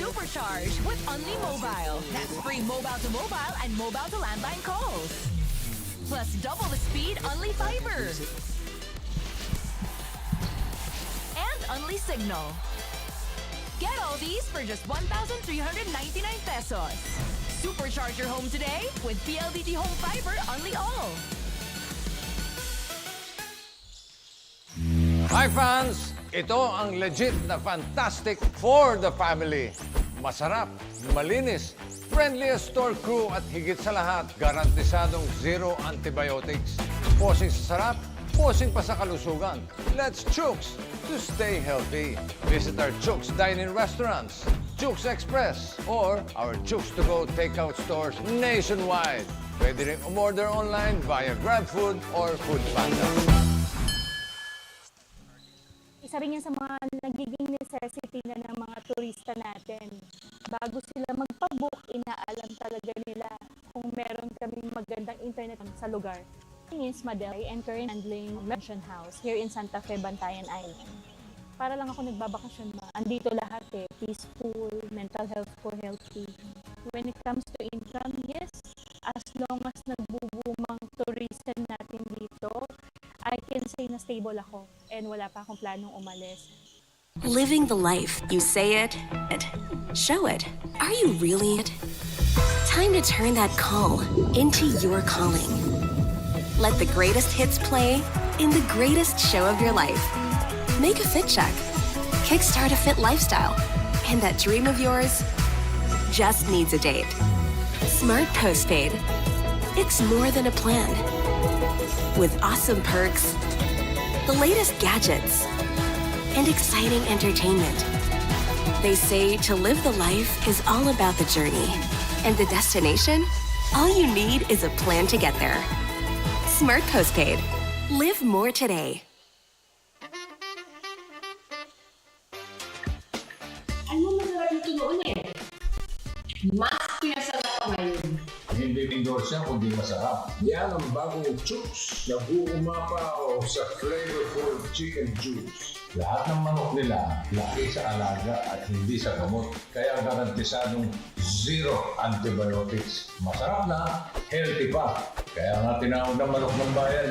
supercharged with Only Mobile. That's free mobile to mobile and mobile to landline calls. Plus double the speed, Only Fiber. And Only Signal. Get all these for just 1,399 pesos. Supercharge your home today with PLDT Home Fiber Only All. Hi fans! Ito ang legit na fantastic for the family. Masarap, malinis, friendliest store crew at higit sa lahat, garantisadong zero antibiotics. Posing sa sarap, posing pa sa kalusugan. Let's Chooks to stay healthy. Visit our Chooks dine-in restaurants, Chooks Express, or our Chooks to go takeout stores nationwide. Pwede rin umorder online via GrabFood or Foodpanda. Isa rin yan sa mga nagiging necessity na ng mga turista natin. Bago sila magpabook, inaalam talaga nila kung meron kaming magandang internet sa lugar. Is Madel and current handling mansion house here in Santa Fe, Bantayan Island. Para lang ako nagbabakasyon ba. Andito lahat peaceful, mental health ko healthy. When it comes to income, yes, as long as nagbubumang tourism natin dito, I can say na stable ako and wala pa akong planong umalis. Living the life. You say it, show it. Are you really it? Time to turn that call into your calling. Let the greatest hits play in the greatest show of your life. Make a fit check. Kickstart a fit lifestyle. And that dream of yours just needs a date. Smart Postpaid. It's more than a plan. With awesome perks, the latest gadgets, and exciting entertainment. They say to live the life is all about the journey, and the destination, all you need is a plan to get there. Smart Postpaid. Live more today. Ano masarap ito noon Mas pinasarap pa ngayon. Hindi endorse yan, kundi masarap. Yan ang bagong Chooks na buumapa sa flavorful chicken juice. Lahat ng manok nila, laki sa alaga at hindi sa gamot. Kaya garantisadong zero antibiotics. Masarap na, healthy pa. Kaya nga tinawag na manok ng bayan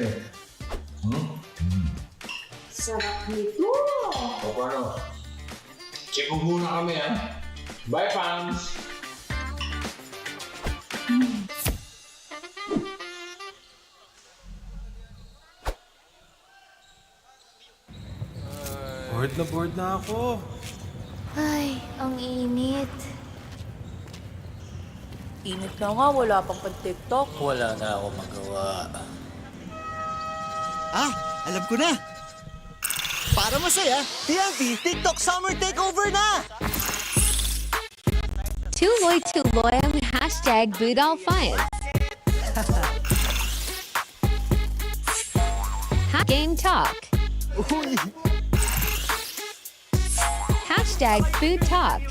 Sarap nito. O paano? Check muna kami Bye fans! Bored na ako. Ay, ang init. Init na nga, wala pang pag-TikTok. Wala na ako magawa. Alam ko na! Para masaya, TNT TikTok Summer Takeover na! Tuloy ang hashtag Budal Finds. Game Talk. Uy! Hashtag Food Talk.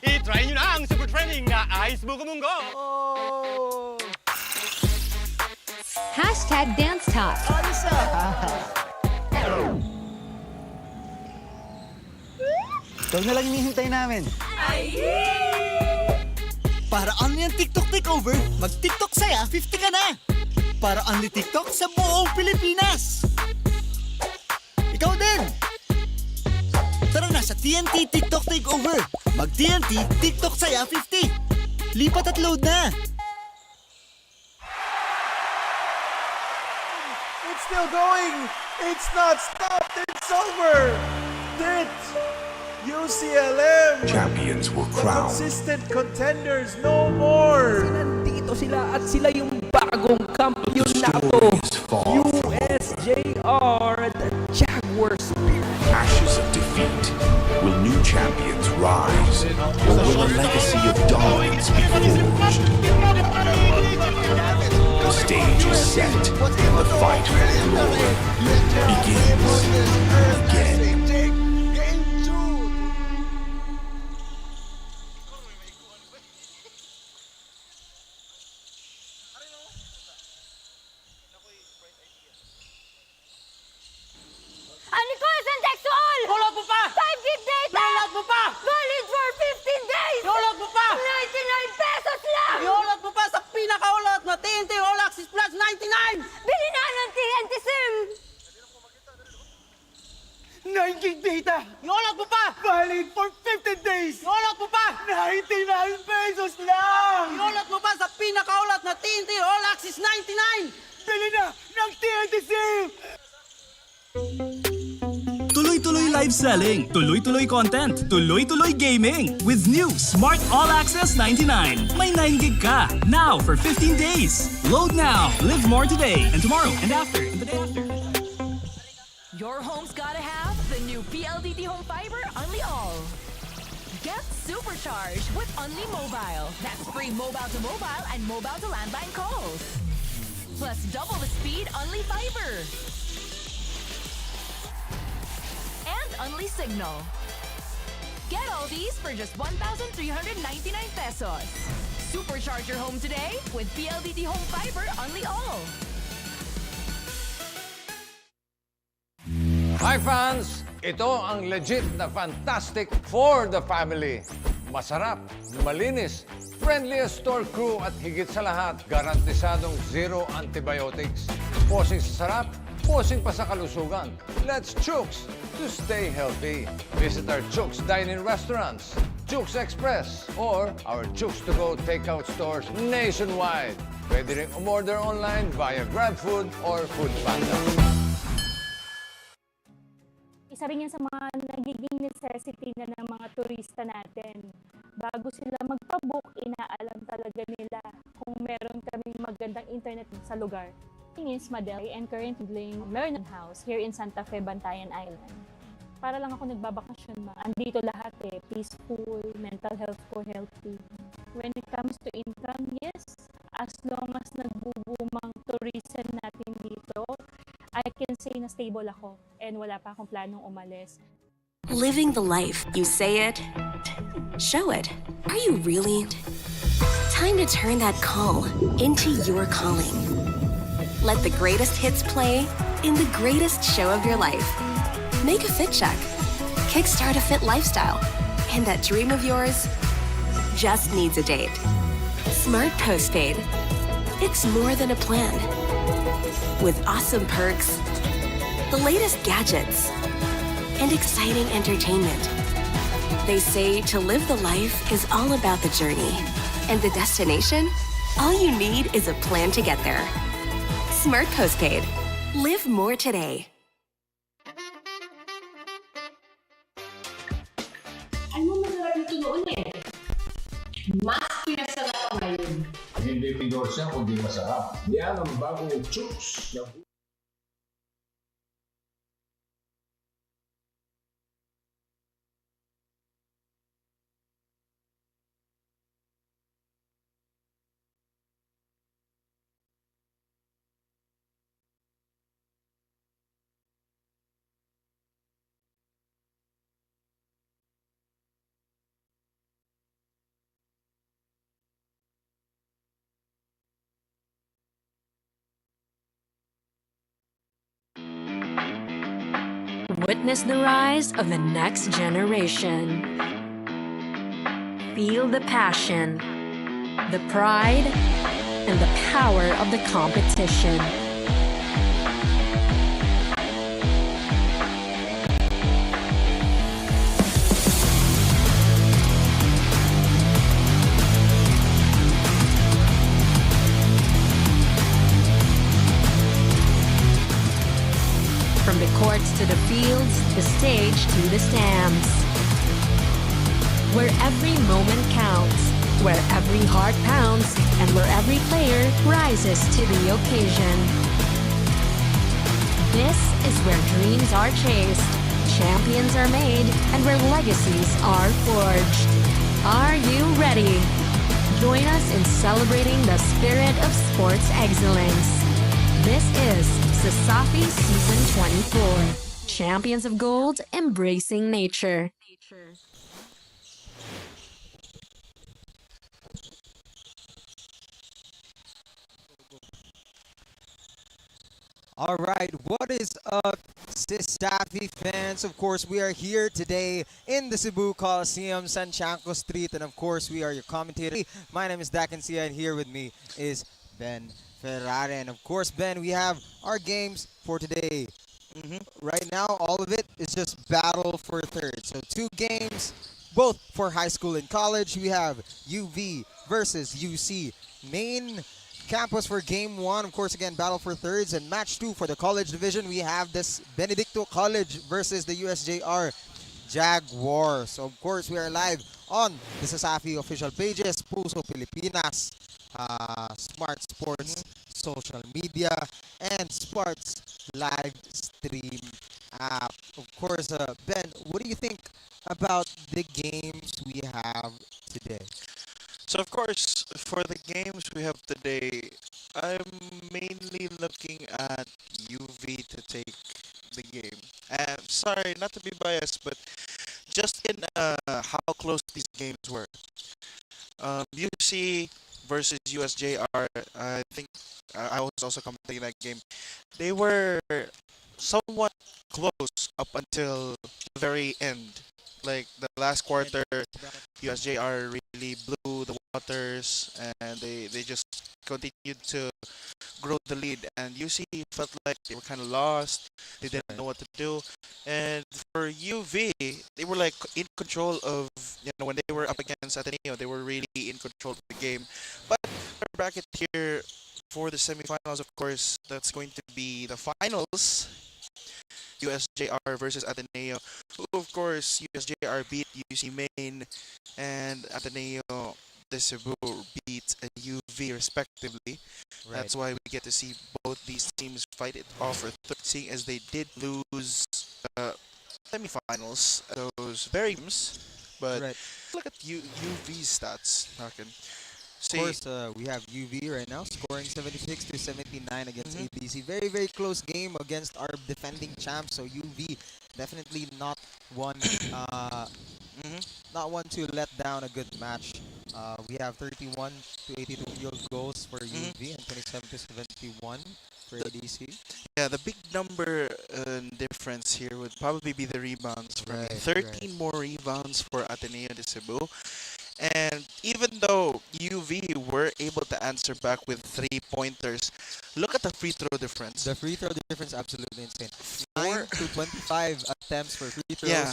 I-try nyo na ang super trending na Ice Buko Munggo! Hashtag Dance Talk. Ayos Ito na lang hinihintay namin. Para only ang TikTok Takeover, mag-TikTok saya, 50 ka na! Para only TikTok sa buong Pilipinas! Ikaw din! Tara na sa TNT TikTok Takeover! Mag-TNT TikTok saya, 50! Lipat at load na! It's still going! It's not stopped! It's over! UCLM! Champions were crowned. Consistent contenders no more! Nandito sila at sila yung bagong kampyonato. USJ-R, the Jaguar Spirit. Ashes of defeat. Will new champions rise? Or will a legacy of dominance be forged? The stage is set, and the fight for glory begins again. Ano ko? Saan sexual? Follow po pa! 5 gig data! Follow po pa! Valid for 15 days! 99 pesos lang! Iulat mo pa sa pinakaulat na TNT All Access 99! Bili na ng TNT Sale! Tuloy-tuloy live selling, tuloy-tuloy content, tuloy-tuloy gaming. With new Smart All Access 99. May 9 gig ka, now for 15 days. Load now, live more today, and tomorrow, and after, and the day after. Your home's gotta have the new PLDT Home Fiber Unli All. Get supercharged with Unli Mobile. That's free mobile to mobile and mobile to landline calls. Plus double the speed Unli Fiber. And Unli Signal. Get all these for just 1,399 pesos. Supercharge your home today with PLDT Home Fiber Unli All. Hi fans! Ito ang legit na fantastic for the family. Masarap, malinis, friendliest store crew at higit sa lahat, garantisadong zero antibiotics. Posing sa sarap, posing pa sa kalusugan. Let's Chooks to stay healthy. Visit our Chooks dine-in restaurants, Chooks Express, or our Chooks to go takeout stores nationwide. Pwede rin umorder online via GrabFood or Foodpanda. Isa rin yan sa mga nagiging necessity na ng mga turista natin. Bago sila magpabook, inaalam talaga nila kung meron kaming magandang internet sa lugar. Is Madel and currently Mernon House here in Santa Fe, Bantayan Island. Para lang ako nagbabakasyon ma. Andito lahat peaceful, mental health ko healthy. When it comes to income, yes, as long as nagbubumang tourism natin dito, I can say na stable ako and wala pa akong planong umalis. Living the life, you say it, show it. Are you really? Time to turn that call into your calling. Let the greatest hits play in the greatest show of your life. Make a fit check. Kickstart a fit lifestyle. And that dream of yours just needs a date. Smart Postpaid. It's more than a plan. With awesome perks, the latest gadgets, and exciting entertainment. They say to live the life is all about the journey. And the destination? All you need is a plan to get there. Smart Postpaid. Live more today. Ano masarap ito noon Mas pinasarap pa ngayon. Hindi pindor siya kundi masarap. Yan ang bagong Chooks na Witness the rise of the next generation. Feel the passion, the pride, and the power of the competition. From the courts to the fields, the stage to the stands. Where every moment counts, where every heart pounds, and where every player rises to the occasion. This is where dreams are chased, champions are made, and where legacies are forged. Are you ready? Join us in celebrating the spirit of sports excellence. This is Cesafi Season 24. Champions of Gold, embracing nature. All right, what is up, Cesafi fans? Of course, we are here today in the Cebu Coliseum, Santiago Street, and of course, we are your commentator. My name is Dakin Sia, and here with me is Ben Ferrari. And of course, Ben, we have our games for today. Right now, all of it is just battle for third. So 2 games, both for high school and college. We have UV versus UC. Main campus for game 1, of course, again, battle for thirds. And match 2 for the college division, we have this Benedicto College versus the USJ-R Jaguar. So, of course, we are live on the Cesafi official pages, Puso Pilipinas, Smart Sports, social media, and Sports live stream app. Of course, Ben, what do you think about the games we have today? So of course, for the games we have today, I'm mainly looking at UV to take the game. Sorry, not to be biased, but just in how close these games were. UC versus USJR, I think I was also commenting that game. They were somewhat close up until the very end. Like the last quarter, USJR really blew the waters and they just continued to grow the lead. And UC felt like they were kind of lost. They didn't know what to do. And for UV, they were like in control of, when they were up against Ateneo, they were really in control of the game. But our bracket here for the semifinals, of course, that's going to be the finals. USJR versus Ateneo, who of course USJR beat UC Maine and Ateneo de Cebu beat UV respectively. That's why we get to see both these teams fight it off for third, seeing as they did lose semifinals at those very games. But look at UV's stats, Hakan. Of course, we have UV right now scoring 76 to 79 against ABC. Very, very close game against our defending champs. So UV definitely not one, not one to let down a good match. We have 31 to 82 field goals for UV and 27 to 71 for ADC. Yeah, the big number difference here would probably be the rebounds. 13 more rebounds for Ateneo de Cebu. And even though UV were able to answer back with 3-pointers, look at the free throw difference. The free throw difference absolutely insane. 9 to 25 attempts for free throws. Yeah.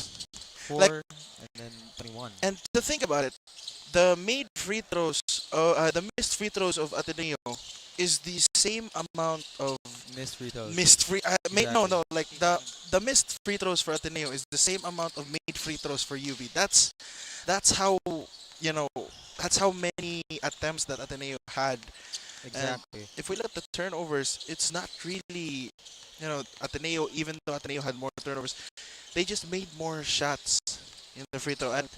4 and then 21. And to think about it, the the missed free throws of Ateneo is the same amount of missed free throws. No, like the missed free throws for Ateneo is the same amount of made free throws for UV. That's how that's how many attempts that Ateneo had. Exactly. And if we look at the turnovers, it's not really, Ateneo, even though Ateneo had more turnovers, they just made more shots in the free throw. And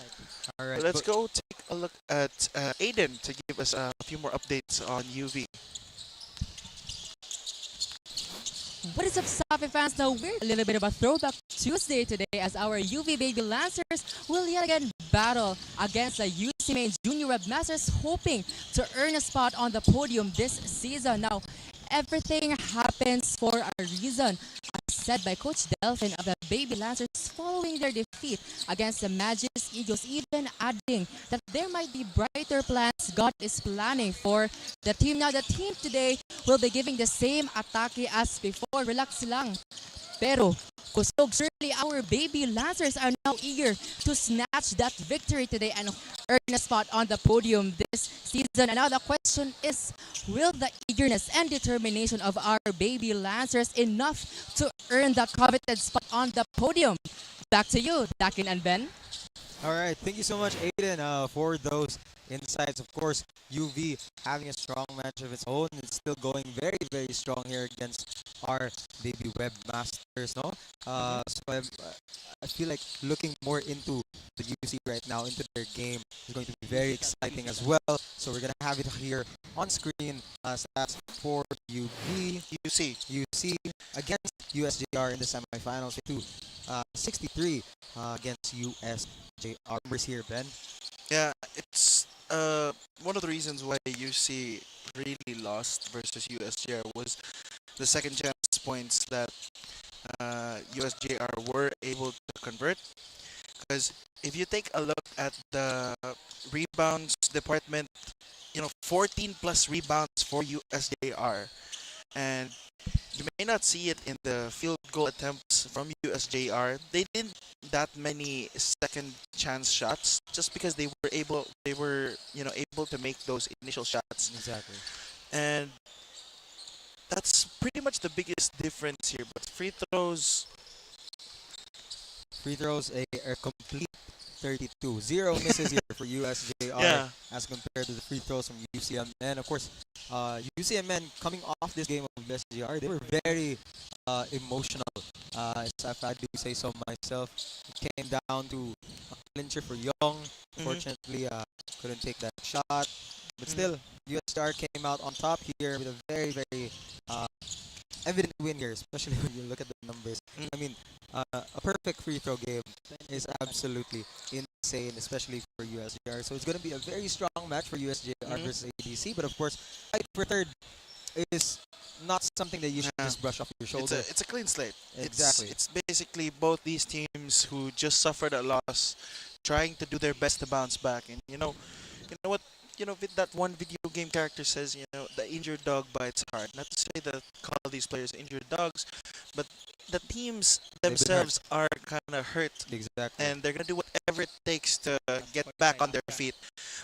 all right, let's go take a look at Aiden to give us a few more updates on UV. What is up, Cesafi fans? Now we're a little bit of a throwback Tuesday today as our UV Baby Lancers will yet again battle against the UC Maine Junior Webmasters, hoping to earn a spot on the podium this season. Now, everything happens for a reason, as said by Coach Delphin of the Baby Lancers following their defeat against the Magis Eagles, even adding that there might be brighter plans God is planning for the team. Now, the team today will be giving the same atake as before. Relax lang. Pero, kusog, surely our Baby Lancers are now eager to snatch that victory today and earn a spot on the podium this season. And now the question is, will the eagerness and determination of our Baby Lancers enough to earn that coveted spot on the podium? Back to you, Dakin and Ben. All right, thank you so much, Aiden, for those insights. Of course, UV having a strong match of its own. It's still going very, very strong here against our Baby Webmasters, no? So I feel like looking more into the UC right now, into their game, is going to be very exciting as well. So we're going to have it here on screen. Stats for UC against USJR in the semifinals. 63 against USJR. Numbers here, Ben. Yeah, it's one of the reasons why UC really lost versus USJR was the second chance points that USJR were able to convert. Because if you take a look at the rebounds department, 14 plus rebounds for USJR, and you may not see it in the field goal attempts from USJR. They didn't that many second chance shots just because they were able to make those initial shots. Exactly. And that's pretty much the biggest difference here. But Free throws a complete 32. Zero misses here for USJR yeah. as compared to the free throws from UCM. And of course, UCMN coming off this game of USJR, they were very emotional. If I do say so myself, it came down to a clincher for Young. Unfortunately, couldn't take that shot. But still, USJR came out on top here with a very, very evident win here, especially when you look at the numbers. I mean, a perfect free throw game is absolutely insane, especially for USJR. So it's going to be a very strong match for USJR versus ADC. But of course, fight for third is not something that you should just brush off your shoulder. It's a clean slate. Exactly. It's basically both these teams who just suffered a loss, trying to do their best to bounce back. And you know what? With that one video game character says, the injured dog bites hard. Not to say that call these players injured dogs, but the teams themselves are kind of hurt. Exactly. And they're going to do whatever it takes to get back on their feet.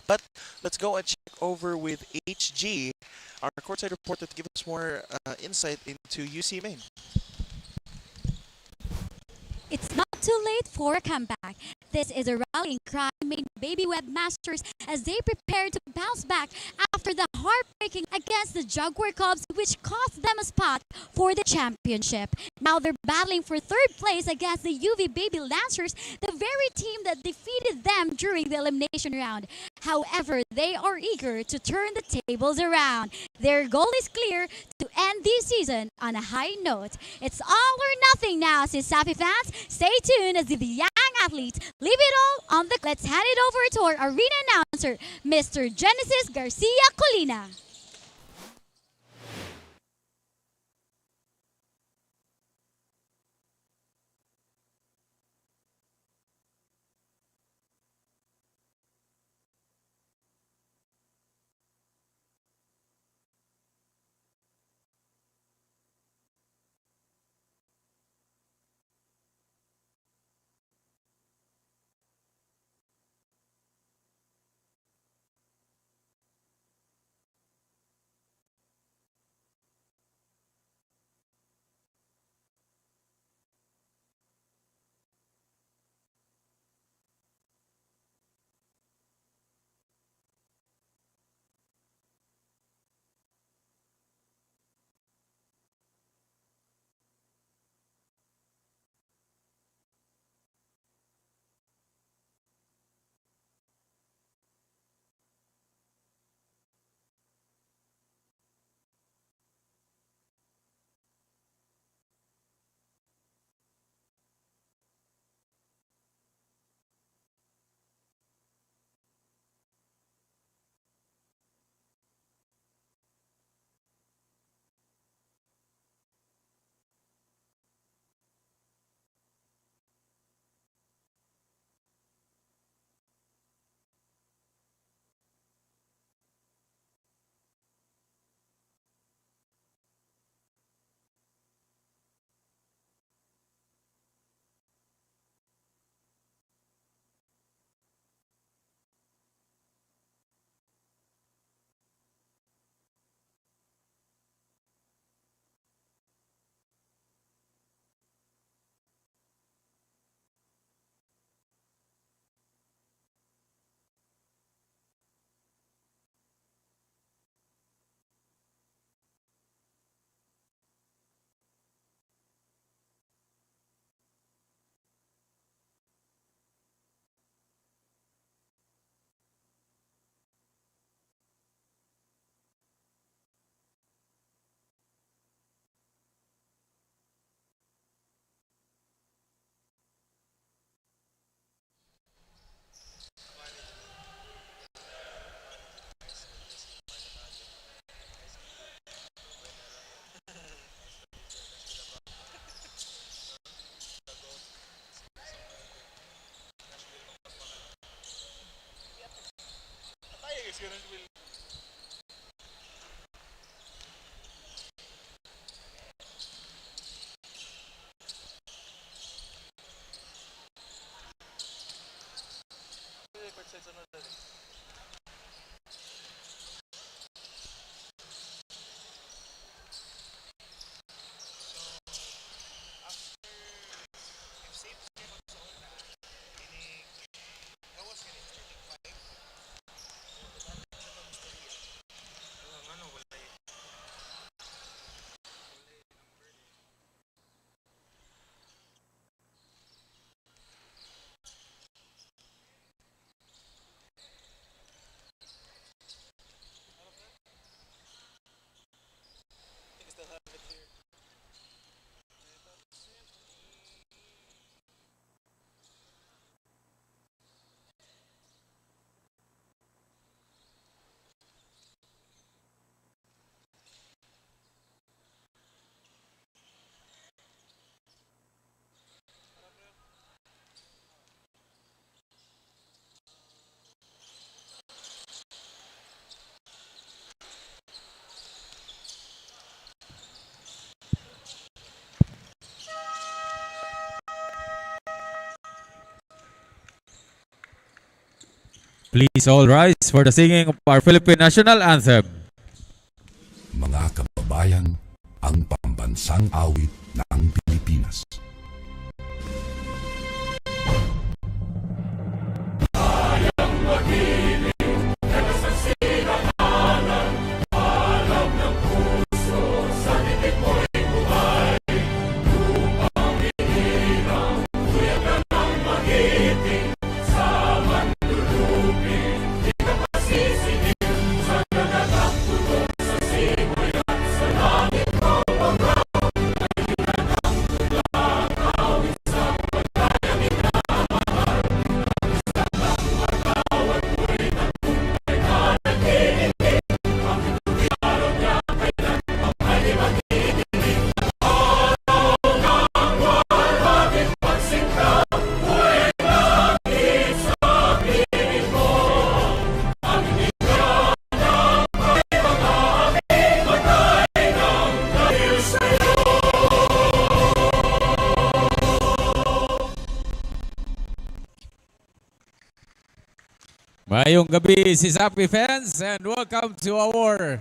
But let's go and check over with HG, our courtside reporter, to give us more insight into UC Maine. It's not too late for a comeback. This is a rallying cry made Baby Webmasters as they prepare to bounce back after the heartbreaking against the Jaguar Cubs, which cost them a spot for the championship. Now they're battling for third place against the UV Baby Lancers, the very team that defeated them during the elimination round. However, they are eager to turn the tables around. Their goal is clear: to end this season on a high note. It's all or nothing now, Cesafi fans. Stay tuned as the young athletes leave it all on the... Let's hand it over to our arena announcer, Mr. Genesis Garcia Colina. Please all rise for the singing of our Philippine National Anthem. Mga kababayan, ang pambansang awit ng Pilipinas. Mayong gabi, Cesafi fans, and welcome to our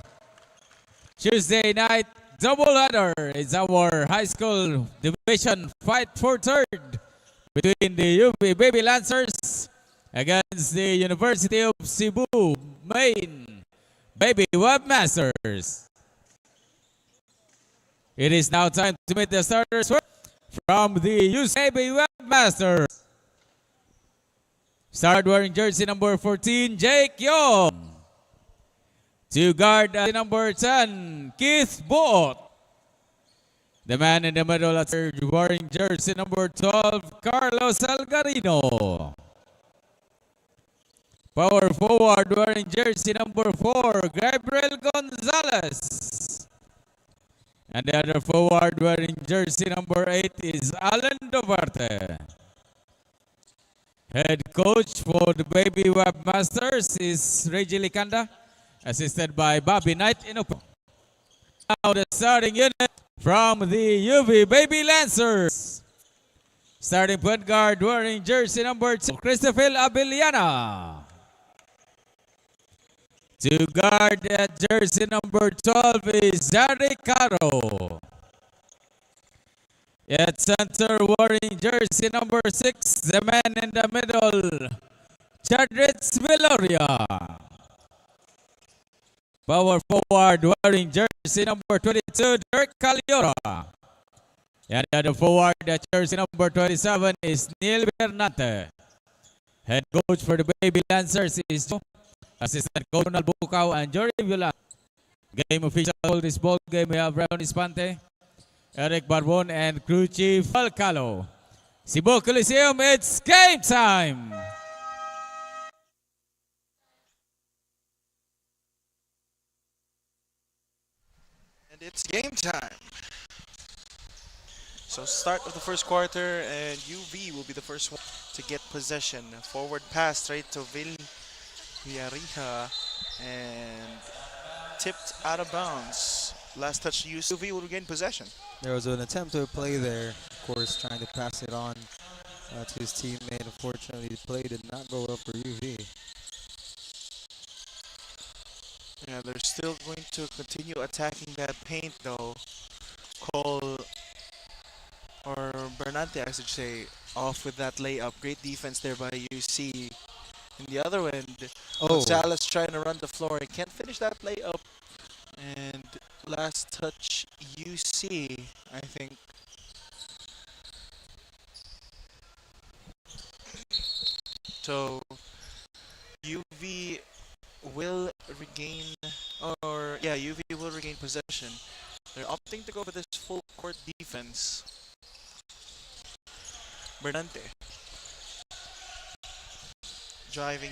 Tuesday night doubleheader. It's our high school division fight for third between the UP Baby Lancers against the University of Cebu Main Baby Webmasters. It is now time to meet the starters from the Baby Webmasters. Start wearing jersey number 14, Jake Yong. To guard number 10, Keith Boot. The man in the middle at third wearing jersey number 12, Carlos Algarino. Power forward wearing jersey number 4, Gabriel Gonzalez. And the other forward wearing jersey number 8 is Alan Dovarte. Head coach for the Baby Webmasters is Reggie Licanda, assisted by Bobby Knight in Upo. Now the starting unit from the UV Baby Lancers. Starting point guard wearing jersey number 2, Christopher Abeliana. To guard at jersey number 12 is Zari Caro. At center wearing jersey number 6, the man in the middle, Chadritz Viloria. Power forward wearing jersey number 22, Dirk Caliora. And the other forward at jersey number 27 is Neil Bernante. Head coach for the Baby Lancers is assistant coach Ronald Bukaw and Jory Viola. Game official for this ball game, we have Ron Espante, Eric Barbon, and crew chief Falcalo. Cebu Coliseum, it's game time! And it's game time. So start of the first quarter, and UV will be the first one to get possession. Forward pass straight to Villarreal, and tipped out of bounds. Last touch UV will regain possession. There was an attempt to play there, of course, trying to pass it on to his teammate. Unfortunately, the play did not go well for UV. Yeah, they're still going to continue attacking that paint though. Cole or Bernante, I should say, off with that layup. Great defense there by UC. In the other end, Gonzalez trying to run the floor and can't finish that layup. And last touch, UC, I think. So UV will regain, UV will regain possession. They're opting to go for this full court defense. Bernante driving.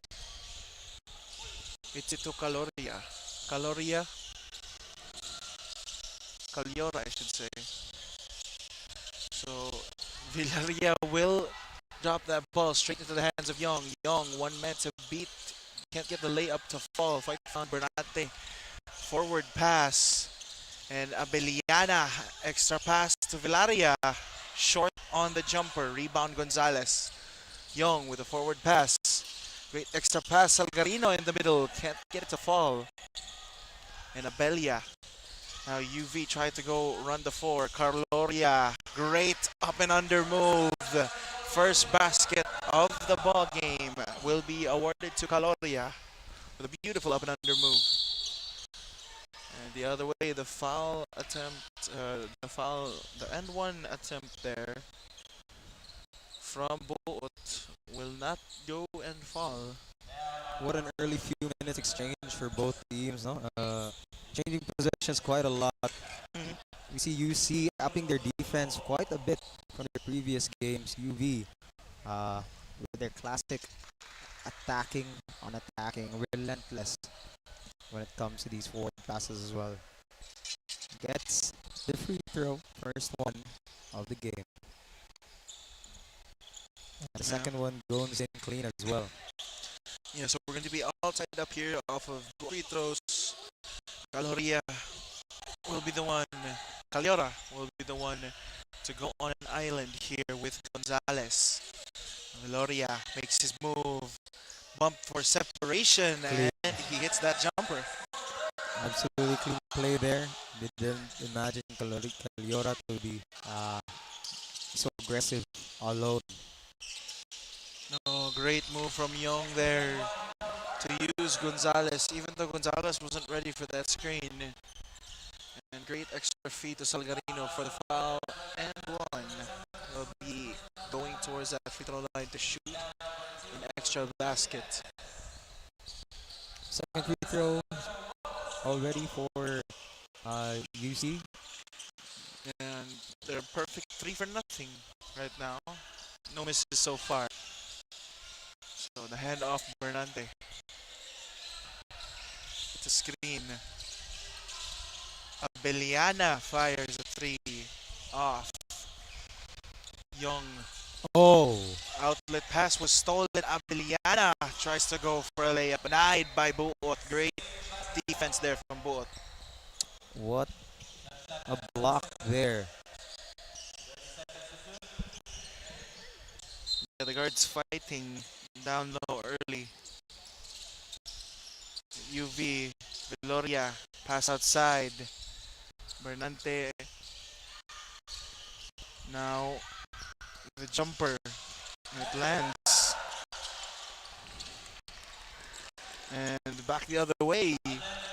It's to Caloria. Caliora, I should say. So Villaria will drop that ball straight into the hands of Young. Young, one man to beat. Can't get the layup to fall. Fight found Bernate. Forward pass. And Abeliana, extra pass to Villaria. Short on the jumper. Rebound Gonzalez. Young with a forward pass. Great extra pass. Salgarino in the middle. Can't get it to fall. And Abelia. Now UV tried to go run the floor. Carloria. Great up and under move. First basket of the ball game will be awarded to Caloria with a beautiful up and under move. And the other way, the foul attempt, the end one attempt there from Buot will not go and fall. What an early few minutes exchange for both teams, no? Changing possessions quite a lot. We see UC upping their defense quite a bit from their previous games. UV with their classic attacking, relentless when it comes to these forward passes as well. Gets the free throw, first one of the game. And the second one goes in clean as well. Yeah, so we're going to be all tied up here off of free throws. Caloria will be the one, Caliora will be the one to go on an island here with Gonzalez. Viloria makes his move, bump for separation, and he hits that jumper. Absolutely clean play there. Didn't imagine Caliora to be so aggressive alone. No, great move from Young there to use Gonzalez, even though Gonzalez wasn't ready for that screen. And great extra feed to Salgarino for the foul, and one will be going towards that free throw line to shoot an extra basket. Second free throw already for UC. And they're perfect 3-0 right now. No misses so far. So the handoff Bernante. It's a screen. Abeliana fires a three off. Young. Outlet pass was stolen. Abeliana tries to go for a layup. Denied by Buot. Great defense there from Buot. What a block there. Yeah, the guards fighting down low early. UV, Viloria, pass outside. Bernante. Now, the jumper. It lands. And back the other way.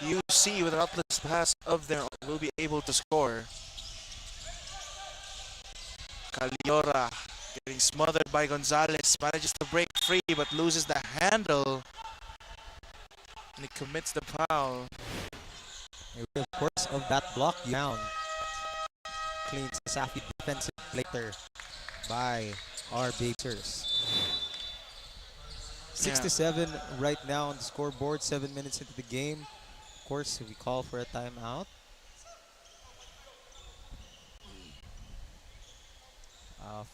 UC with an outless pass of their own will be able to score. Caliora getting smothered by Gonzalez. Manages to break free but loses the handle. And he commits the foul. Of course, of that block down. Clean Cesafi defensive later by our Bakers. 6-7 right now on the scoreboard. 7 minutes into the game. Of course, we call for a timeout.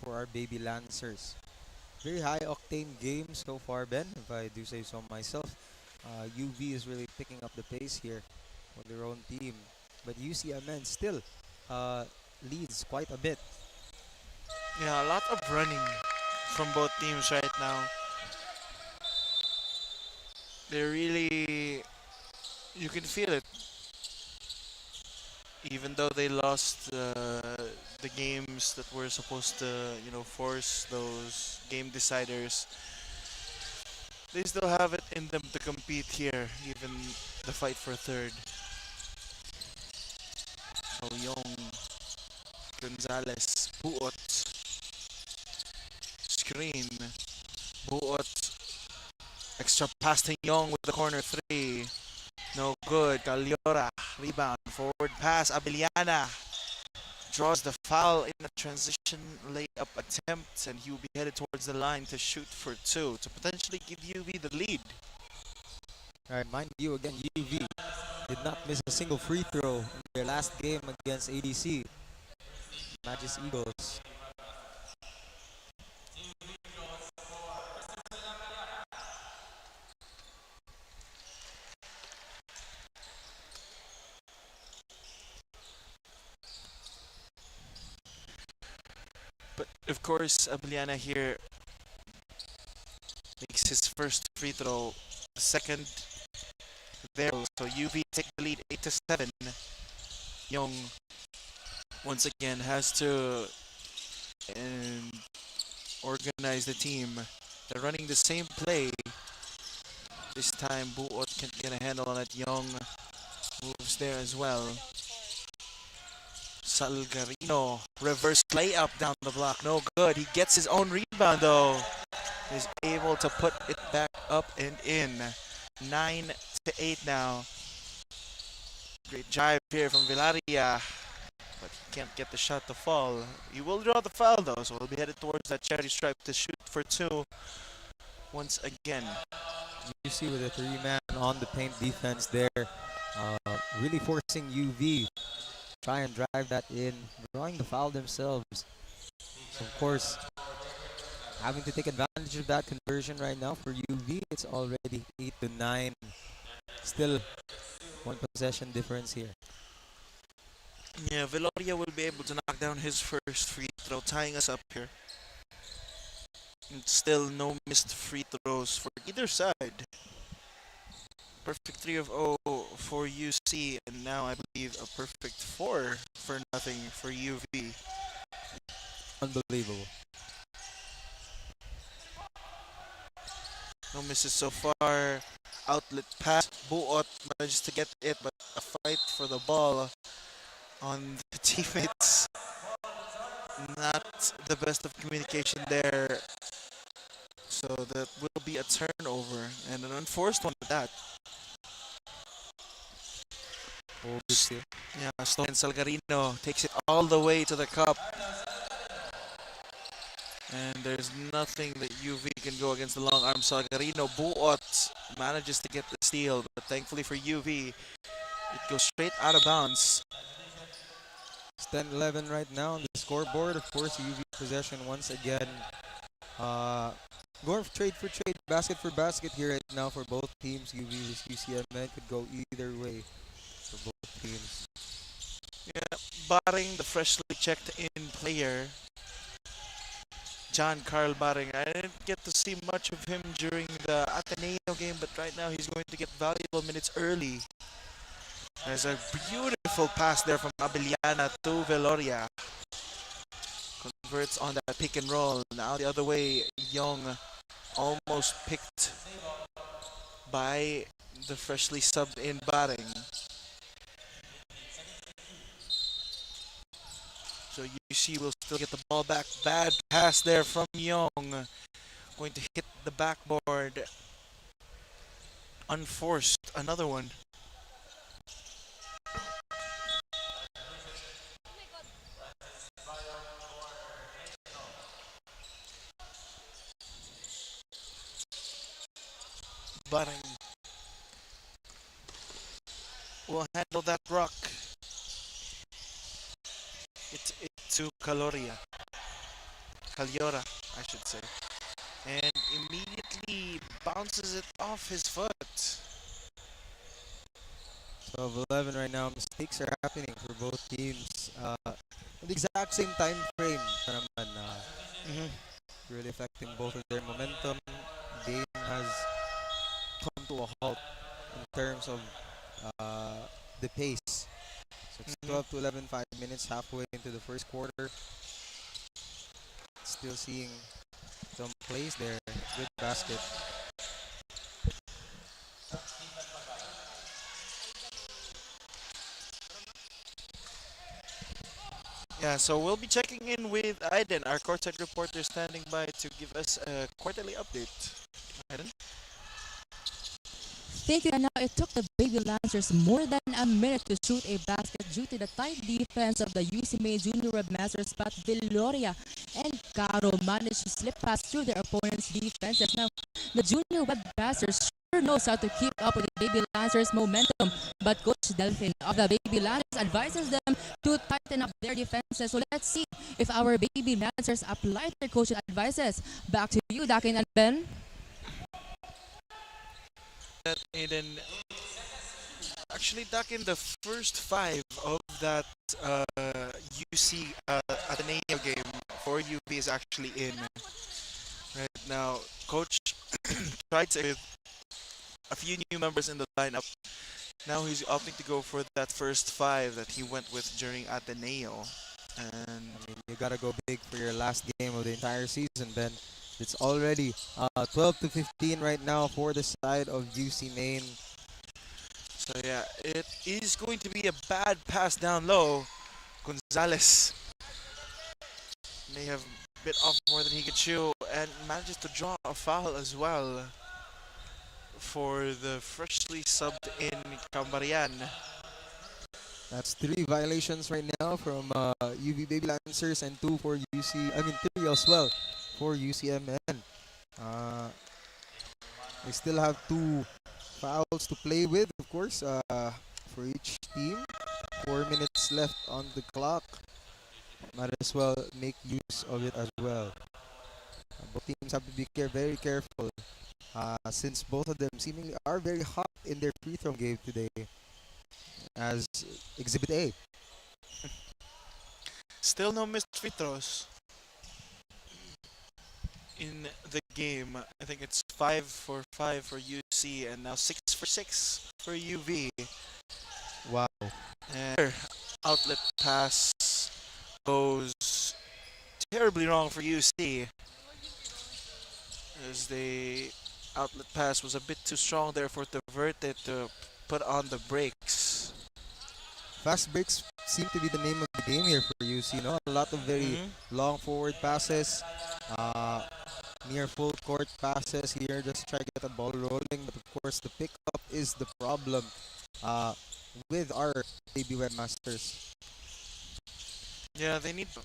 For our baby Lancers. Very high octane game so far, Ben, if I do say so myself. UV is really picking up the pace here with their own team. But UCMN still leads quite a bit. Yeah, a lot of running from both teams right now. They're really You can feel it. Even though they lost the games that were supposed to, force those game deciders, they still have it in them to compete here, even the fight for third. So Young, Gonzalez, Buot, screen, Buot, extra pass to Young with the corner three. No good. Caliora, rebound, forward pass. Abeliana draws the foul in a transition layup attempt, and he will be headed towards the line to shoot for two to potentially give UV the lead. Alright, mind you again, UV did not miss a single free throw in their last game against ADC. Magis Eagles. But of course, Abeliana here makes his first free throw, the second there. So UV take the lead 8-7. Young once again has to organize the team. They're running the same play. This time Buot can't get a handle on it. Young moves there as well. Salgarino, reverse layup down the block. No good. He gets his own rebound though. He's able to put it back up and in. 9-8 now. Great drive here from Villaria. But he can't get the shot to fall. He will draw the foul though, so he'll be headed towards that charity stripe to shoot for two once again. You see with a three-man on the paint defense there, really forcing UV try and drive that in, drawing the foul themselves. So of course, having to take advantage of that conversion right now for UV. It's already 8-9. Still one possession difference here. Yeah, Viloria will be able to knock down his first free throw, tying us up here. And still no missed free throws for either side. Perfect 3 of 0 for UC, and now I believe a perfect 4 for nothing for UV. Unbelievable. No misses so far. Outlet pass. Buot manages to get it, but a fight for the ball on the teammates. Not the best of communication there. So that will be a turnover, and an unforced one at that. Oh, good steal. Yeah, Stoyan Salgarino takes it all the way to the cup. And there's nothing that UV can go against the long arm. Salgarino. Buot manages to get the steal, but thankfully for UV, it goes straight out of bounds. It's 10-11 right now on the scoreboard. Of course, UV possession once again. Going trade for trade, basket for basket here right now for both teams. UV's UCMN could go either way for both teams. Yeah, barring the freshly checked in player, John Carl Barring. I didn't get to see much of him during the Ateneo game, but right now he's going to get valuable minutes early. There's a beautiful pass there from Abeliana to Veloria. Converts on that pick and roll. Now the other way, Young almost picked by the freshly subbed in Barring. So UC will still get the ball back. Bad pass there from Young. Going to hit the backboard. Unforced. Another one. Barring will handle that rock. It's to Caliora, I should say. And immediately bounces it off his foot. 12-11 right now. Mistakes are happening for both teams. At the exact same time frame. Really affecting both of their momentum. Game has come to a halt in terms of the pace. So it's 12 to 11, 5 minutes halfway into the first quarter. Still seeing some plays there. Good basket. Yeah, so we'll be checking in with Aiden, our courtside reporter, standing by to give us a quarterly update. Aiden? Thank you. And now it took the Baby Lancers more than a minute to shoot a basket due to the tight defense of the UCMA Junior Webmasters, but Villoria and Caro managed to slip past through their opponent's defenses. Now, the Junior Webmasters sure knows how to keep up with the Baby Lancers' momentum, but Coach Delphin of the Baby Lancers advises them to tighten up their defenses. So let's see if our Baby Lancers apply their coach's advices. Back to you, Dakin and Ben. That Aiden, actually back in the first five of that UC Ateneo game for UP is actually in. Right now, Coach tried to with a few new members in the lineup. Now he's opting to go for that first five that he went with during Ateneo. And I mean, you gotta go big for your last game of the entire season, Ben. It's already 12 to 15 right now for the side of UC Maine. So yeah, it is going to be a bad pass down low. Gonzalez may have bit off more than he could chew and manages to draw a foul as well for the freshly subbed in Cambarian. That's 3 violations right now from UV Baby Lancers and 2 for UC. I mean 3 as well for UCMN. They still have 2 fouls to play with, of course, for each team. 4 minutes left on the clock. Might as well make use of it as well. Both teams have to be very careful since both of them seemingly are very hot in their free throw game today. As Exhibit A. Still no missed free throws in the game. I think it's 5 for 5 for UC and now 6 for 6 for UV. Wow. And outlet pass goes terribly wrong for UC, as the outlet pass was a bit too strong there for Diverted to put on the brakes. Fast breaks seem to be the name of the game here for UC. No, a lot of very long forward passes, near full court passes here, just try to get the ball rolling. But of course, the pickup is the problem with our Baby Webmasters. Yeah, they need to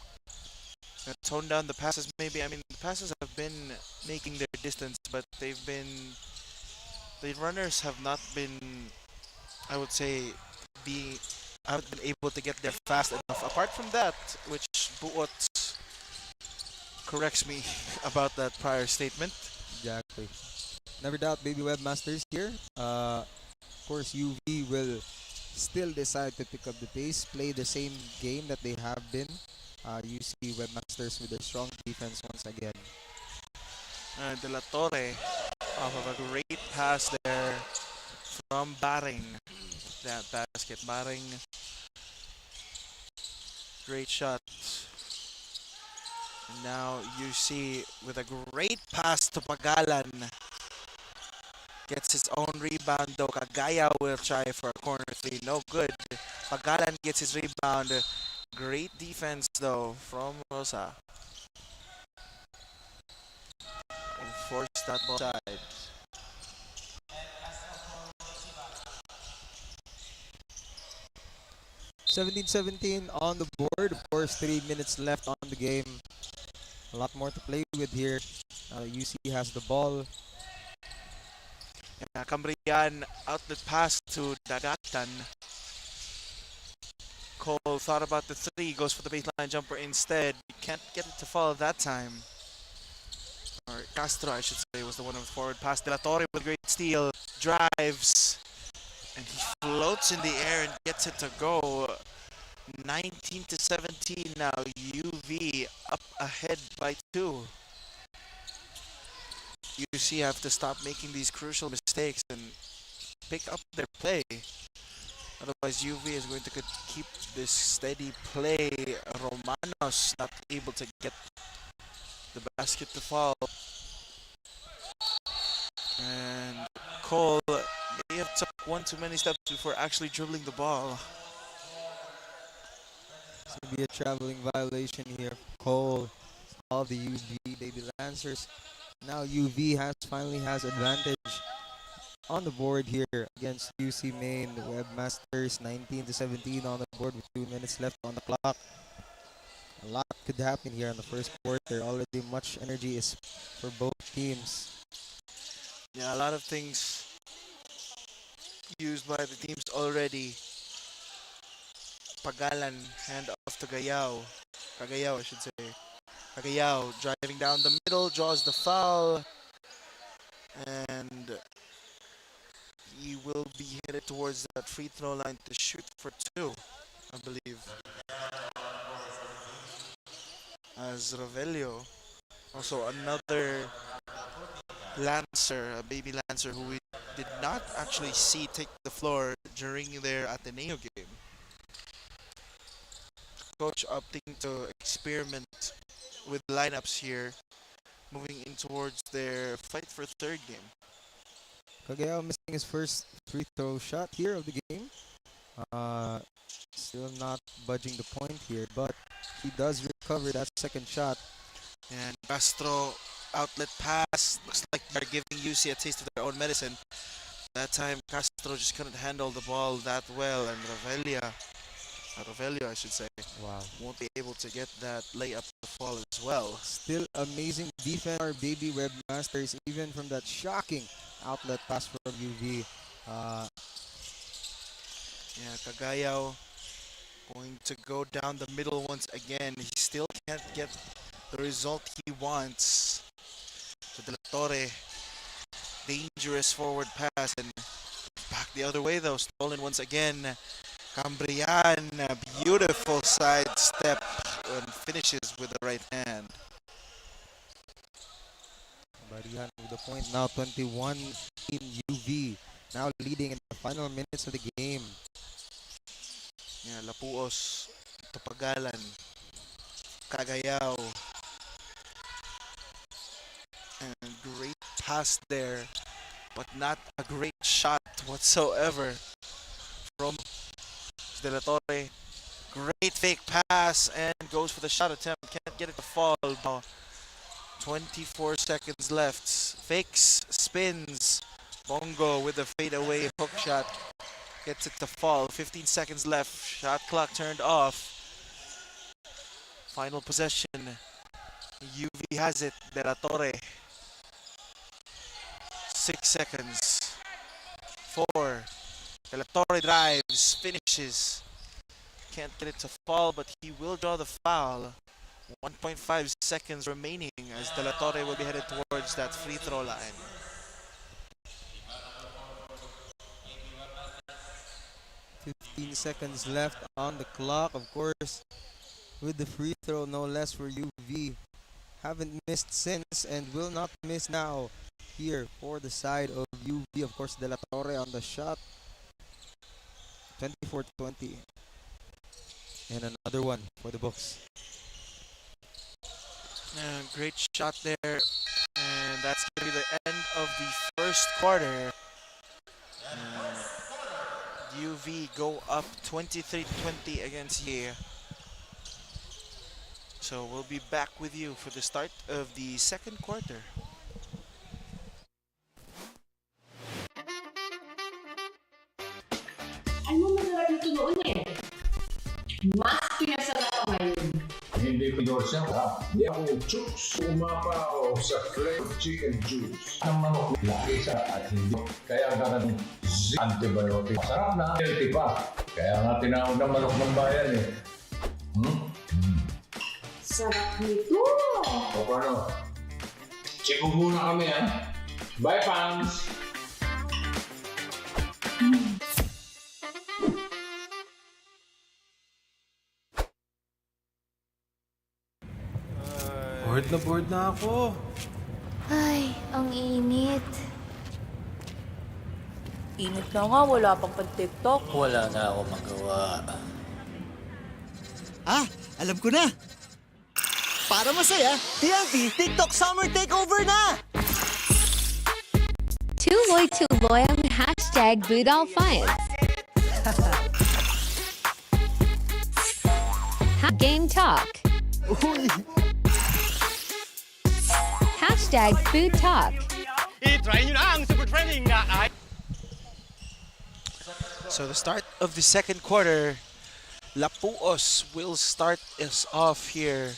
tone down the passes. Maybe, I mean, the passes have been making their distance, but the runners have not been, I would say, haven't been able to get there fast enough. Apart from that, which Buot corrects me about that prior statement. Exactly. Never doubt Baby Webmasters here. Of course, UV will still decide to pick up the pace, play the same game that they have been. UC Webmasters with their strong defense once again. De La Torre off of a great pass there from Baring. That basket, Baring. Great shot. And now UC with a great pass to Pagalan. Gets his own rebound though. Kagaya will try for a corner 3. No good. Pagalan gets his rebound. Great defense though from Rosa. Force that ball side. (17-17) on the board. Of course, 3 minutes left on the game. A lot more to play with here. UC has the ball. Cambrian outlet pass to Dagatan. Cole thought about the 3, goes for the baseline jumper instead. Can't get it to fall that time. Or Castro, I should say, was the one with forward pass. De La Torre with a great steal. Drives. And he floats in the air and gets it to go. 19-17 now. UV up ahead by 2. UC have to stop making these crucial mistakes and pick up their play. Otherwise, UV is going to keep this steady play. Romanos not able to get the basket to fall. And Cole may have took one too many steps before actually dribbling the ball. It's going to be a traveling violation here. Cole, all the UV Baby Lancers. Now UV finally has advantage on the board here against UC Maine. The Webmasters 19-17 on the board with 2 minutes left on the clock. A lot could happen here in the first quarter. Already much energy is for both teams. Yeah, a lot of things used by the teams already. Pagalan, hand off to Gayao. Cagayao, I should say. Cagayao driving down the middle, draws the foul. And he will be headed towards that free throw line to shoot for 2, I believe. As Rovelio, also another Lancer, a baby Lancer who we did not actually see take the floor during their Ateneo game. Coach opting to experiment with lineups here, moving in towards their fight for third game. Cagayao missing his first free throw shot here of the game. Still not budging the point here, but he does recover that second shot. And Castro, outlet pass. Looks like they're giving UC a taste of their own medicine. That time, Castro just couldn't handle the ball that well, and Rovelio, I should say, won't be able to get that layup to fall as well. Still amazing defense, our baby Webmasters, even from that shocking outlet pass from UV. Yeah, Cagayao going to go down the middle once again. He still can't get the result he wants. To De La Torre, dangerous forward pass, and back the other way though, stolen once again. Cambrian, a beautiful side step and finishes with the right hand. Cambrian with the point now, 21 in UV, now leading in the final minutes of the game. Yeah, Lapuos, Topagalan, Cagayao. And great pass there, but not a great shot whatsoever from De La Torre. Great fake pass and goes for the shot attempt. Can't get it to fall. 24 seconds left. Fakes, spins. Bongo with a fadeaway hook shot. Gets it to fall. 15 seconds left. Shot clock turned off. Final possession. UV has it. De La Torre. 6 seconds. 4. De La Torre drives, finishes. Can't get it to fall, but he will draw the foul. 1.5 seconds remaining as De La Torre will be headed towards that free throw line. "15 seconds left on the clock, of course, with the free throw, no less for UV. Haven't missed since and will not miss now here for the side of UV. Of course, De La Torre on the shot. 24-20. And another one for the books. Great shot there. And that's going to be the end of the first quarter. UV go up 23-20 against Ye. So we'll be back with you for the start of the second quarter. Ano masarap ito noon eh? Mas pinasarap pa ngayon. Hindi pinorsa ka. Hindi ako chooks. Umapa ako sa flavored chicken juice. Ang manok laki sa at hindi. Kaya ganun antibiotic. Masarap na. Healthy pa. Kaya nga tinawag ng manok ng bayan eh. Sarap nito. O paano? Check muna kami ha. Bye fans! Bored na ako. Ay, ang init. Init na nga, wala pang pan-TikTok. Wala na ako magawa. Ah, alam ko na! Para masaya, TNT TikTok Summer Takeover na! Tuloy-tuloy ang hashtag #BootAllFines. Game Talk. Hashtag Food Talk. I-try nyo na ang super trending na ay... So the start of the second quarter, Lapuos will start us off here.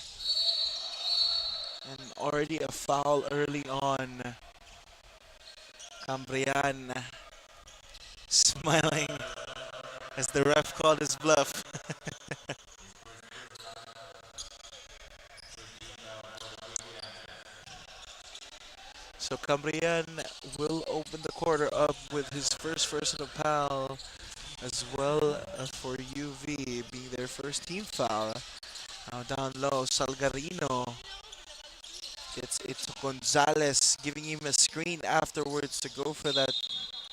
And already a foul early on. Cambrian smiling as the ref called his bluff. So Cambrian will open the quarter up with his first personal foul, as well as for UV being their first team foul. Now down low, Salgarino gets it to Gonzalez, giving him a screen afterwards to go for that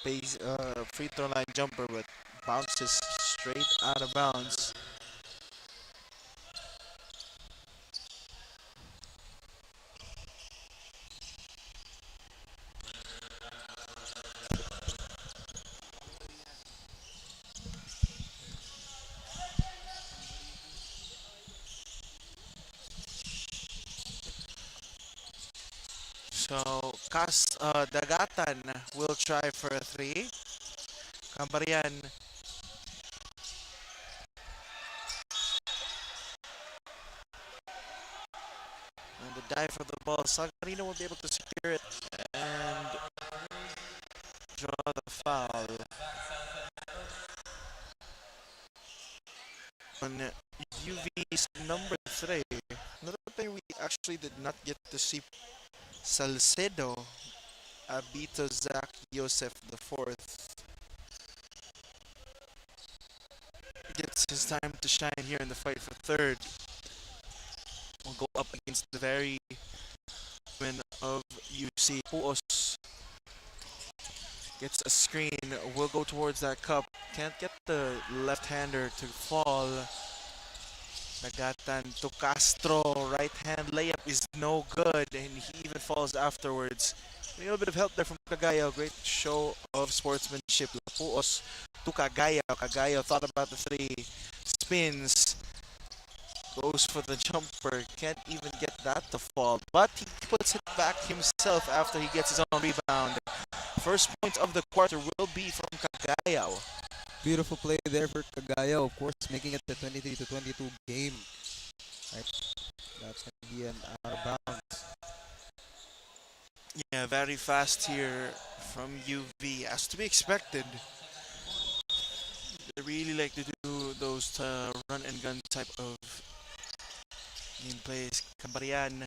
free throw line jumper, but bounces straight out of bounds. So, Dagatan will try for a three. Cambrian and the dive for the ball. Sagarino will be able to secure it and draw the foul. On UV's number 3. Another thing we actually did not get to see. Salcedo, Abito Zach Joseph IV gets his time to shine here in the fight for third. Will go up against the very men of UC. Puos gets a screen, will go towards that cup. Can't get the left-hander to fall. Nagatan to Castro, right hand layup is no good, and he even falls afterwards. A little bit of help there from Cagayo, great show of sportsmanship. Lapuos to Cagayo. Cagayo thought about the three, spins, goes for the jumper, can't even get that to fall, but he puts it back himself after he gets his own rebound. First point of the quarter will be from Cagayo. Beautiful play there for Cagayo, of course, making it the 23-22 game. Right, that's going to be an out of bounds. Yeah, very fast here from UV, as to be expected. They really like to do those run and gun type of game plays. Cambrian,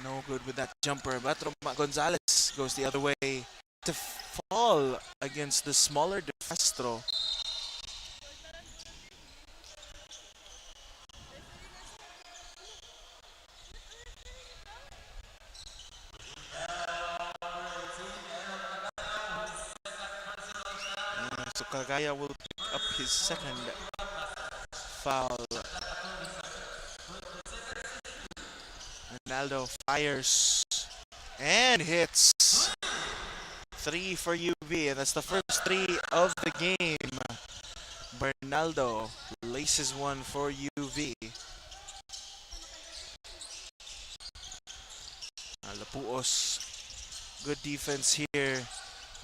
no good with that jumper, but Gonzalez goes the other way to fall against the smaller De Castro. So Cagaya will pick up his second foul. Ronaldo fires and hits. 3 for UV, and that's the first 3 of the game. Bernaldo laces one for UV. Lapuos, good defense here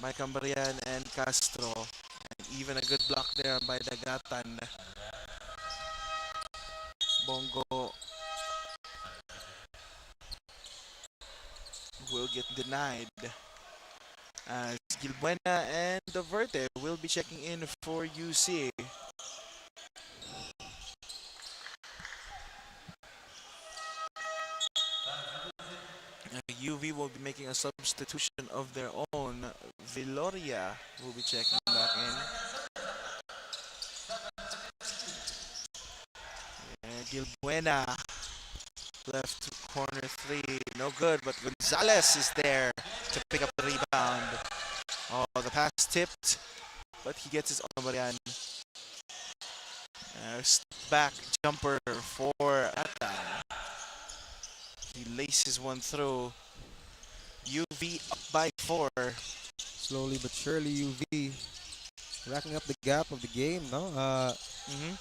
by Cambrian and Castro. And even a good block there by Dagatan. Bongo will get denied, as Gilbuena and Verte will be checking in for UC. UV will be making a substitution of their own. Viloria will be checking back in. And Gilbuena, left corner 3, no good, but Gonzalez is there to pick up the rebound. Oh, the pass tipped, but he gets his own yan. Back jumper for Atan. He laces one through. UV up by 4. Slowly but surely, UV racking up the gap of the game. No,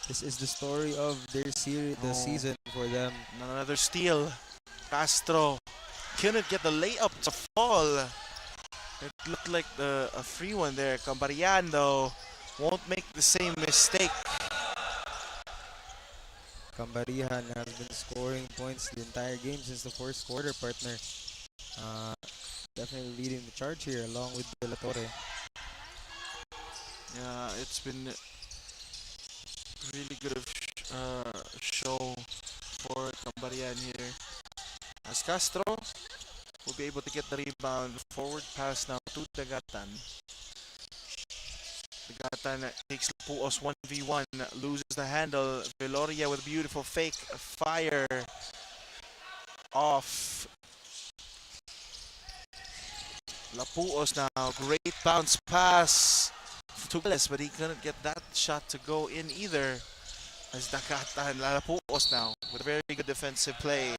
this is the story of their series, the season for them. Another steal. Castro couldn't get the layup to fall. It looked like a free one there. Cambarian though won't make the same mistake. Cambarian has been scoring points the entire game since the first quarter, partner. Definitely leading the charge here along with De La Torre. Yeah, it's been really good of show for Cambarian here. As Castro will be able to get the rebound. Forward pass now to Dagatan. Dagatan takes Puos 1v1, loses the handle. Veloria with a beautiful fake fire off. Lapuos now, great bounce pass to Gales, but he couldn't get that shot to go in either. As Dagatan, Lapuos now with very good defensive play.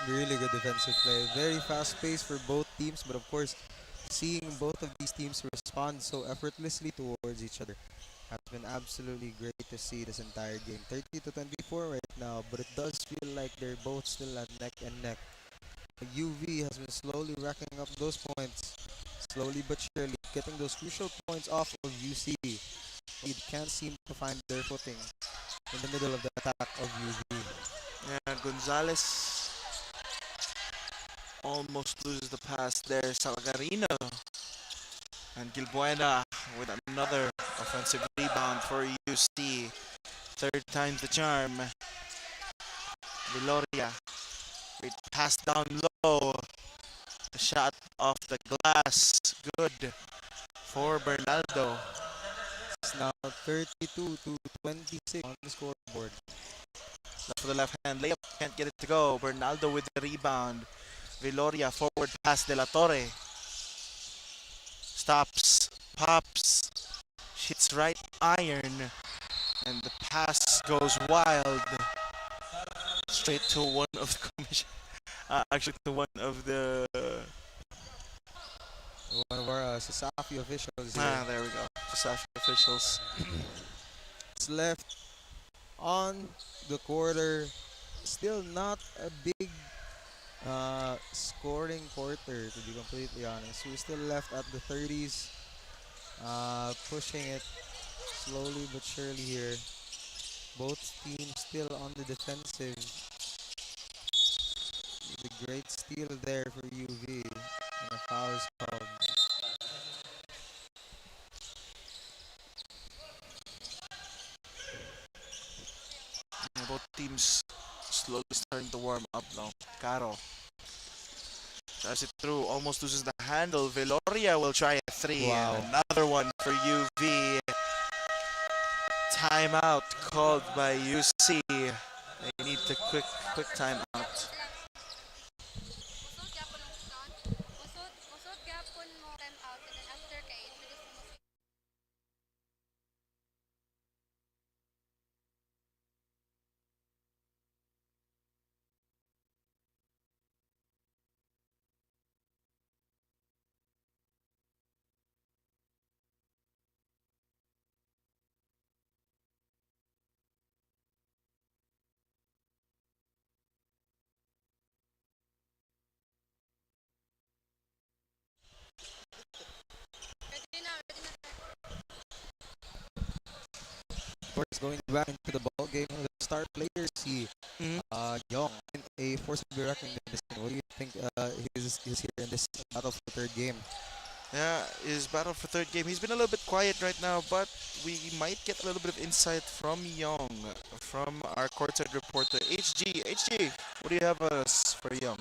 Really good defensive play. Very fast pace for both teams, but of course, seeing both of these teams respond so effortlessly towards each other has been absolutely great to see this entire game. 30-24 right now, but it does feel like they're both still at neck and neck. UV has been slowly racking up those points, slowly but surely, getting those crucial points off of UC. It can't seem to find their footing in the middle of the attack of UV. Yeah, Gonzalez almost loses the pass there. Salgarino and Gilbuena with another offensive rebound for UC. Third time's the charm. Veloria, great pass down low. The shot off the glass, good for Bernaldo. It's now 32-26 on the scoreboard. Left for the left hand layup, can't get it to go. Bernaldo with the rebound. Veloria forward pass De La Torre. Stops, pops, hits right iron, and the pass goes wild. Straight to one of the commission. Actually, to one of the one of our Cesafi officials. There we go. Cesafi officials. It's left on the quarter. Still not a big scoring quarter, to be completely honest. We're still left at the 30s, pushing it slowly but surely here. Both teams still on the defensive. The great steal there for UV, and a foul is called. Both teams slowly starting to warm up now. Caro tries it through, almost loses the handle. Veloria will try a three. Wow. And another one for UV. Timeout called by UC. They need the quick timeout. Of course, going back into the ball game, the star players see Young in a force to be reckoned in this. What do you think he's here in this battle for the third game? Yeah, his battle for third game. He's been a little bit quiet right now, but we might get a little bit of insight from Young, from our courtside reporter, HG. HG, what do you have us for Young?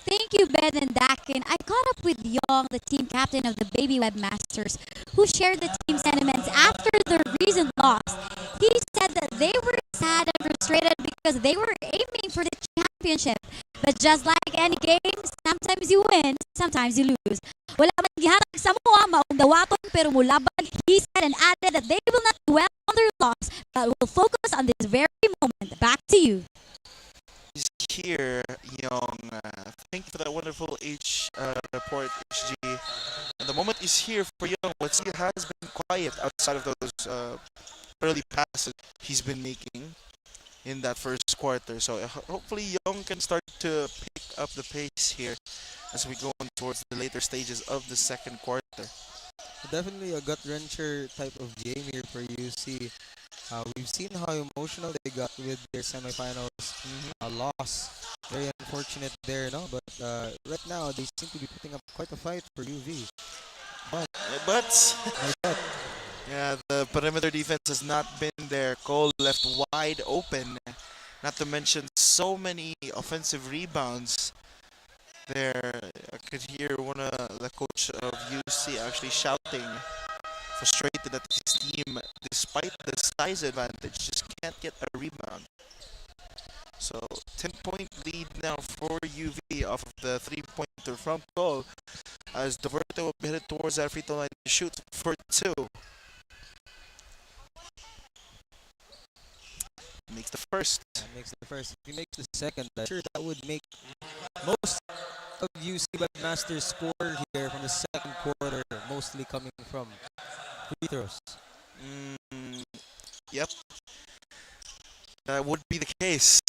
Thank you, Ben and Dakin. I caught up with Young, the team captain of the Baby Webmasters, who shared the team sentiments after their recent loss. He said that they were sad and frustrated because they were aiming for the championship, But just like any game, sometimes you win, sometimes you lose. Wala man gihatag sa mua, maundawaton, pero mulaban, he said and added that they will not dwell on their loss, but will focus on this very moment. Back to you. He's here, Young. Thank you for that wonderful report, HG. And the moment is here for Young. What he has been quiet outside of those early passes he's been making in that first quarter. So hopefully Young can start to pick up the pace here as we go on towards the later stages of the second quarter. Definitely a gut-wrencher type of game here for UC. We've seen how emotional they got with their semifinals loss. Very unfortunate there, no? But right now, they seem to be putting up quite a fight for UV. But yeah, the perimeter defense has not been there. Cole left wide open. Not to mention so many offensive rebounds there. I could hear the coach of UC actually shouting, frustrated that his team, despite the size advantage, just can't get a rebound. So 10-point lead now for UV off of the 3-pointer from Cole, as Duarte will be headed towards that free throw line to shoot for 2. Makes the first. Makes the first. If he makes the second, I'm sure that would make most of UC Webmasters score here from the second quarter, mostly coming from free throws. Yep. That would be the case.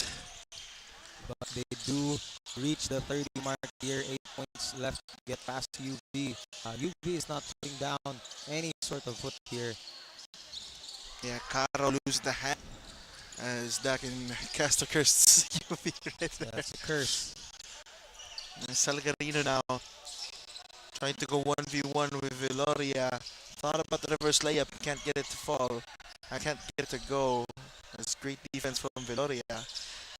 But they do reach the 30 mark here. 8 points left to get past UV. UV is not putting down any sort of foot here. Yeah, Caro lose the hand as Dak can cast a curse. UV right there. That's a curse. Salgarino now trying to go 1v1 with Viloria. Thought about the reverse layup, can't get it to fall. I can't get it to go. That's great defense from Viloria.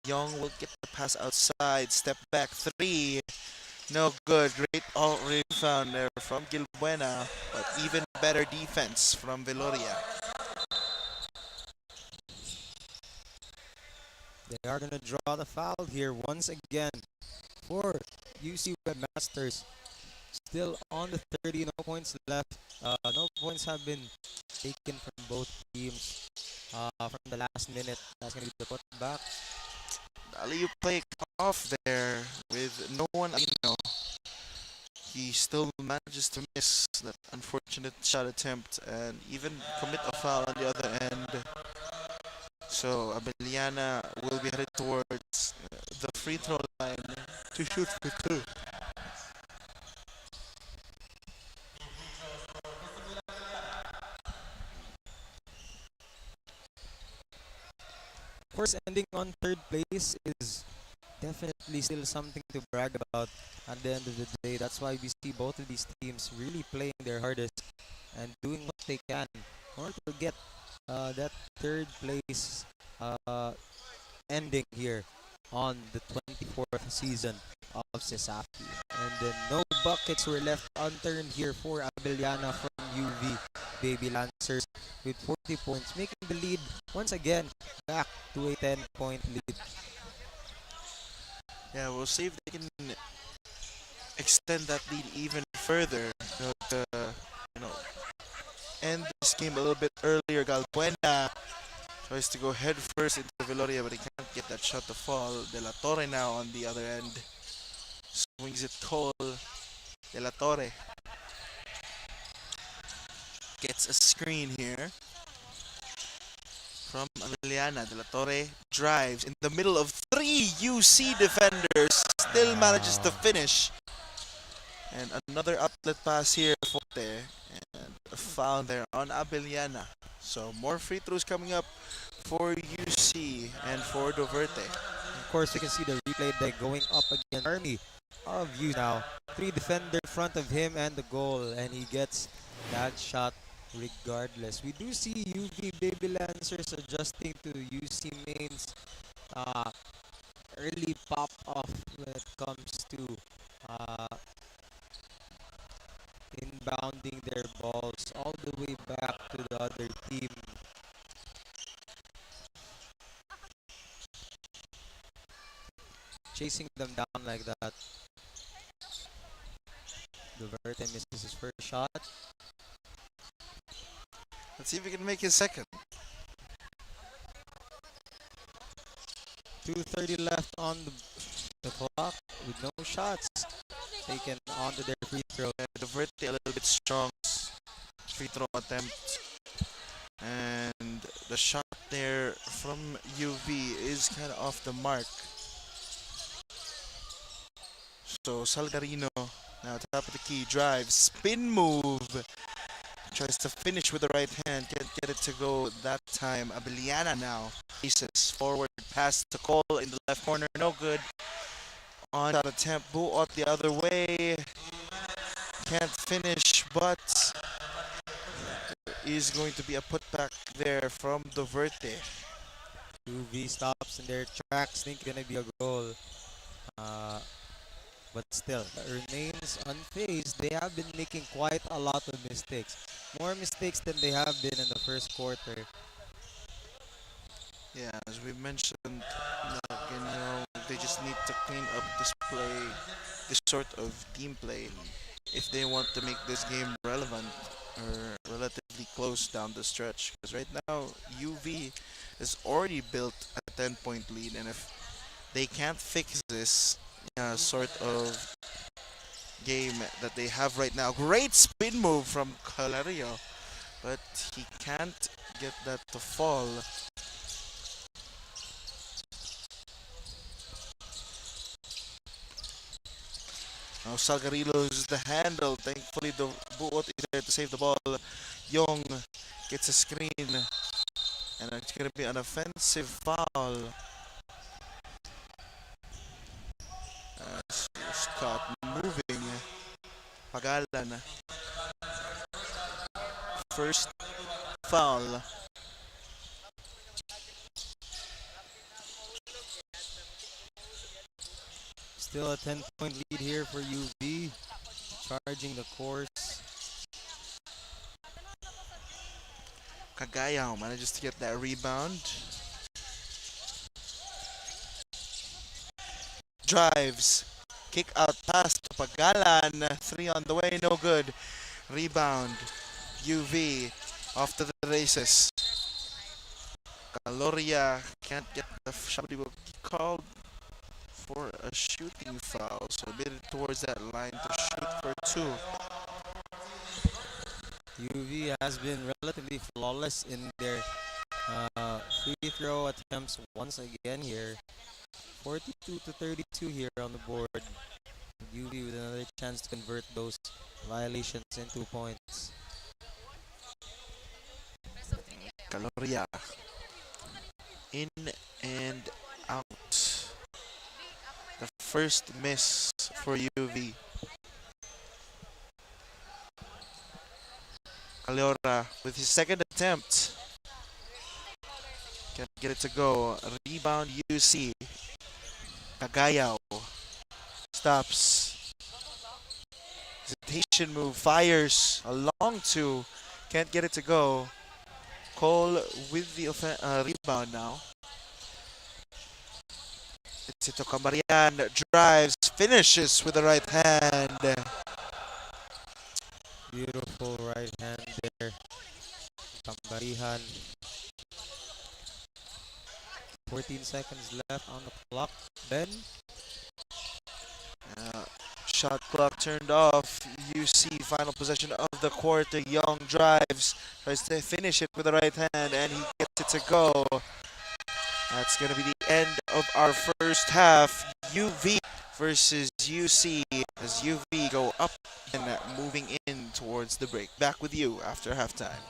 Young will get the pass outside. Step back 3. No good. Great rebound there from Gilbuena. But even better defense from Viloria. They are going to draw the foul here once again for UC Webmasters. Still on the 30, no points left. No points have been taken from both teams from the last minute. That's going to be the putback. You play off there with no one. He still manages to miss that unfortunate shot attempt and even commit a foul on the other end. So Abeliana will be headed towards the free throw line to shoot for 2. Of course, ending on third place is definitely still something to brag about at the end of the day. That's why we see both of these teams really playing their hardest and doing what they can in order to get that third place ending here on the 24th season of Cesafi. And then no buckets were left unturned here for Abeliana from UV Baby Lancers with 40 points, making the lead once again back to a 10-point lead. Yeah, we'll see if they can extend that lead even further. End this game a little bit earlier. Galbuena tries to go head first into Viloria, but he can't get that shot to fall. De La Torre now on the other end. Swings it Cole. De La Torre gets a screen here from Avellana. De La Torre drives in the middle of 3 UC defenders. Still manages to finish. And another outlet pass here for Forte. And a foul there on Abellana. So more free throws coming up for UC and for Doverte. Of course, you can see the replay there going up against Army of UC now. 3 defender in front of him and the goal, and he gets that shot regardless. We do see UV Baby Lancers adjusting to UC Main's early pop-off when it comes to inbounding their balls all the way back to the other team. chasing them down like that. Duverte misses his first shot. Let's see if he can make his second. 2:30 left on the clock with no shots taken onto their free throw. Duverte a little bit strong. Free throw attempt. And the shot there from UV is kind of off the mark. So Salgarino now top of the key, drive, spin move. Tries to finish with the right hand, can't get it to go that time. Abiliana now aces forward pass to Cole in the left corner, no good. On that attempt, Buot the other way. Can't finish, but is going to be a putback there from Duverte. UV stops in their tracks, think gonna be a goal. But still, remains unfazed. They have been making quite a lot of mistakes. More mistakes than they have been in the first quarter. Yeah, as we mentioned, they just need to clean up this sort of team play if they want to make this game relevant or relatively close down the stretch. Because right now, UV has already built a 10-point lead, and if they can't fix this sort of game that they have right now, great spin move from Calario, but he can't get that to fall. Now Salgarino loses the handle. Thankfully, the Buot is there to save the ball. Young gets a screen, and it's going to be an offensive foul. Scott moving. Pagalan. First foul. Still a 10-point lead here for UV. Charging the course. Cagayao manages to get that rebound. Drives. Kick out pass to Pagalan. 3 on the way, no good. Rebound. UV off to the races. Caloria can't get the shot. He will be called for a shooting foul, so a bit towards that line to shoot for 2. UV has been relatively flawless in their free throw attempts once again here. 42-32 here on the board. UV with another chance to convert those violations into points. Caloria in and out. The first miss for UV. Caliora with his second attempt. Can't get it to go. Rebound UC. Cagayao stops. Hesitation move. Fires. A long 2. Can't get it to go. Cole with the rebound now. It's Tito Camarian. Drives. Finishes with the right hand. Beautiful right hand there. Cambarihan. 14 seconds left on the clock. Ben? Shot clock turned off. UC final possession of the quarter. Young drives. Tries to finish it with the right hand, and he gets it to go. That's going to be the end of our first half. UV versus UC as UV go up and moving in towards the break. Back with you after halftime.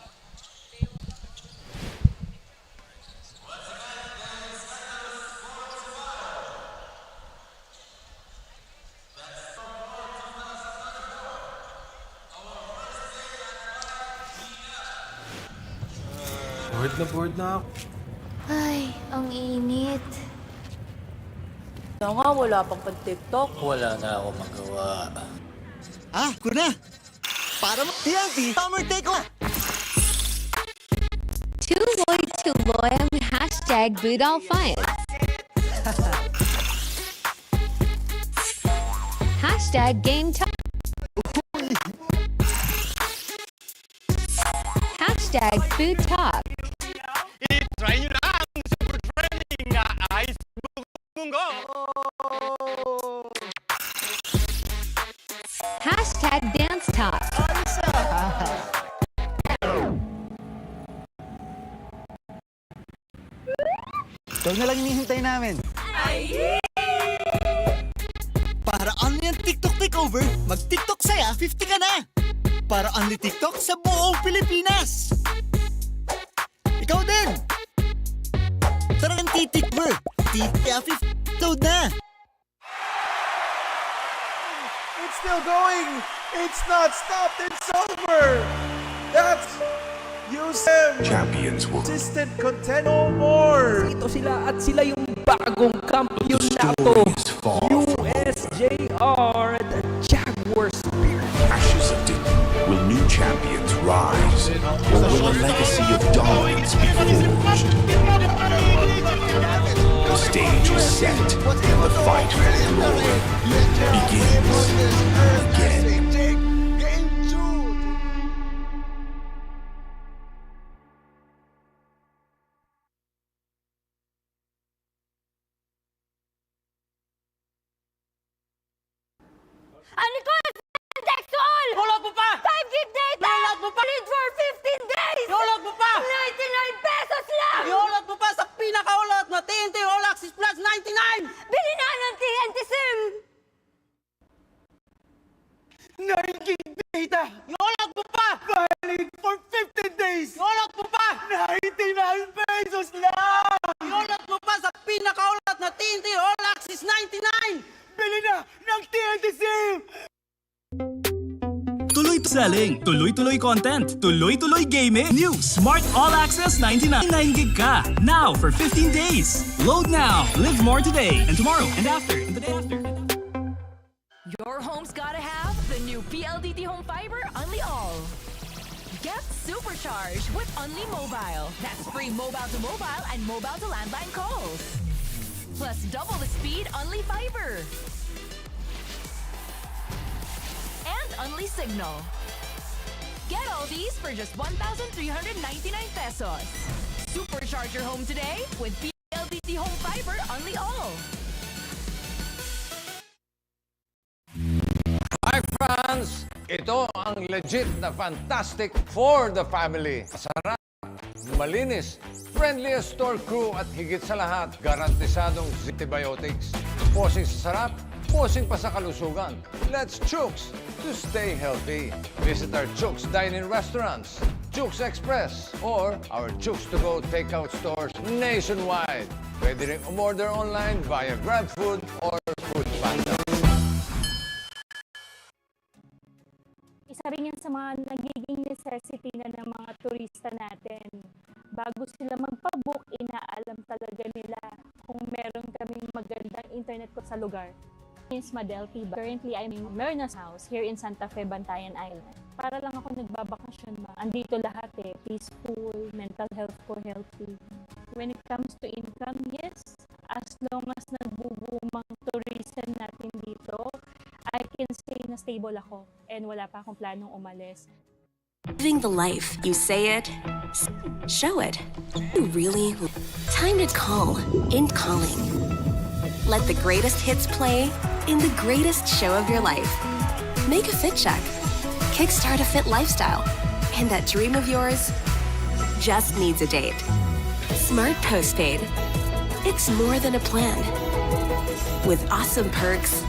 Bored na ako. Ay, ang init. Kaya nga, wala pang pag-tiktok. Wala na ako magawa. Ko na! Para TNT Summer Takeover! Tuloy-tuloy ang hashtag Budol Finds. Hashtag Game Talk. Hashtag Food Talk. I-try nyo na ang super trending na Ice Munggo! Hashtag Dance Talk. Ikaw na lang hinihintay namin. Para only ang TikTok takeover, mag-TikTok saya, 50 ka na! Para only TikTok sa buong Pilipinas! Ikaw din! Tara ng titikver! Kaya 50 load na! It's still going! It's not stopped! It's over! That's USM! Champions will Consistent content no more! Ito sila at sila yung bagong kampyonato. USJ-R, the Jaguar Spirit. ashes of will new champions rise, or will a legacy of dominance be forged? The stage is set, and the fight for glory begins again. Dexol! Hulog mo pa! 5 gig data! Hulog mo pa! Lead for 15 days! Hulog mo pa! 99 pesos lang! Hulog mo pa sa pinakaulot na TNT All Access Plus 99! Bili na ng TNT SIM! 9 gig data! Hulog mo pa! Valid for 15 days! Hulog mo pa! 99 pesos lang! Hulog mo pa sa pinakaulot na TNT All Access 99! Bili na ng TNT SIM! Tuloy selling, tuloy-tuloy content, tuloy-tuloy gaming. New Smart All Access 99 gig ka. Now for 15 days. Load now. Live more today and tomorrow and after and the day after. Your home's gotta have the new PLDT Home Fiber Unli All. Get supercharged with Unli Mobile. That's free mobile to mobile and mobile to landline calls. Plus double the speed Unli Fiber. And Unli Signal. Get all these for just 1,399 pesos. Supercharge your home today with PLDT Home Fiber Unli All. Hi fans! Ito ang legit na fantastic for the family. Masarap, malinis, friendliest store crew at higit sa lahat, garantisadong antibiotics. Posing sa sarap, posing pa sa kalusugan. Let's Chooks to stay healthy. Visit our Chooks dine-in restaurants, Chooks Express, or our Chooks to go takeout stores nationwide. Pwede rin umorder online via GrabFood or Foodpanda. Isa rin yan sa mga nagiging necessity na ng mga turista natin. Bago sila magpabook, inaalam talaga nila kung meron kaming magandang internet ko sa lugar. Since Madelpi, currently I'm in Lerna's house here in Santa Fe, Bantayan Island. Para lang ako nagbabakasyon ma. Andito lahat peaceful, mental health ko healthy. When it comes to income, yes, as long as nagbuboomang tourism natin dito, I can say na stable ako and wala pa akong planong umalis. Living the life. You say it, show it. You really time to call in calling. Let the greatest hits play in the greatest show of your life. Make a fit check. Kickstart a fit lifestyle. And that dream of yours just needs a date. Smart Postpaid. It's more than a plan. With awesome perks,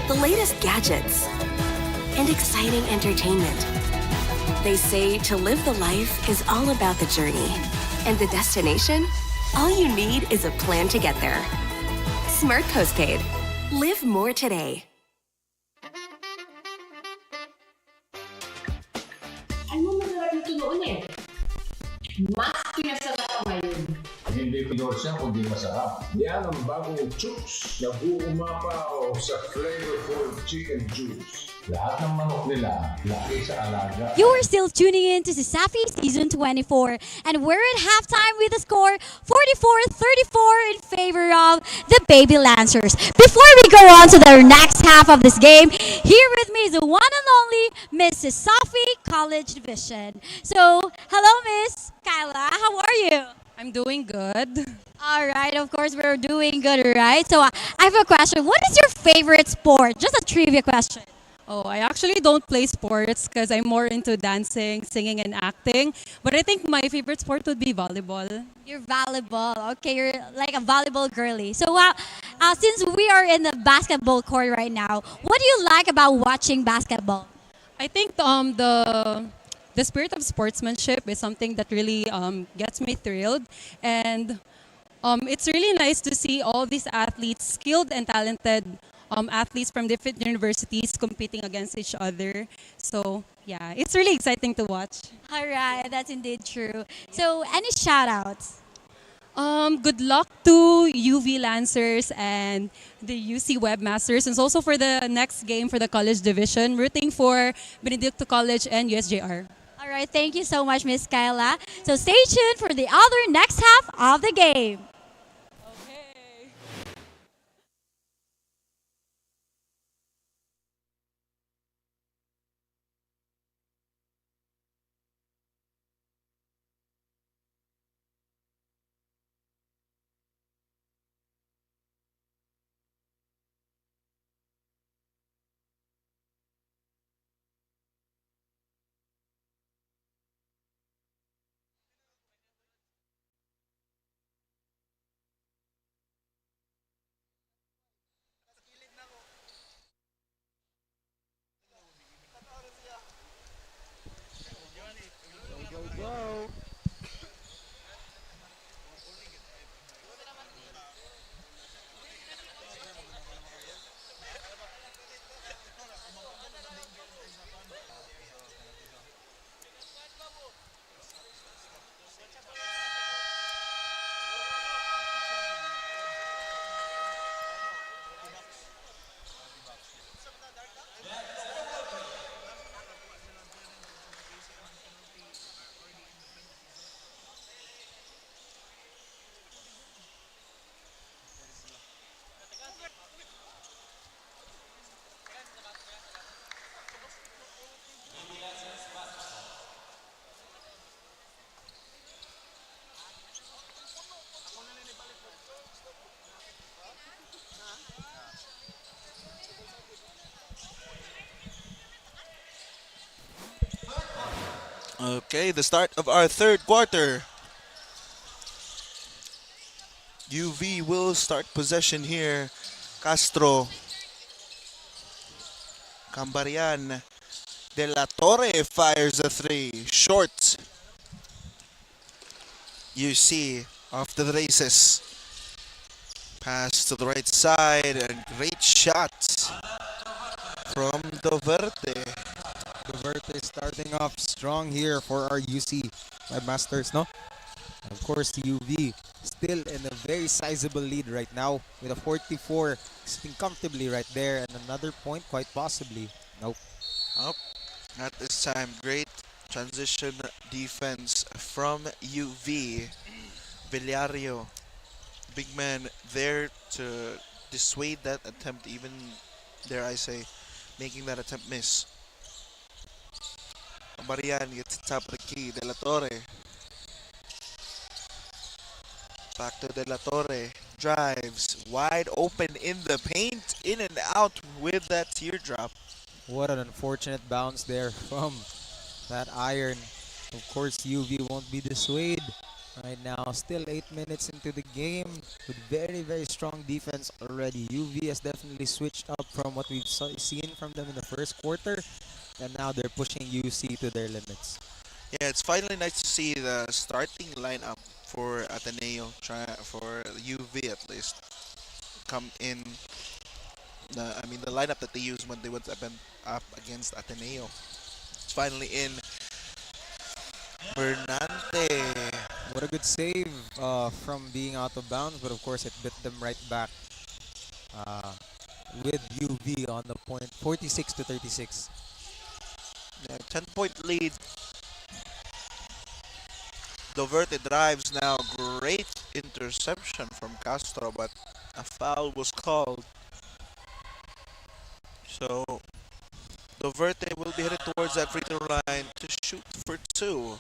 the latest gadgets, and exciting entertainment. They say to live the life is all about the journey. And the destination? All you need is a plan to get there. Smart Postpaid. Live more today. Ano masarap ito noon eh? Mas pinasarap pa ngayon. Hindi Hindi pidor siya kundi masarap. Yan ang bagong Chooks na buumapaw sa flavorful chicken juice. Lahat ng manok nila, laki sa alaga. You are still tuning in to Cesafi Season 24, and we're at halftime with a score 44-34 in favor of the Baby Lancers. Before we go on to the next half of this game, here with me is the one and only Miss Cesafi College Division. So, hello Miss Kyla, how are you? I'm doing good. All right, of course we're doing good, right? So, I have a question. What is your favorite sport? Just a trivia question. Oh, I actually don't play sports because I'm more into dancing, singing, and acting. But I think my favorite sport would be volleyball. You're volleyball. Okay, you're like a volleyball girly. So, since we are in the basketball court right now, what do you like about watching basketball? I think the spirit of sportsmanship is something that really gets me thrilled, and it's really nice to see all these athletes, skilled and talented athletes from different universities competing against each other. So yeah, it's really exciting to watch. All right, that's indeed true. So, any shout outs? Good luck to UV Lancers and the UC Webmasters, and also for the next game for the college division, rooting for Benedicto College and USJ-R. All right, thank you so much, Miss Kyla. So stay tuned for the other next half of the game. Okay, the start of our third quarter. UV will start possession here. Castro. Cambarian. De La Torre fires a three. Short. UC off to the races. Pass to the right side. A great shot from Doverte. Doverte starting off strong here for our UC Webmasters, no? And of course, UV still in a very sizable lead right now with a 44 sitting comfortably right there, and another point quite possibly. Nope. Nope. Not this time. Great transition defense from UV. Villario, big man there to dissuade that attempt, even, dare I say, making that attempt miss. Marian gets the top of the key. De La Torre. Back to De La Torre. Drives wide open in the paint. In and out with that teardrop. What an unfortunate bounce there from that iron. Of course, UV won't be dissuaded right now. Still 8 minutes into the game with very, very strong defense already. UV has definitely switched up from what we've seen from them in the first quarter. And now they're pushing UC to their limits. Yeah, it's finally nice to see the starting lineup for Ateneo, for UV at least, come in. The lineup that they used when they went up against Ateneo. It's finally in. Bernante What a good save from being out of bounds, but of course it bit them right back uh, with UV on the point, 46 to 36. Yeah, 10-point lead. Doverte drives now. Great interception from Castro, but a foul was called. So Doverte will be headed towards that free throw line to shoot for two.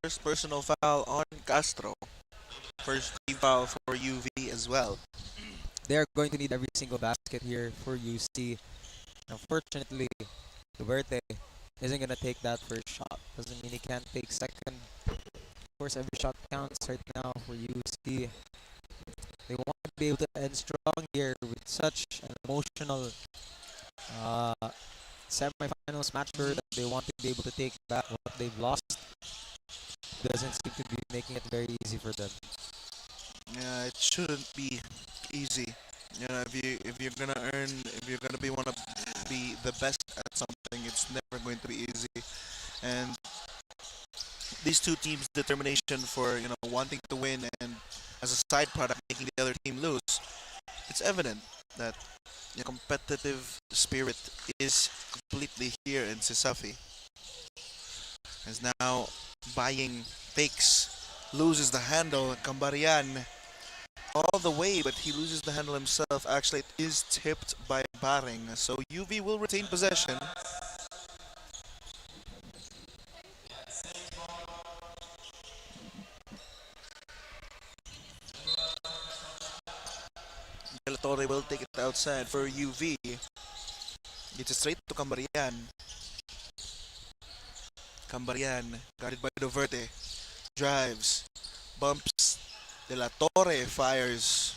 First personal foul on Castro. First team foul for UV as well. They're going to need every single basket here for UC. Unfortunately, Duverte isn't going to take that first shot. Doesn't mean he can't take second. Of course, every shot counts right now for UC. They want to be able to end strong here with such an emotional semifinals match that they want to be able to take back what they've lost. Doesn't seem to be making it very easy for them. Yeah, it shouldn't be easy. You know, if you're gonna earn, if you're gonna wanna be the best at something, it's never going to be easy. And these two teams' determination for wanting to win and as a side product making the other team lose, it's evident that the competitive spirit is completely here in Cesafi. As now buying fakes, loses the handle. Cambarian all the way, but he loses the handle himself. Actually, it is tipped by Baring, so UV will retain possession. Del Torre will take it outside for UV. It's straight to Cambarian. Cambarian, guarded by Doverte. Drives, bumps. De La Torre fires.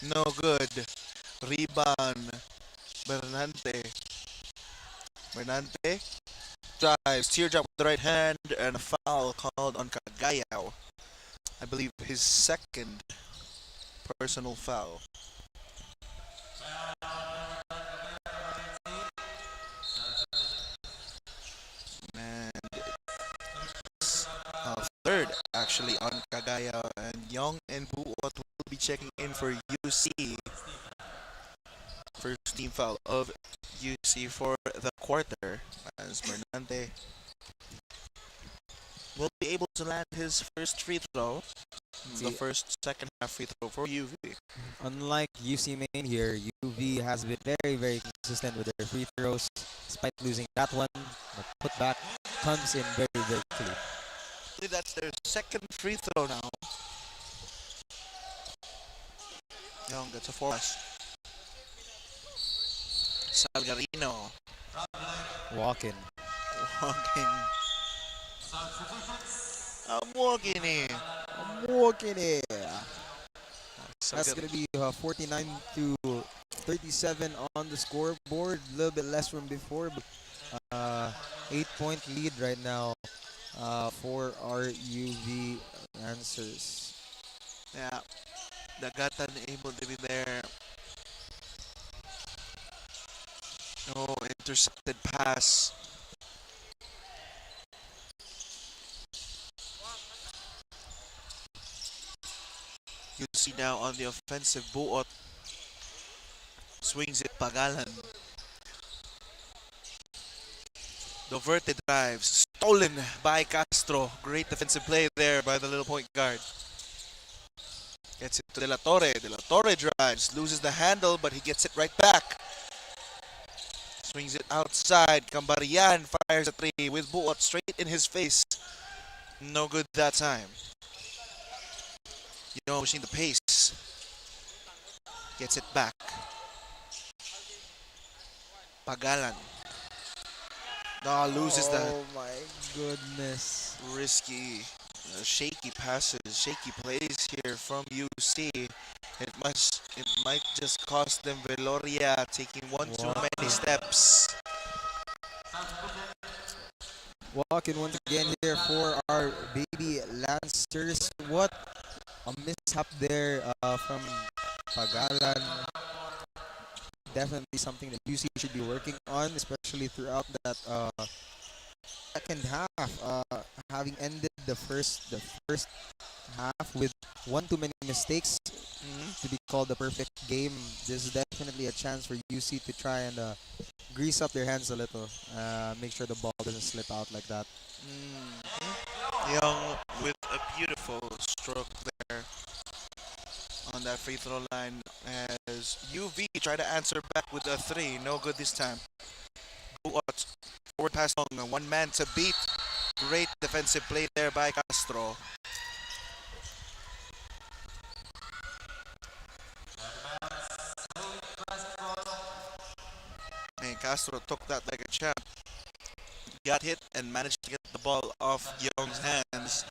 No good. Rebound. Bernante. Bernante drives. Teardrop with the right hand and a foul called on Cagayao. I believe his second personal foul. And third actually on Cagayao, and Young and Buot will be checking in for UC. First team foul of UC for the quarter, as Bernante will be able to land his first free throw. The first second half free throw for UV. Unlike UC Main here, UV has been very, very consistent with their free throws. Despite losing that one, the putback comes in very, very clean. I believe that's their second free throw now. Young gets a force. Salgarino. Walking. I'm walking in. That's going to be 49 to 37 on the scoreboard. A little bit less from before, but 8-point lead right now for our UV answers. Yeah, Dagatan able to be there. No intercepted pass. You see now on the offensive, Buot swings it Pagalan. Doverte drives, stolen by Castro. Great defensive play there by the little point guard. Gets it to De La Torre. De La Torre drives, loses the handle, but he gets it right back. Swings it outside. Cambarian fires a three with Buot straight in his face. No good that time. Pushing the pace. Gets it back. Pagalan. Loses the... Oh my goodness. Risky, shaky passes, shaky plays here from UC. It might just cost them Veloria taking one too many steps. Walking once again here for our baby Lancers. What a mishap there from Pagalan. Definitely something that UC should be working on, especially throughout that second half, having ended the first half with one too many mistakes to be called the perfect game. This is definitely a chance for UC to try and grease up their hands a little, make sure the ball doesn't slip out like that. Young with a beautiful stroke there on that free throw line as UV try to answer back with a three. No good this time. Buot, forward pass long, one man to beat. Great defensive play there by Castro. And Castro took that like a champ. Got hit and managed to get the ball off Young's hands.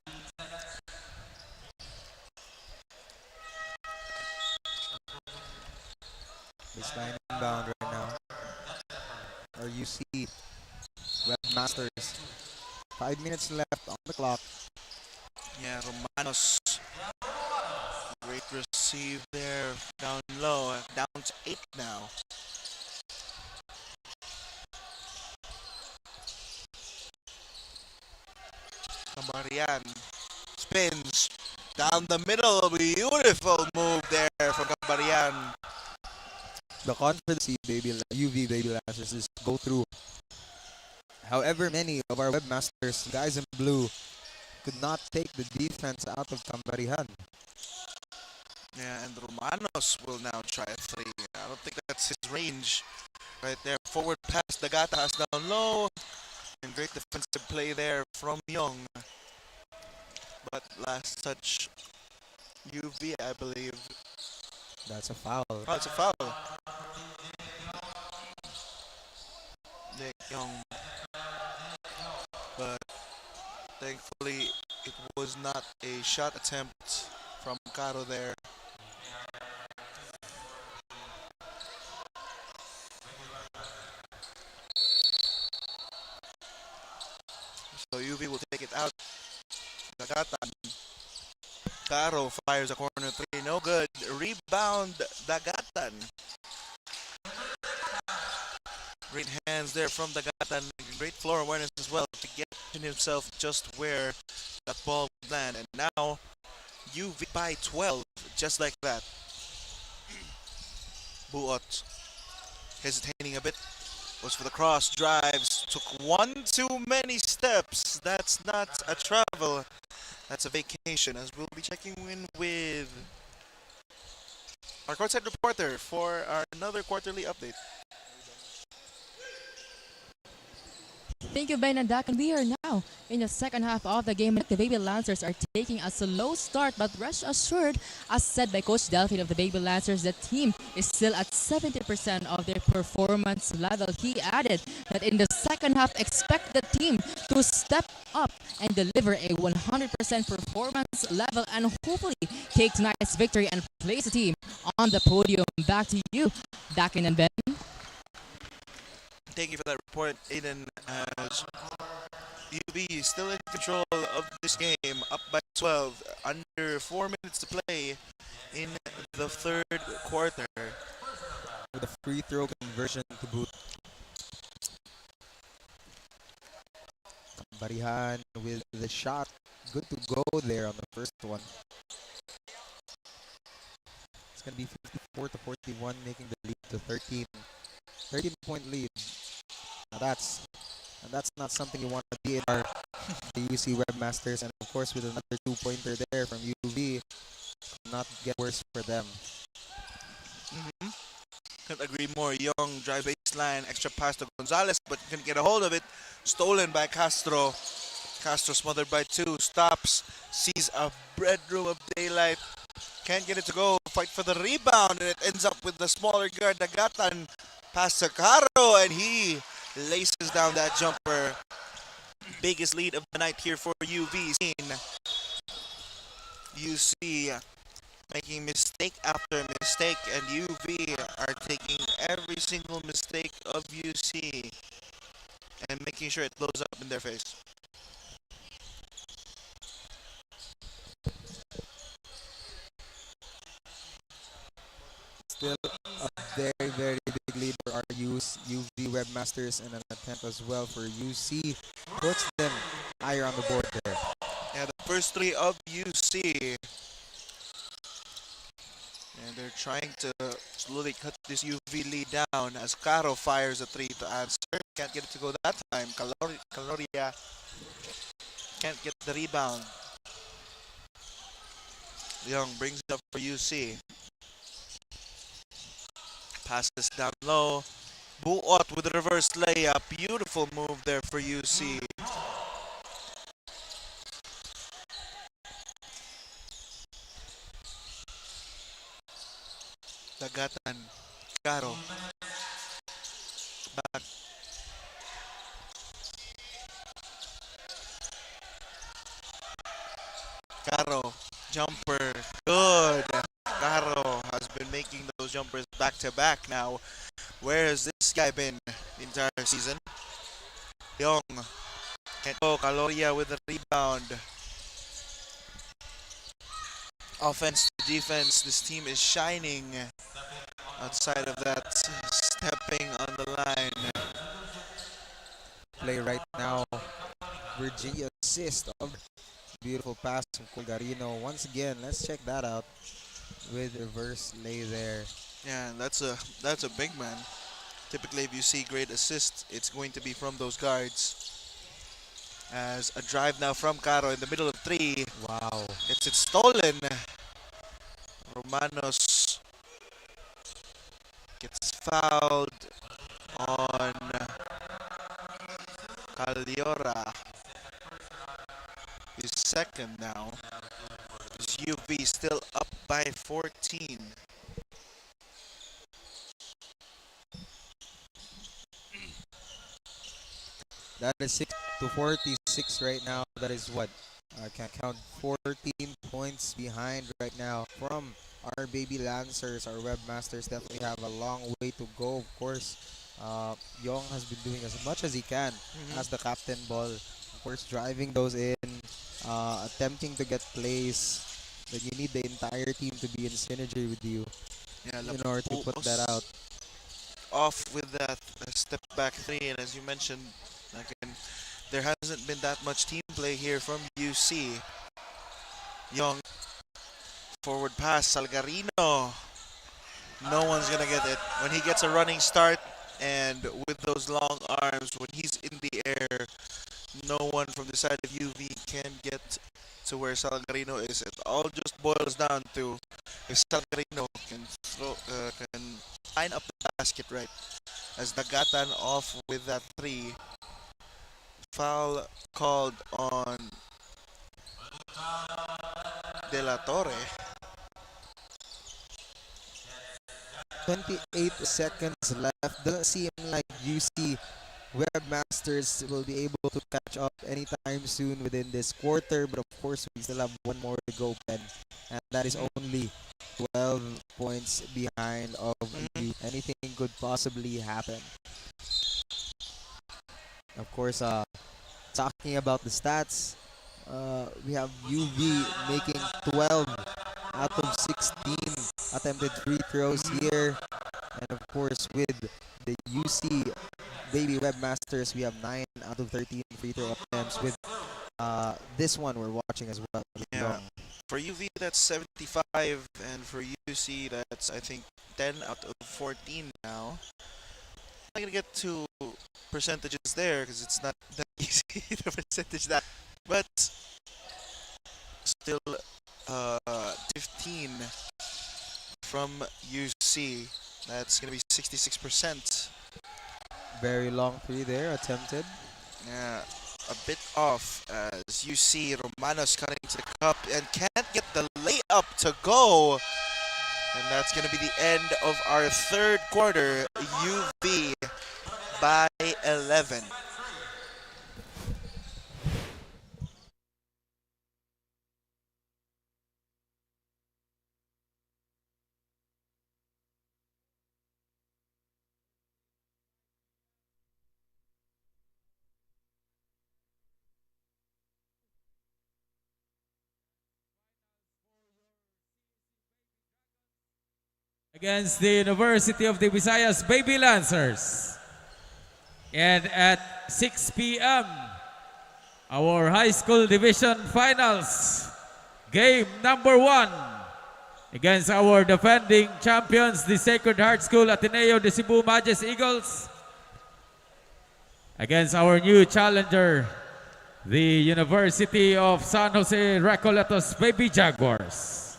Baseline inbound right now. Or UC Webmasters. 5 minutes left on the clock. Yeah, Romanos. Great receive there. Down low. Down to 8 now. Camarian spins down the middle. Beautiful move there from Camarian. The confidence UV Baby Lashes is go through. However many of our webmasters, guys in blue, could not take the defense out of Cambarihan. Yeah, and Romanos will now try a three. I don't think that's his range. Right there, forward pass, Dagata has down low. And great defensive play there from Young. But last touch, UV, I believe. That's a foul. Oh, it's a foul. Nick Young. But thankfully, it was not a shot attempt from Caro there. So UV will take it out. Dagatan. Caro fires a corner three. No good. Rebound, Dagatan. Great hands there from Dagatan. Great floor awareness as well to get himself just where that ball would land. And now UV by 12, just like that. Buot hesitating a bit. Was for the cross drives. Took one too many steps. That's not a travel. That's a vacation, as we'll be checking in with our courtside reporter for our another quarterly update. Thank you, Ben and Dak, and we are now in the second half of the game. The Baby Lancers are taking a slow start, but rest assured, as said by Coach Delphine of the Baby Lancers, the team is still at 70% of their performance level. He added that in the second half, expect the team to step up and deliver a 100% performance level and hopefully take tonight's victory and place the team on the podium. Back to you, Dakin and Ben. Thank you for that report, Aiden. As UB is still in control of this game, up by 12, under 4 minutes to play in the third quarter. With a free throw conversion to boot. Barihan with the shot. Good to go there on the first one. It's going to be 54 to 41, making the lead to 13. 13-point lead. Now that's not something you want to be in our the UC Webmasters, and of course with another 2-pointer there from UV, not get worse for them. Couldn't agree more. Young drive baseline, extra pass to Gonzalez, but couldn't get a hold of it. Stolen by Castro. Castro smothered by two, stops, sees a bedroom of daylight, can't get it to go. Fight for the rebound, and it ends up with the smaller guard Dagatan. Pass to Caro, and he laces down that jumper. Biggest lead of the night here for UV. UC making mistake after mistake, and UV are taking every single mistake of UC and making sure it blows up in their face. Still a very, very big lead for our UV Webmasters. Masters, and an attempt as well for UC puts them higher on the board there. Yeah, the first three of UC. And they're trying to slowly cut this UV lead down as Caro fires a three to answer. Can't get it to go that time. Caloria can't get the rebound. Young brings it up for UC. Passes down low. Buot with a reverse layup. Beautiful move there for UC. Dagatan. Caro. Back. Caro. Jumper. Good. Caro has been making those jumpers back to back now. Where has this guy been the entire season? Young. Can't go. Caloria with the rebound. Offense to defense. This team is shining. Outside of that, stepping on the line. Play right now. Virginia assist of beautiful pass from Colgarino. Once again, let's check that out with reverse lay there. Yeah, that's a big man. Typically, if you see great assists, it's going to be from those guards. As a drive now from Caro in the middle of three. Wow. It's stolen. Romanos gets fouled on Caliora. His second now. Is UV still up by 14. That is 6 to 46 right now. That is what? I can count 14 points behind right now from our baby Lancers. Our webmasters definitely have a long way to go. Of course, Young has been doing as much as he can as the captain ball. Of course, driving those in, attempting to get plays. But you need the entire team to be in synergy with you in order to put that out. Off with that step back three, and as you mentioned, again, there hasn't been that much team play here from UC. Young forward pass, Salgarino. No one's gonna get it. When he gets a running start and with those long arms, when he's in the air, no one from the side of UV can get to where Salgarino is. It all just boils down to if Salgarino can line up the basket right. As Dagatan off with that three. Foul called on De La Torre. 28 seconds left. Doesn't seem like UC Webmasters will be able to catch up anytime soon within this quarter. But of course, we still have one more to go, Ben. And that is only 12 points behind of you. Anything could possibly happen. Of course, talking about the stats, we have UV making 12 out of 16 attempted free throws here. And of course, with the UC Baby Webmasters, we have 9 out of 13 free throw attempts. With this one we're watching as well. Yeah. For UV, that's 75, and for UC, that's, I think, 10 out of 14 now. I'm not going to get to percentages there because it's not that easy to percentage that. But still 15 from UC. That's going to be 66%. Very long three there attempted. Yeah, a bit off as UC Romanos cutting to the cup and can't get the layup to go. And that's going to be the end of our third quarter. UV by 11. Against the University of the Visayas Baby Lancers. And at 6 p.m., our high school division finals, game number 1 against our defending champions, the Sacred Heart School Ateneo de Cebu Majes Eagles, against our new challenger, the University of San Jose Recoletos Baby Jaguars.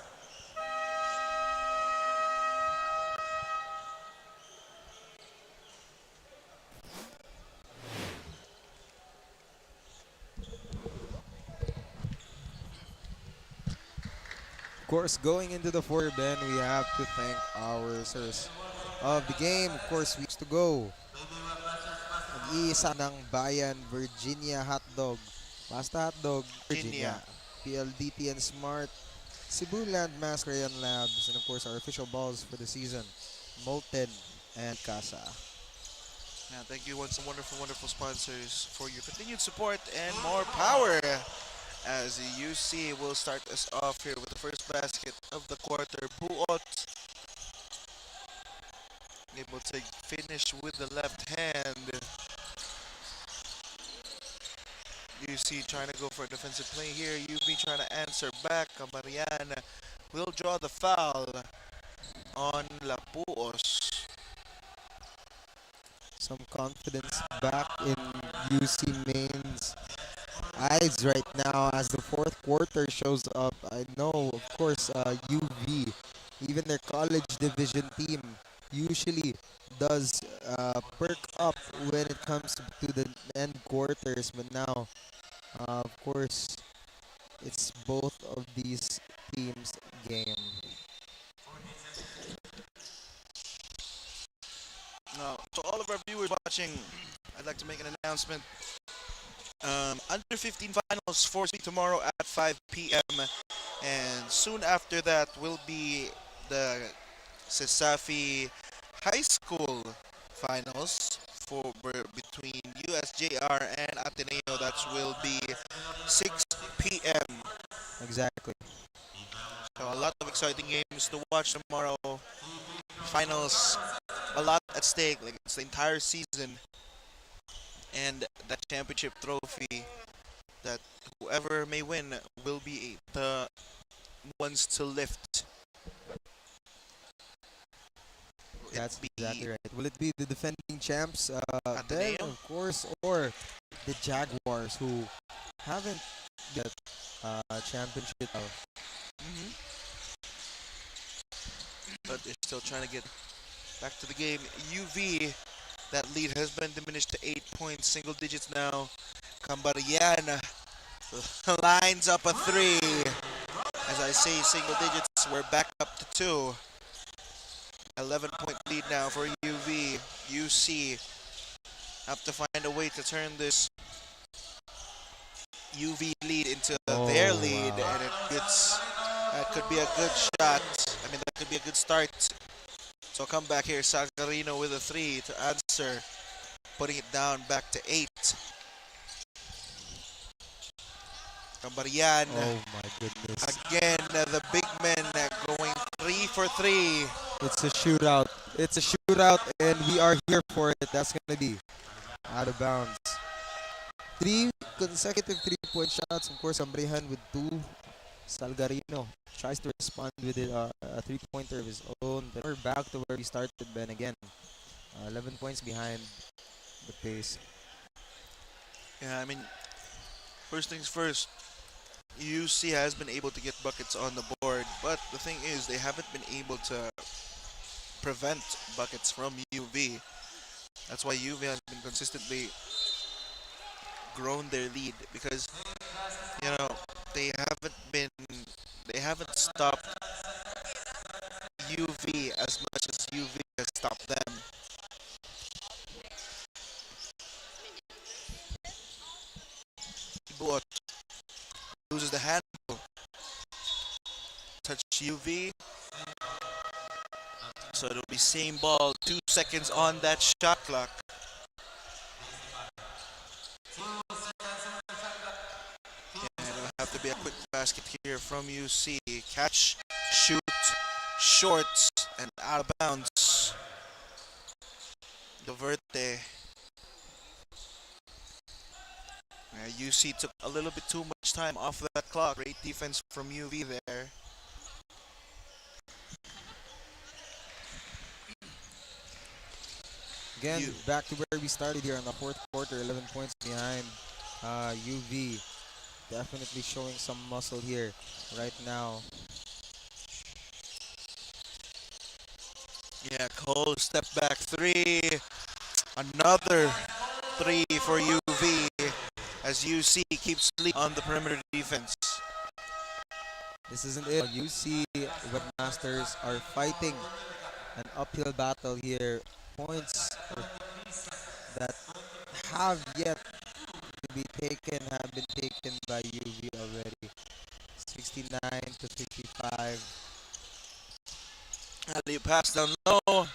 Of course, going into the fourth, Ben, we have to thank our sirs of the game. Of course, we used to go. Nag-iisa ng bayan, Virginia Hotdog. Pasta Hotdog, Virginia. PLDT and Smart. Cebu Landmass Crayon Labs. And of course, our official balls for the season, Molten and Casa. Yeah, thank you once some wonderful, wonderful sponsors for your continued support and more power. As the UC will start us off here with the first basket of the quarter. Buot able to finish with the left hand. UC trying to go for a defensive play here. UV trying to answer back. Camarian will draw the foul on Lapuos. Some confidence back in UC Main's eyes right now as the fourth quarter shows up. I know, of course, UV, even their college division team, usually does perk up when it comes to the end quarters. But now, of course, it's both of these teams' game. Now, to all of our viewers watching, I'd like to make an announcement. Under 15 finals for tomorrow at 5 p.m. And soon after that will be the Cesafi High School finals for between USJ-R and Ateneo. That will be 6 p.m. Exactly. So a lot of exciting games to watch tomorrow. Finals, a lot at stake. Like it's the entire season. And that championship trophy that whoever may win will be the ones to lift. That's exactly right. Will it be the defending champs, then, of course, or the Jaguars who haven't get championship? But they're still trying to get back to the game. UV, that lead has been diminished to 8 points, single digits now. Cambarian lines up a 3. As I say, single digits, we're back up to 2. 11-point lead now for UV. UC have to find a way to turn this UV lead into their lead, and that could be a good shot. I mean, that could be a good start. So come back here, Sagarino with a 3 to answer, putting it down back to 8. Cambarian. Oh my goodness. Again, the big men going 3 for 3. It's a shootout. It's a shootout, and we are here for it. That's going to be out of bounds. 3 consecutive 3-point shots. Of course, Ambrihan with 2. Salgarino tries to respond with a 3-pointer of his own. But we're back to where we started, Ben, again. 11 points behind the pace. Yeah, I mean, first things first, UC has been able to get buckets on the board, but the thing is they haven't been able to prevent buckets from UV. That's why UV has been consistently grown their lead, because you know they haven't stopped UV as much as UV has stopped them. Buot loses the handle. Touch UV. So it'll be same ball, 2 seconds on that shot clock. And it'll have to be a quick basket here from UC. Catch, shoot, short, and out of bounds. Doverte UC took a little bit too much time off that clock. Great defense from UV there. Again, back to where we started here in the fourth quarter, 11 points behind UV. Definitely showing some muscle here right now. Yeah, Cole step back three. Another three for UV as UC keeps lead on the perimeter defense. This isn't it. UC Webmasters are fighting an uphill battle here. Points that have yet to be taken have been taken by UV already. 69 to 55. Alley pass down low.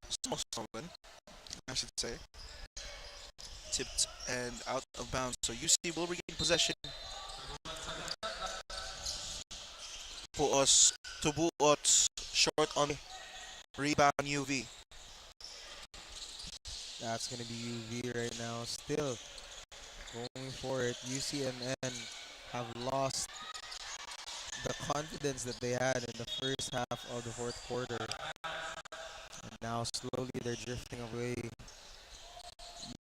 Still stolen, I should say. Tipped and out of bounds. So UC will regain possession. Tubuot short on rebound UV. That's going to be UV right now. Still going for it. UCNN have lost the confidence that they had in the first half of the fourth quarter. And now slowly they're drifting away.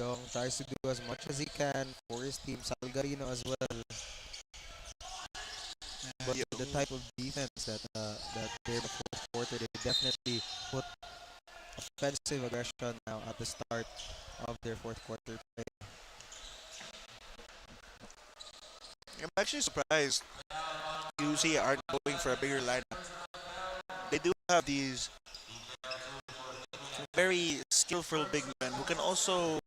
Young tries to do as much as he can for his team. Salgarino as well. But the type of defense that they're in the fourth quarter, they definitely put offensive aggression now at the start of their fourth quarter play. I'm actually surprised UC aren't going for a bigger lineup. They do have these very skillful big men who can also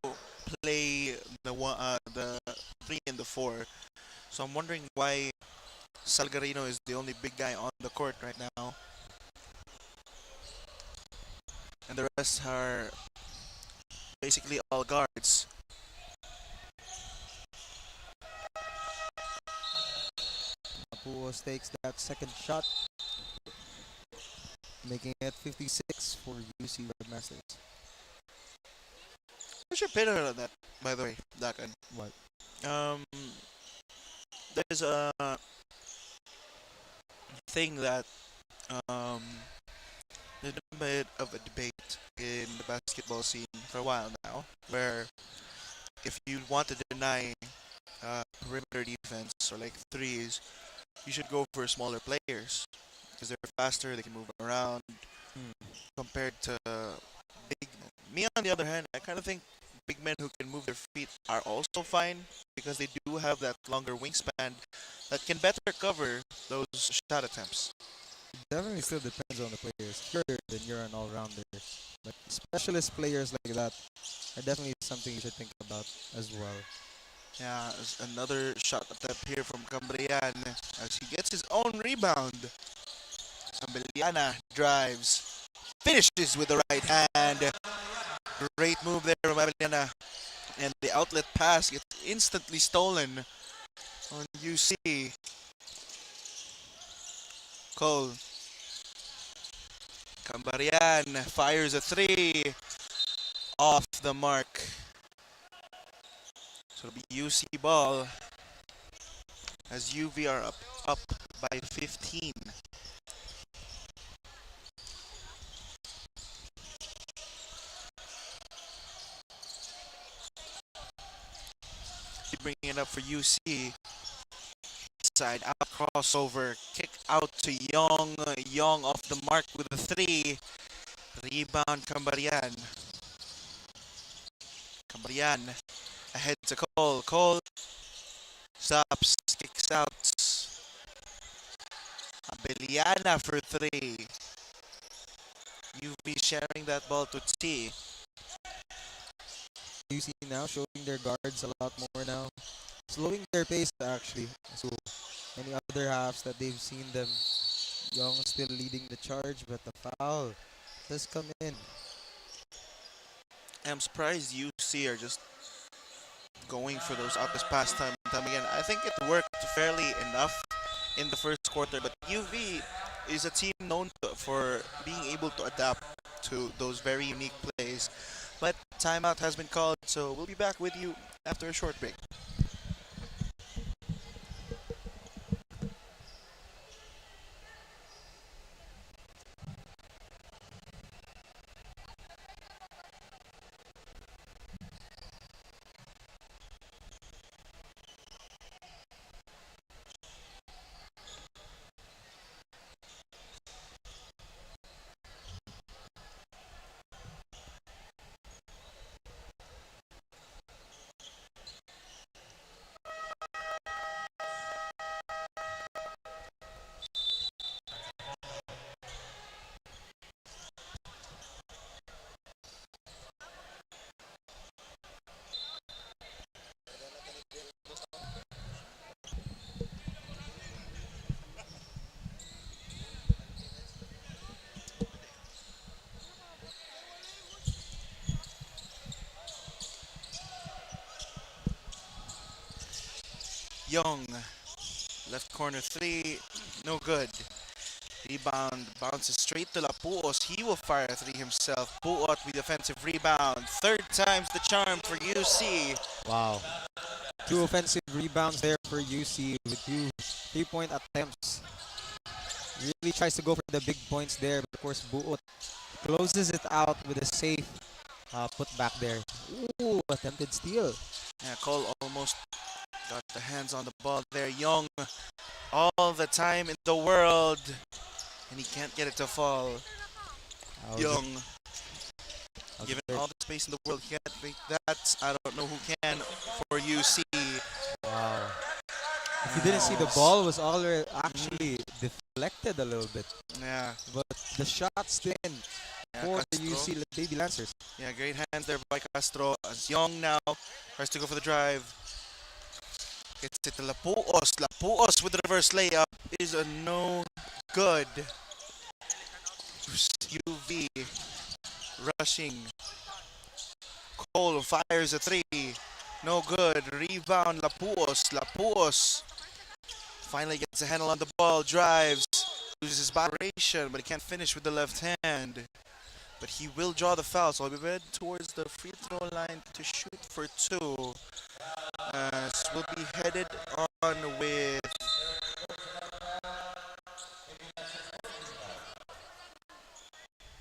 play the 3 and the 4. So I'm wondering why Salgarino is the only big guy on the court right now. And the rest are basically all guards. Puos takes that second shot, making it 56 for UC Webmasters. What's your opinion on that, by the way, Dakan? What? There's a thing that there's been a bit of a debate in the basketball scene for a while now, where if you want to deny perimeter defense or like threes, you should go for smaller players because they're faster, they can move around compared to big men. Me, on the other hand, I kind of think big men who can move their feet are also fine because they do have that longer wingspan that can better cover those shot attempts. It definitely still depends on the players. Further than you're an all-rounder. But specialist players like that are definitely something you should think about as well. Yeah, another shot attempt here from Cambrian as he gets his own rebound. Abeliana drives, finishes with the right hand. Great move there from Abeliana. And the outlet pass gets instantly stolen on UC. Cole. Cambarian fires a 3 off the mark. So it'll be UC ball as UV are up by 15. Bringing it up for UC. Side out crossover, kick out to Young. Young off the mark with a 3. Rebound Cambarian. Cambarian ahead to Cole. Cole stops, kicks out. Abeliana for 3. UV sharing that ball to T. UC now showing their guards a lot more now. Slowing their pace actually. So any other halves that they've seen them, Young still leading the charge, but the foul does come in. I'm surprised UC are just going for those outlets pass time and time again. I think it worked fairly enough in the first quarter, but UV is a team known for being able to adapt to those very unique plays. But timeout has been called, so we'll be back with you after a short break. Young, left corner three, no good. Rebound bounces straight to Lapuos. He will fire a three himself. Buot with defensive rebound. Third time's the charm for UC. Wow. 2 offensive rebounds there for UC with 2 3-point attempts. Really tries to go for the big points there, but of course Buot closes it out with a safe put back there. Ooh, attempted steal. Yeah, Cole almost got the hands on the ball there. Young, all the time in the world, and he can't get it to fall. Young, given all the space in the world, he can't make that. I don't know who can for UC. Wow. If you didn't see, the ball was already actually deflected a little bit. Yeah. But the shot's in for the UC Baby Lancers. Yeah, great hands there by Castro. As Young now tries to go for the drive. Gets it to Lapuos. Lapuos with the reverse layup is a no good. UV rushing. Cole fires a three. No good. Rebound Lapuos. Lapuos finally gets a handle on the ball. Drives. Loses his moderation, but he can't finish with the left hand. But he will draw the foul, so he'll be head towards the free throw line to shoot for 2. We'll be headed on with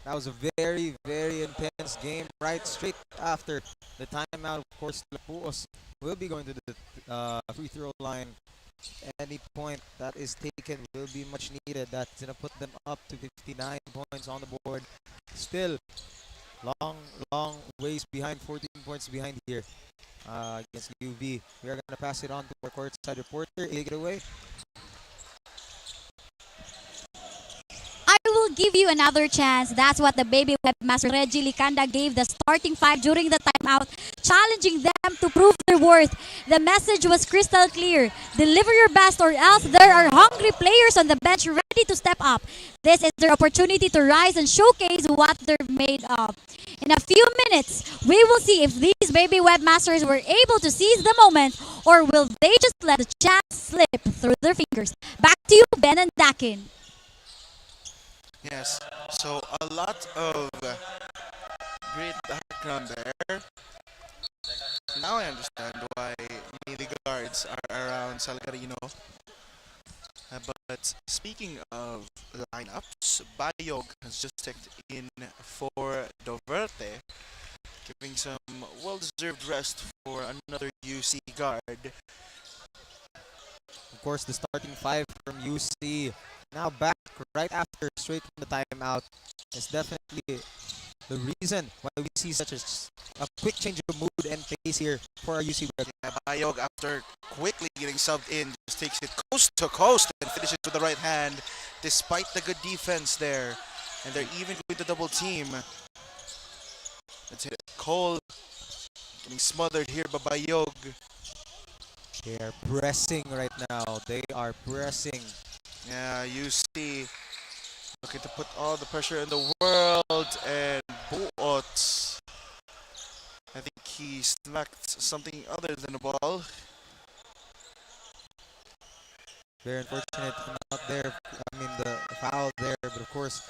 that was a very, very intense game. Right straight after the timeout, of course, Lapuos will be going to the free throw line. Any point that is taken will be much needed. That's going to put them up to 59 points on the board. Still, long ways behind, 14 points behind here against UV. We are going to pass it on to our courtside reporter. Take it away. I will give you another chance. That's what the baby webmaster Reggie Licanda gave the starting 5 during the timeout, challenging them to prove their worth. The message was crystal clear. Deliver your best or else there are hungry players on the bench ready to step up. This is their opportunity to rise and showcase what they're made of. In a few minutes, we will see if these baby webmasters were able to seize the moment or will they just let the chance slip through their fingers. Back to you, Ben and Dakin. yes. So a lot of great background there. Now I understand why the guards are around Salgarino. But speaking of lineups, Bayog has just checked in for Doverte, giving some well-deserved rest for another UC guard. Of course, the starting 5 from UC now back right after, straight from the timeout, is definitely the reason why we see such a quick change of mood and pace here for our UC. Yeah, Bayog, after quickly getting subbed in, just takes it coast to coast and finishes with the right hand, despite the good defense there. And they're even going to double team. Let's hit it. Cole getting smothered here by Bayog. They are pressing right now. They are pressing. Yeah, UC looking to put all the pressure in the world, and Buot, I think he smacked something other than a ball. Very unfortunate not there. The foul there, but of course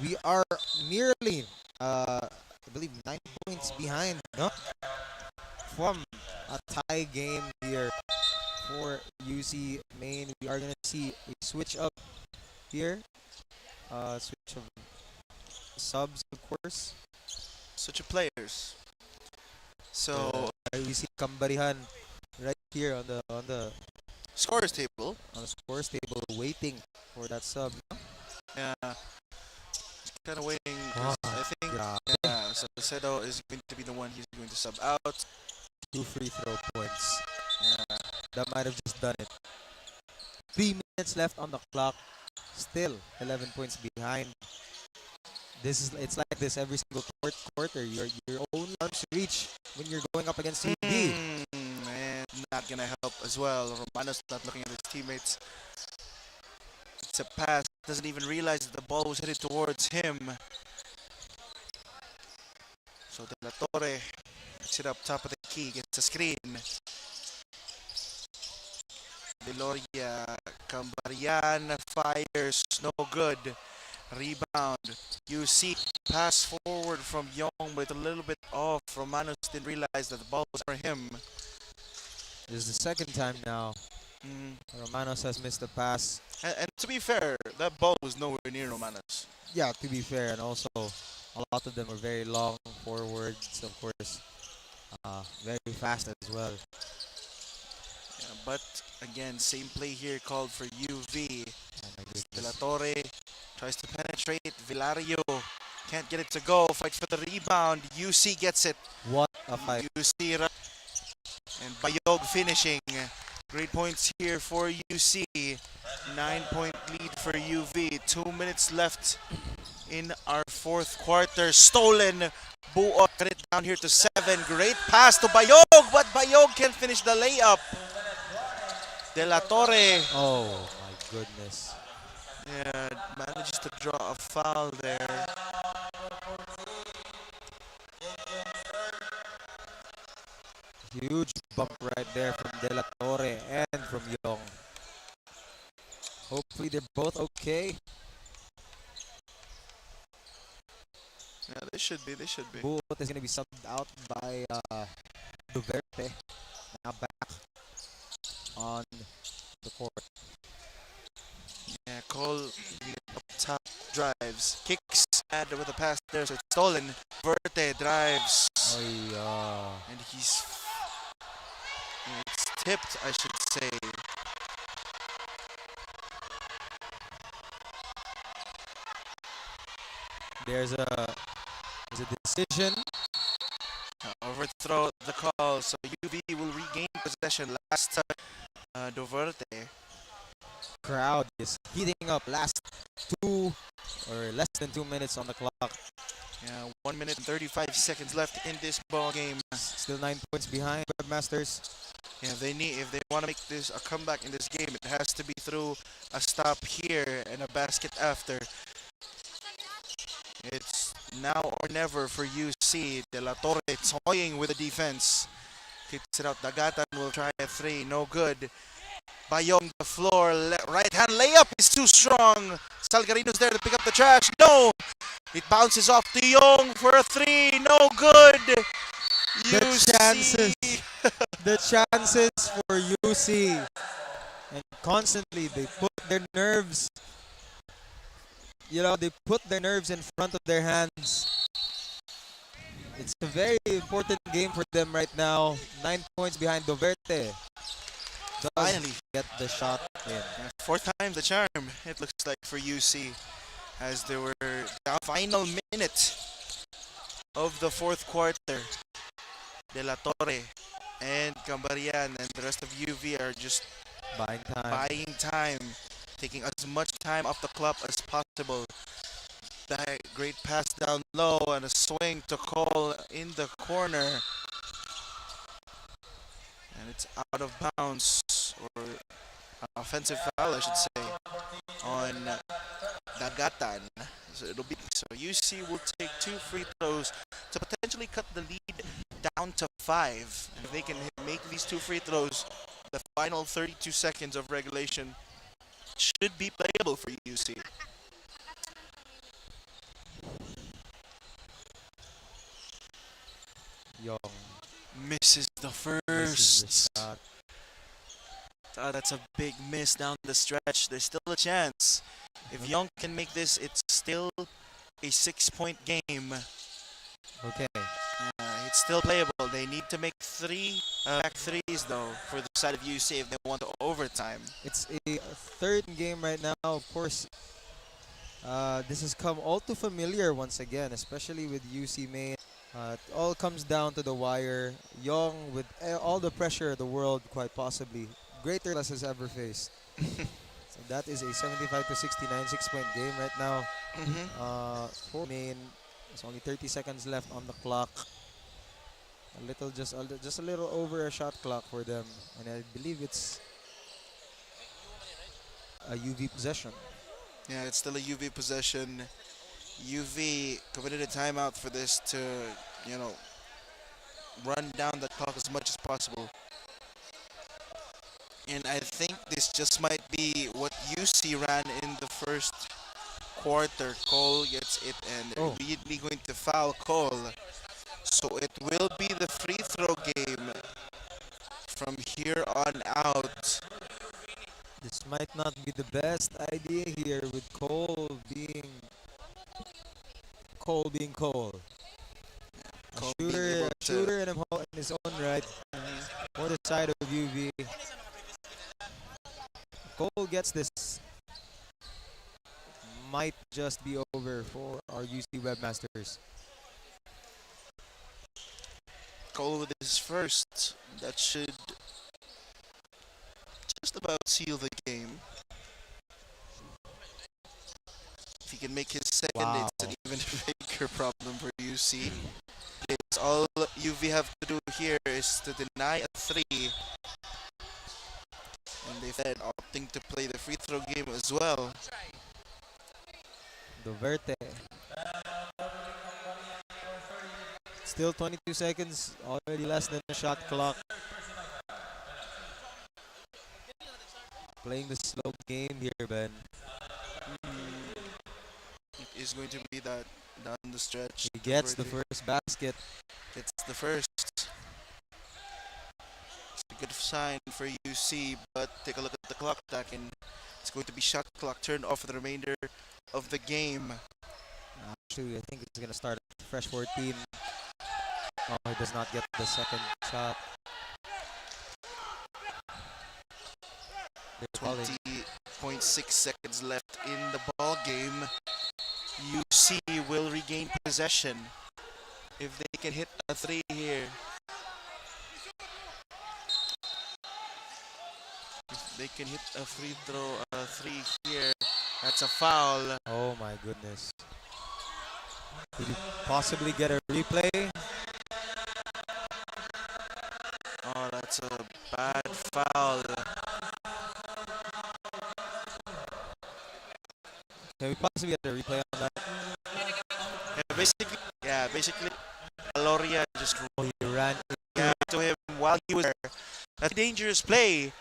we are nearly I believe 9 points behind, no? From a tie game here for UC Maine. We are gonna see a switch up here. Switch of subs, of course. Switch of players. So we see Kambarihan right here on the scores table. On the scores table, waiting for that sub. Yeah. Kind of waiting. 'Cause I think so Sedo is going to be the one he's going to sub out. 2 free throw points. That might have just done it. 3 minutes left on the clock. Still 11 points behind. It's like this every single quarter. Your own lunch reach when you're going up against UV. Man, not gonna help as well. Romano's not looking at his teammates. It's a pass. Doesn't even realize that the ball was headed towards him. So De La Torre picks it up top of the key, gets a screen. Deloria, Cambarian fires, no good. Rebound. You see pass forward from Young, but it's a little bit off. Romanos didn't realize that the ball was for him. This is the second time now. Romanos has missed the pass. And to be fair, that ball was nowhere near Romanos. Yeah, to be fair, and also a lot of them are very long forwards, of course. Very fast as well. Yeah, but again, same play here called for UV. De La Torre tries to penetrate. Villario can't get it to go. Fights for the rebound. UC gets it. What a fight. UC and Bayog finishing. Great points here for UC. 9-point lead for UV. 2 minutes left in our fourth quarter. Stolen. Buo cut it down here to 7. Great pass to Bayog, but Bayog can't finish the layup. De La Torre. Oh my goodness. Yeah, manages to draw a foul there. Huge bump right there from De La Torre and from Young. Hopefully they're both okay. Yeah, they should be. They should be. Buot is going to be subbed out by Duverte. Now back on the court. Yeah, Cole up top drives, kicks, and with a pass there, so it's stolen. Verte drives, and it's tipped, I should say. There's a decision. Overthrow the call, so UV will regain possession. Last time, Duverte. Crowd is heating up. Last 2 or less than 2 minutes on the clock. Yeah, 1 minute and 35 seconds left in this ball game. Still 9 points behind Webmasters. Yeah, if they want to make this a comeback in this game, it has to be through a stop here and a basket after. It's now or never for UC. De La Torre toying with the defense. Kicks it out. Dagatan will try a 3. No good. Bayong the floor. Right hand layup is too strong. Salgarino's there to pick up the trash. No! It bounces off to Young for a 3. No good. The chances for UC. And constantly they put their nerves. They put their nerves in front of their hands. It's a very important game for them right now. 9 points behind Duverte. Finally get the shot in. Yeah, 4th time's the charm, it looks like, for UC. As they were down final minute of the 4th quarter. De La Torre and Cambarian and the rest of UV are just buying time. Taking as much time off the clock as possible. That great pass down low and a swing to Cole in the corner. And it's out of bounds, or an offensive foul, I should say, on Dagatan. So UC will take 2 free throws to potentially cut the lead down to 5. And if they can make these 2 free throws, the final 32 seconds of regulation should be playable for UC. Young Misses the misses the first. shot. That's a big miss down the stretch. There's still a chance. If Young can make this, it's still a 6-point game. Okay. It's still playable. They need to make back threes though for the side of UC if they want to overtime. It's a third game right now. Of course, this has come all too familiar once again, especially with UC Maine. It all comes down to the wire. Young with all the pressure of the world, quite possibly. Greater less has ever faced. So that is a 75 to 69 6-point game right now. For Maine, there's only 30 seconds left on the clock. Just a little over a shot clock for them, and I believe it's a UV possession. Yeah, it's still a UV possession. UV committed a timeout for this to, run down the clock as much as possible. And I think this just might be what UC ran in the first quarter. Cole gets it and immediately going to foul Cole. So it will be the free throw game from here on out. This might not be the best idea here with Cole being Cole. A shooter in his own right for the side of UV. Cole gets this. Might just be over for our UC Webmasters. Cole with his first. That should just about seal the game. If he can make his second, it's an even bigger problem for UC. It's all UV have to do here is to deny a three. And they've said opting to play the free throw game as well. Duverte. Still 22 seconds, already less than a shot clock. Playing the slow game here, Ben. It is going to be that down the stretch. He gets the first basket. It's the first. It's a good sign for UC, but take a look at the clock back, and it's going to be shot clock turned off for the remainder of the game. Actually, I think it's going to start at fresh 14. Oh, he does not get the second shot. 20.6 seconds left in the ball game. UC will regain possession if they can hit a three here. If they can hit a three here, that's a foul. Oh my goodness. Could you possibly get a replay? Oh, that's a bad foul. Can we possibly get a replay on that? Basically, Aloria just ran to him while he was there. That's a dangerous play.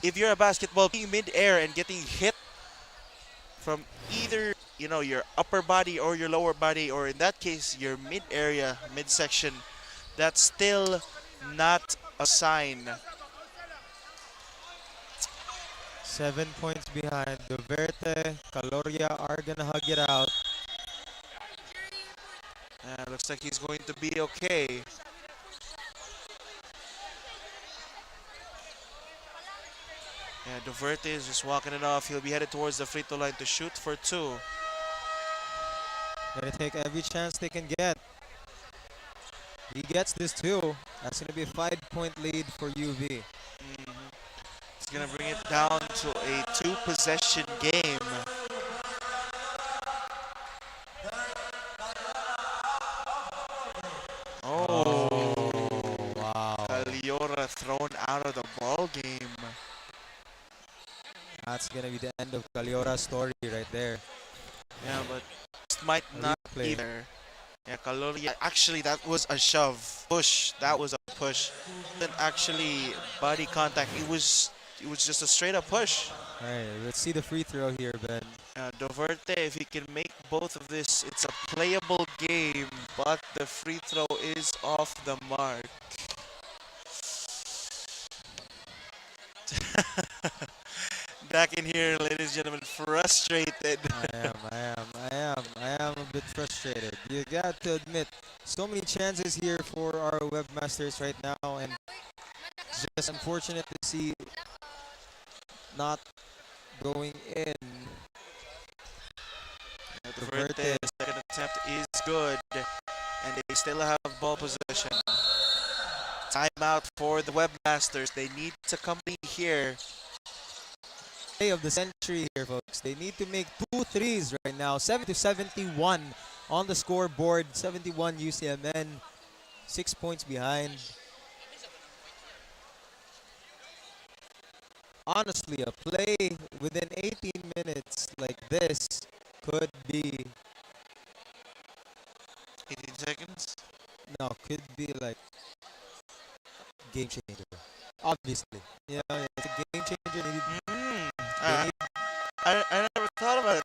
If you're a basketball being mid-air and getting hit from either, your upper body or your lower body, or in that case, your mid-area, midsection, that's still not a sign. 7 points behind. Duverte, Caloria are gonna hug it out. Looks like he's going to be okay. Yeah, Duverte is just walking it off. He'll be headed towards the free throw line to shoot for two. Gonna take every chance they can get. He gets this too. That's gonna be a 5-point lead for UV. It's gonna bring it down to a 2-possession game. Oh, wow. Caliora thrown out of the ball game. That's gonna be the end of Caliora's story right there. Yeah, but it might not be there. Yeah, Caloria. Actually, that was a shove. Push. That was a push. Then actually body contact. It was just a straight up push. Alright, let's see the free throw here, Ben. Doverte, if he can make both of this, it's a playable game, but the free throw is off the mark. Back in here, ladies and gentlemen, frustrated. I am a bit frustrated. You got to admit, so many chances here for our webmasters right now, and it's just unfortunate to see not going in. Doverte, second attempt is good, and they still have ball possession. Timeout for the webmasters. They need to compete here. Play of the century here, folks. They need to make 2 threes right now. 7-71 on the scoreboard. 71 UCMN. 6 points behind. Honestly, a play within 18 minutes like this could be 18 seconds? No, could be like game changer. Obviously. Yeah, it's a game changer. They need, I never thought about it.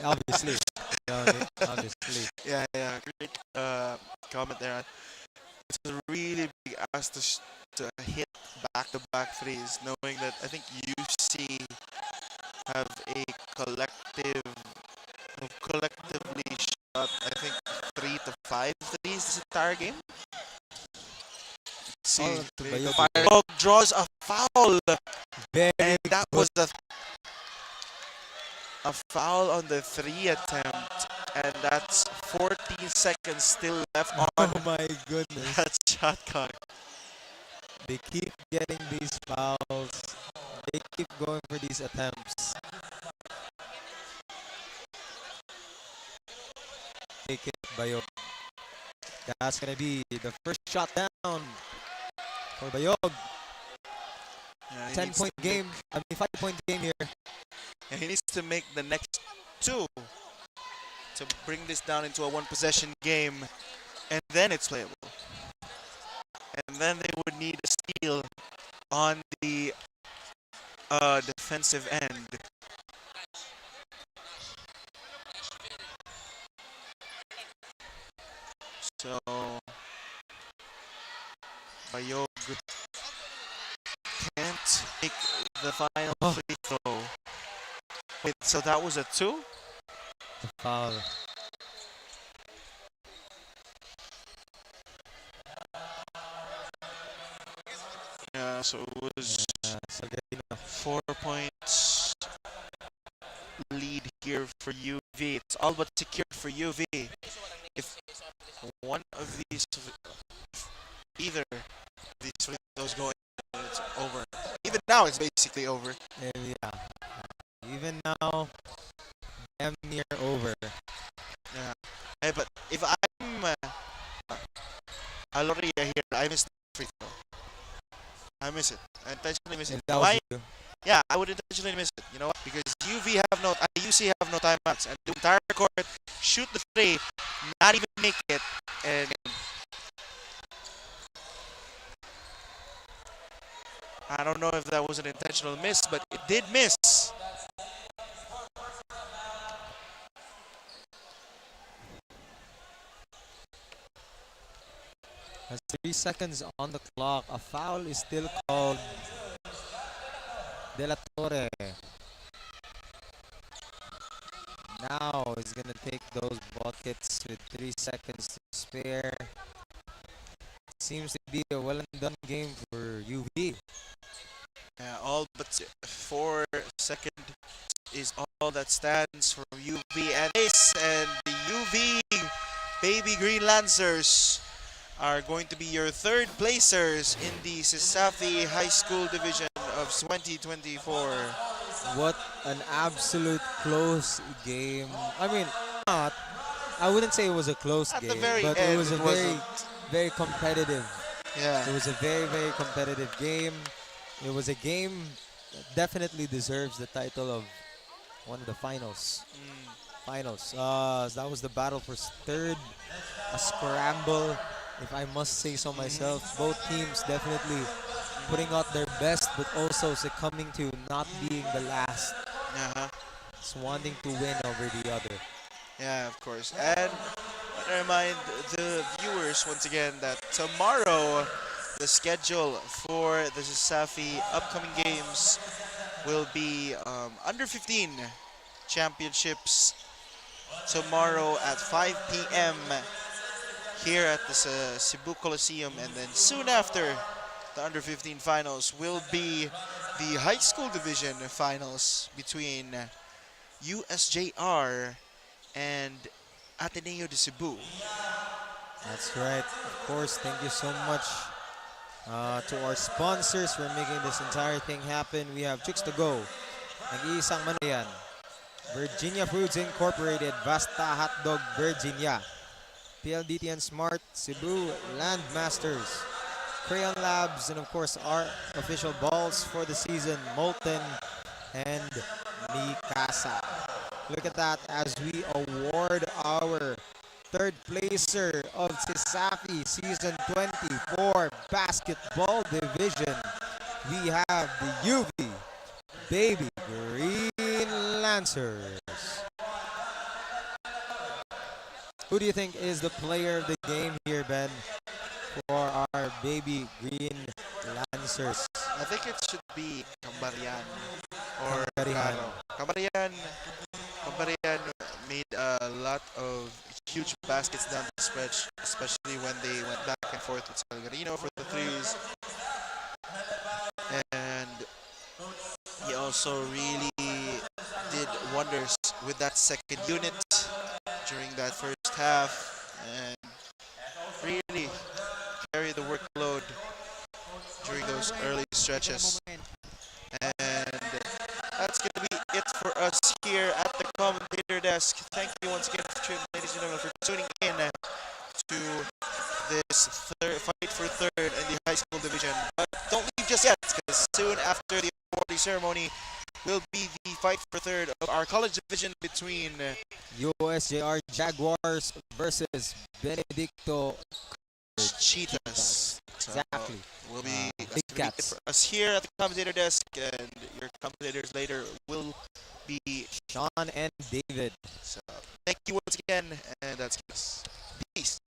Obviously. Obviously. Yeah, great comment there. It's a really big ask to hit back-to-back threes, knowing that I think UC have a collectively shot, I think, 3 to 5 threes this entire game. See, Bayog draws a foul. And that was a foul on the 3 attempt, and that's 14 seconds still left on. Oh my goodness. That shot clock. They keep getting these fouls. They keep going for these attempts. Take it, Bayog. That's gonna be the first shot down for Bayog. 10-point game. 5-point game here. And he needs to make the next 2 to bring this down into a 1-possession game, and then it's playable. And then they would need a steal on the defensive end. So Bayog can't make the final free throw. Wait, so that was a 2? Foul. Yeah, so it was 4 points lead here for UV. It's all but secured for UV. If one of these, either of these free throws go in, it's over. Even now, it's basically over. Yeah. Even now, damn near over. Yeah. Hey, but if I'm Aloria here, I miss the free throw. I miss it. I intentionally miss it. Why? Yeah, I would intentionally miss it. You know what? Because UC have no timeouts, and the entire court shoot the three, not even make it, and I don't know if that was an intentional miss, but it did miss. Has 3 seconds on the clock. A foul is still called. De La Torre. Now he's gonna take those buckets with 3 seconds to spare. Seems to be a well and done game for UV. All but 4 seconds is all that stands for UV and this, and the UV Baby Green Lancers are going to be your third placers in the Cesafi High School Division of 2024. What an absolute close game. I mean, I wouldn't say it was a close game, but it was a very competitive. Yeah. It was a very, very competitive game. It was a game that definitely deserves the title of one of the finals. That was the battle for third, a scramble, if I must say so myself. Both teams definitely putting out their best, but also succumbing to not being the last Uh-huh. Just wanting to win over the other. Yeah, of course. And I remind the viewers once again that tomorrow the schedule for the Cesafi upcoming games will be under 15 championships tomorrow at 5 p.m. here at the Cebu Coliseum, and then soon after the under 15 finals will be the high school division finals between USJ-R and Ateneo de Cebu. That's right. Of course, thank you so much to our sponsors for making this entire thing happen. We have Chicks to Go, Nag-iisang Manoyan, Virginia Foods Incorporated, Basta Hotdog Virginia, PLDT and Smart, Cebu Landmasters, Crayon Labs, and of course our official balls for the season, Molten and Mikasa. Look at that as we award our third placer of Cesafi Season 24 Basketball Division. We have the UV Baby Green Lancers. Who do you think is the player of the game here, Ben, for our Baby Green Lancers? I think it should be Cambarian or Cambarian. Caro. Cambarian made a lot of huge baskets down the stretch, especially when they went back and forth with Salgarino for the threes. And he also really did wonders with that second unit during that first half and really carried the workload during those early stretches. And that's going to be it for us here at the commentator desk. Thank you once again, ladies and gentlemen, for tuning in to this fight for third in the high school division. But don't leave just yet, because soon after the awarding ceremony will be the fight for third of our college division between USJ-R Jaguars versus Benedicto Cheetahs. Exactly. Will be Big it Cats. for us here at the commentator desk, and your commentators later will be Sean and David. So thank you once again, and that's us. Peace.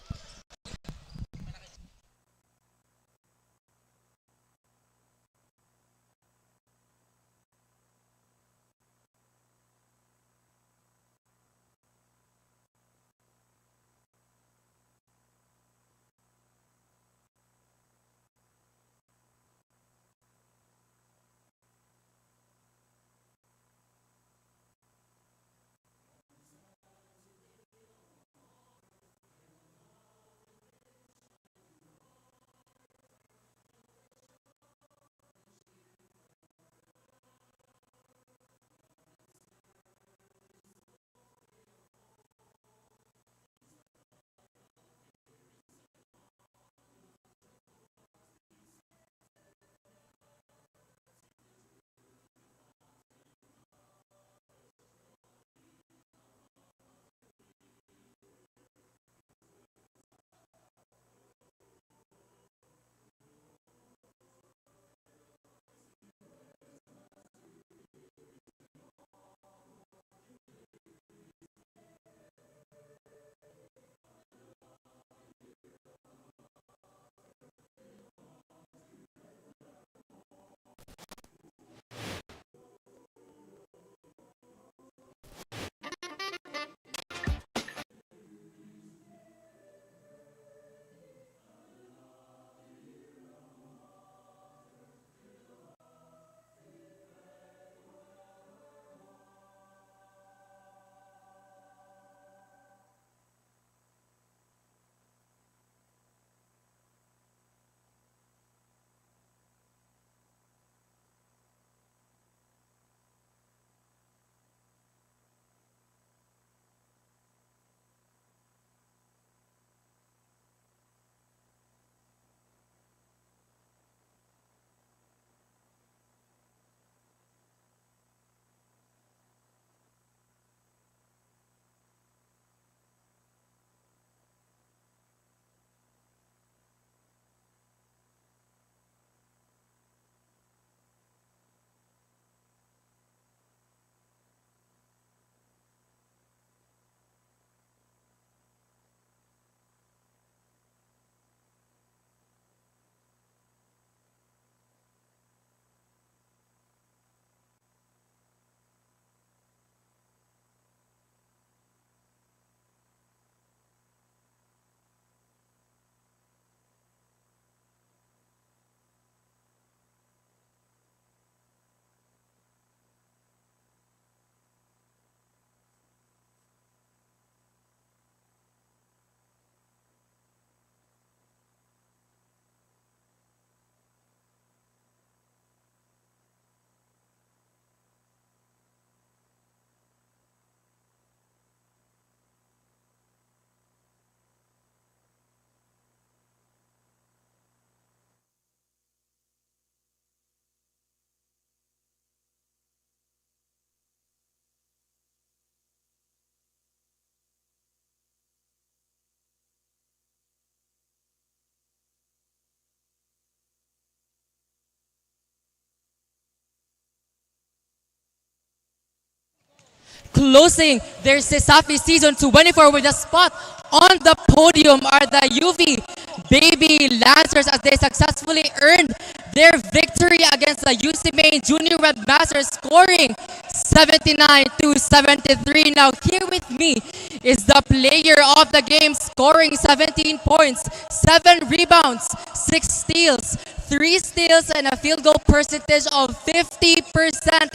closing their Cesafi Season 24 with a spot on the podium are the UV Baby Lancers as they successfully earned their victory against the UC Main Junior Webmasters, scoring 79-73. Now here with me is the player of the game, scoring 17 points, 7 rebounds, 6 steals, 3 steals, and a field goal percentage of 50%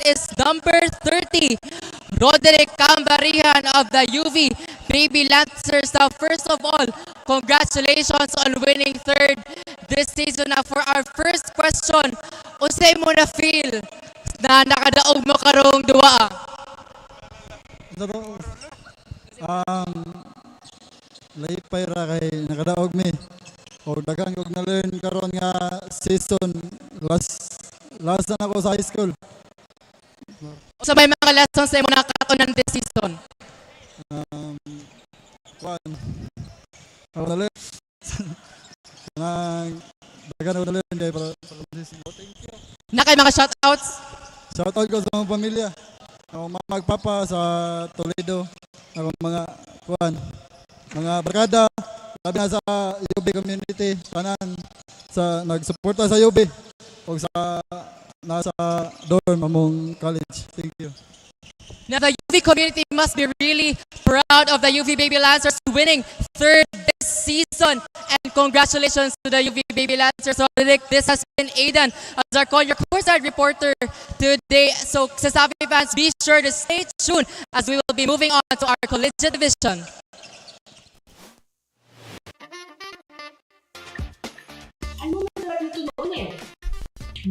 is number 30, Roderick Cambarihan of the UV Baby Lancers. Now, first of all, congratulations on winning third this season. Now, for our first question, unsay mo na feel na nakadaog mo karong duwa? Laipay ra kay nakadaog mi. O daghang og na-learn karon nga season last na ako sa high school. So may mga lessons sa imo nakatunan this season? Ako na-learn. Daghang og na-learn kay para season. Thank you. Nakay mga shoutouts? Shoutout ko sa mga pamilya. Ako magpapa sa Toledo. Ako mga barkada. Sabi na sa UB community, tanan sa nagsuporta sa UB o sa nasa dorm among college. Thank you. Now the UV community must be really proud of the UV Baby Lancers winning third this season, and congratulations to the UV Baby Lancers. So this has been Aidan as our your courtside reporter today. So Cesafi fans, be sure to stay tuned as we will be moving on to our collegiate division. Ano na talaga ito noon eh?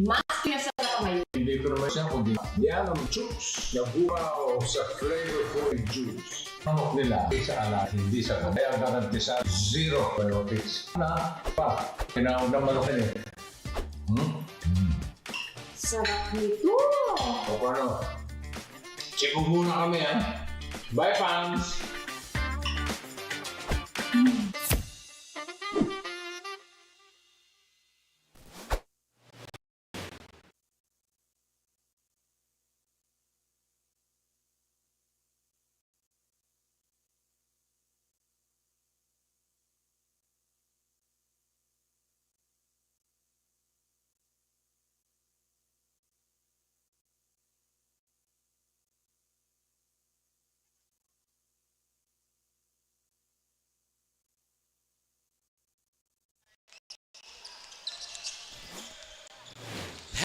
Mas pinasarap ngayon. Hindi ko naman siya kundi yan ang juice na buraw sa flavorful juice. Manok nila, sa ala, hindi sa kaya garantisa zero probiotics. Na pa, pinahon ng manok nila. Sarap nito! O paano? Check muna kami ha. Bye fans!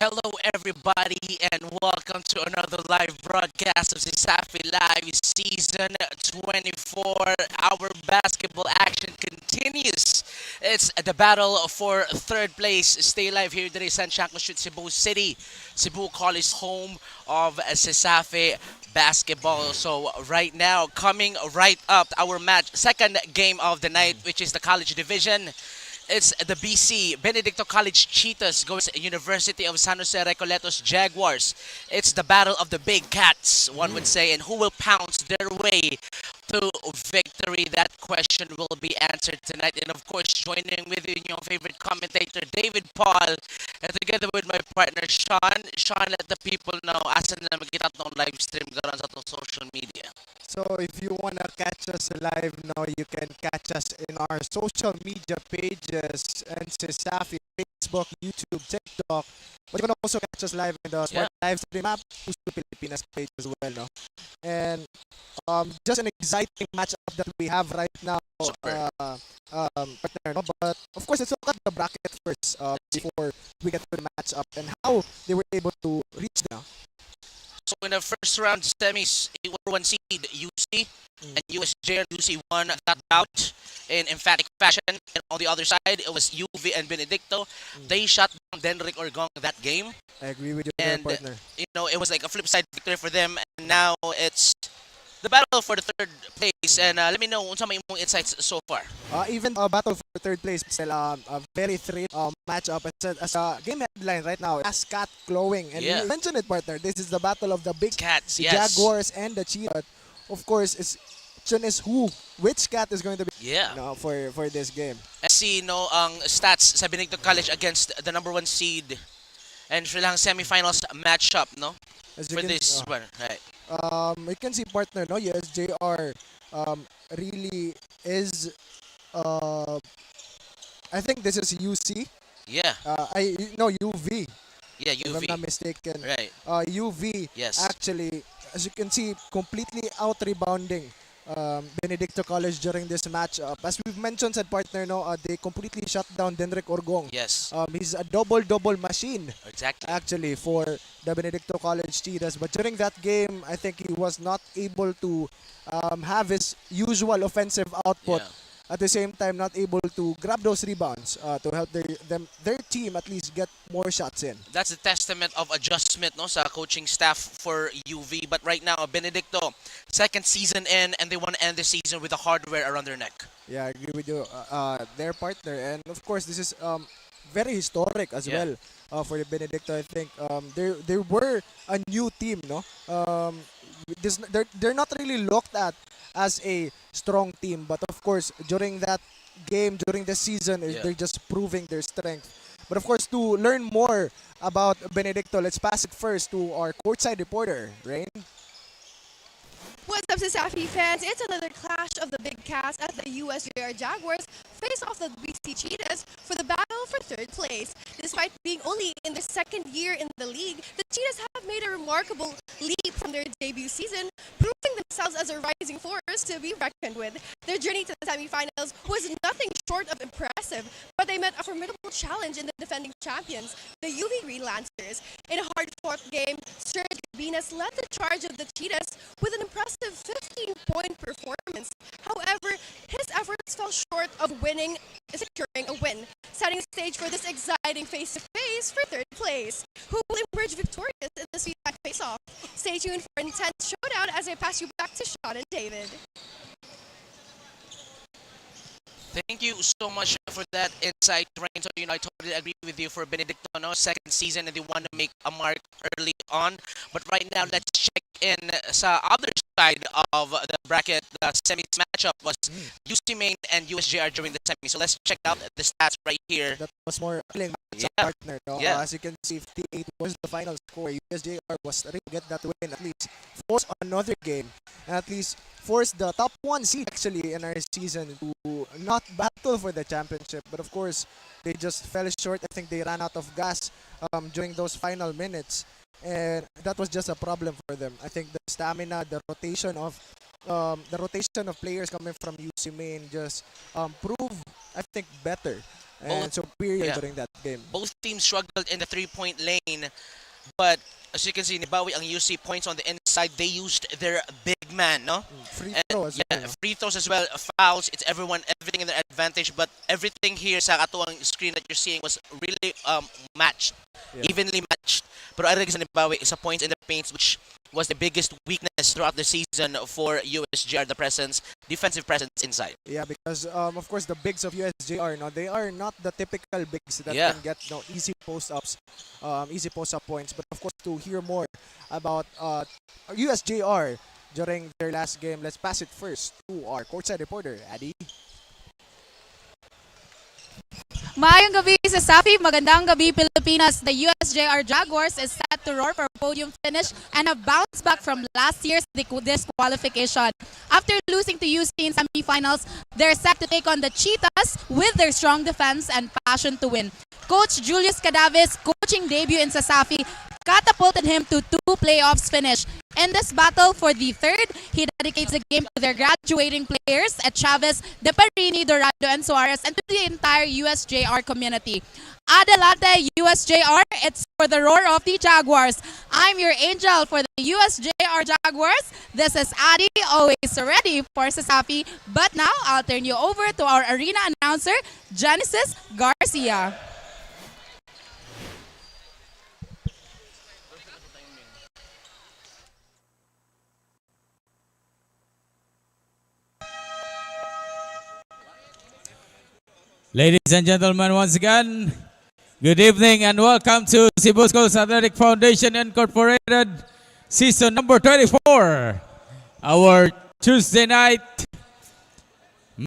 Hello everybody and welcome to another live broadcast of Cesafi Live Season 24. Our basketball action continues. It's the battle for third place. Stay live here today, Santiago Street, Cebu City. Cebu College, home of Cesafi basketball. So right now, coming right up, our second game of the night, which is the college division. It's the BC Benedicto College Cheetahs going to University of San Jose Recoletos Jaguars. It's the battle of the big cats, one would say, and who will pounce their way to victory? That question will be answered tonight. And of course, joining with you, your favorite commentator, David Paul, and together with my partner, Sean. Sean, let the people know asan na magkita itong live stream karon sa itong social media. So if you want to catch us live now, you can catch us in our social media pages and Cesafi, Facebook, YouTube, TikTok. But you can also catch us live in the Smart Live Stream app, Puso Pilipinas page as well. No? And just an exciting matchup that we have right now, partner. No? But of course, let's look at the bracket first before we get to the matchup and how they were able to reach now. So in the first round semis, it were one seed UC and USJ-R UC1 got out in emphatic fashion. And on the other side, it was UV and Benedicto. They shut down Denrick Orgong that game. I agree with you, and partner. You know, it was like a flip side victory for them. And now it's the battle for the third place. And let me know some of insights so far. Even a battle for third place, still a very thrilling matchup. As a game headline right now, as cat glowing. And you mentioned it, partner. This is the battle of the big cats, the Jaguars and the Cheetah. Of course, question is which cat is going to be for this game. Let's see ang stats sa Benedicto College against the number 1 seed and silang semifinals matchup, no? For this one, right? We can see, partner, no, USJR really is, I think this is UC. Yeah. No, UV. Yeah, If UV. I'm not mistaken. Right. UV, Yes. actually, as you can see, completely out-rebounding Benedicto College during this matchup. As we've mentioned, said partner, no, they completely shut down Denrick Orgong. Yes. He's a double-double machine. Exactly. Actually, for the Benedicto College Cheetahs. But during that game, I think he was not able to have his usual offensive output. Yeah. At the same time, not able to grab those rebounds to help their team at least get more shots in. That's a testament of adjustment, no, sa coaching staff for UV. But right now, Benedicto, second season in, and they want to end the season with the hardware around their neck. Yeah, I agree with you. Their partner, and of course, this is very historic as Yeah. well for the Benedicto. I think they were a new team, no. They're not really looked at as a strong team, but of course, during that game, during the season, they're just proving their strength. But of course, to learn more about Benedicto, let's pass it first to our courtside reporter, Rain. What's up, Cesafi fans? It's another clash of the big cats as the USJ-R Jaguars face off the BC Cheetahs for the battle for third place. Despite being only in their second year in the league, the Cheetahs have made a remarkable leap from their debut season, proving themselves as a rising force to be reckoned with. Their journey to the semifinals was nothing short of impressive, but they met a formidable challenge in the defending champions, the UV Green Lancers. In a hard-fought game, Serge Venus led the charge of the Cheetahs with an impressive 15-point performance. However, his efforts fell short of securing a win, setting the stage for this exciting face-to-face for third place. Who will emerge victorious in this feedback face-off? Stay tuned for an intense showdown as I pass you back to Sean and David. Thank you so much for that insight, Rain. So, I totally agree with you for Benedicto, no? Second season, and they want to make a mark early on. But right now, let's check in sa other side of the bracket. The semis matchup was UC Maine and USJ-R during the semi. So let's check out the stats right here. That was more appealing Yeah. partner. No? Yeah. As you can see, 58 was the final score. USJR was able to get that win, at least force another game, and at least force the top one seed actually in our season to not battle for the championship. But of course, they just fell short. I think they ran out of gas during those final minutes, and that was just a problem for them. I think the stamina, the rotation of players coming from UC Maine just proved, I think, better and superior during that game. Both teams struggled in the three-point lane, but as you can see, nibawi ang UC points on the inside. They used their big man, no? Free throws. Free throws as well, fouls. It's everything in their advantage. But everything here sa katuwang screen that you're seeing was really matched, evenly matched. Pero ay sa nibawi sa points in the paints, which was the biggest weakness throughout the season for USJ-R, the defensive presence inside. Yeah, because of course the bigs of USJ-R, no, they are not the typical bigs that can get easy post-ups, easy post-up points. But of course, to hear more about USJ-R during their last game, let's pass it first to our courtside reporter, Addy. Maayong gabi sa Cesafi, magandang gabi Pilipinas. The USJ-R Jaguars is set to roar for a podium finish and have bounced back from last year's disqualification. After losing to UC in semifinals, they're set to take on the Cheetahs with their strong defense and passion to win. Coach Julius Cadavis' coaching debut in Cesafi catapulted him to 2 playoffs finish. In this battle for the third, he dedicates the game to their graduating players at Chavez, Deparini, Dorado, and Suarez, and to the entire USJ-R community. Adelante, USJ-R, it's for the roar of the Jaguars. I'm your angel for the USJ-R Jaguars. This is Adi, always ready for Cesafi. But now, I'll turn you over to our arena announcer, Genesis Garcia. Ladies and gentlemen, once again, good evening and welcome to Cebu Schools Athletic Foundation Incorporated season number 24. Our Tuesday night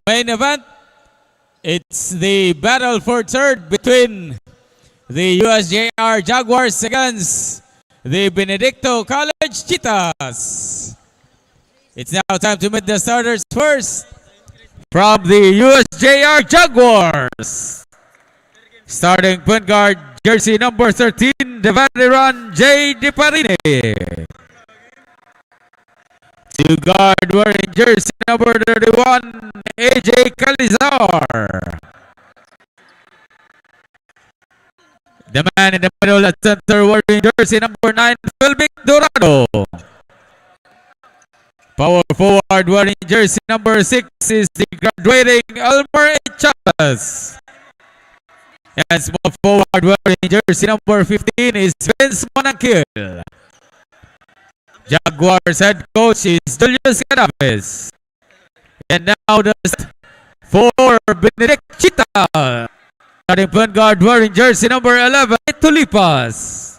main event. It's the battle for third between the USJ-R Jaguars against the Benedicto College Cheetahs. It's now time to meet the starters first from the USJ-R Jaguars. Starting point guard, jersey number 13, the veteran J. Diparine. To guard, wearing jersey number 31, AJ Calizar. The man in the middle at center, wearing jersey number 9, Philbic Dorado. Power forward, wearing jersey number 6, is the graduating Elmer Chavez. And small forward, wearing jersey number 15, is Vince Monanquil. Jaguars head coach is Julius Canaves. And now the for Benedict Cheetah. Starting point guard, wearing jersey number 11, Tulipas.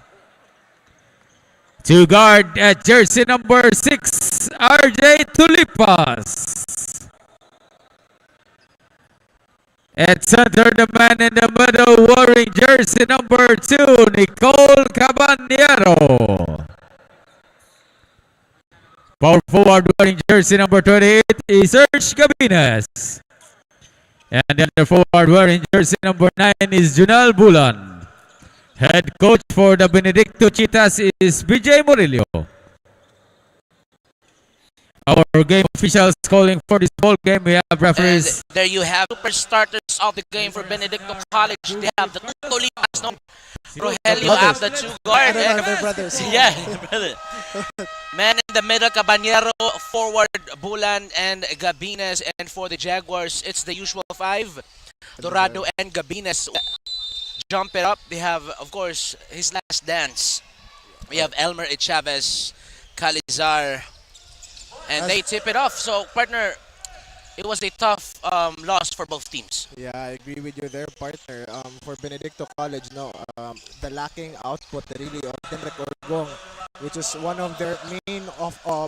To guard at jersey number 6, RJ Tulipas. At center, the man in the middle, wearing jersey number 2, Nicole Caballero. Power forward, wearing jersey number 28, is Serge Gabines. And the other forward, wearing jersey number 9, is Junal Bulan. Head coach for the Benedicto Cheetahs is BJ Murillo. Our game officials calling for this ball game. We have referees. And there you have super starters of the game for Benedicto College. They have the Tolipas, no? Rogelio have the two guard. They're brothers. Yeah, brother. Man in the middle, Caballero, forward, Bulan and Gabines. And for the Jaguars, it's the usual 5, Dorado and Gabines. Jump it up. They have, of course, his last dance. We have Elmer Chavez, Calizar, and they tip it off. So, partner, it was a tough loss for both teams. Yeah, I agree with you there, partner. For Benedicto College, no, the lacking output really of Denrick Orgong, which is one of their main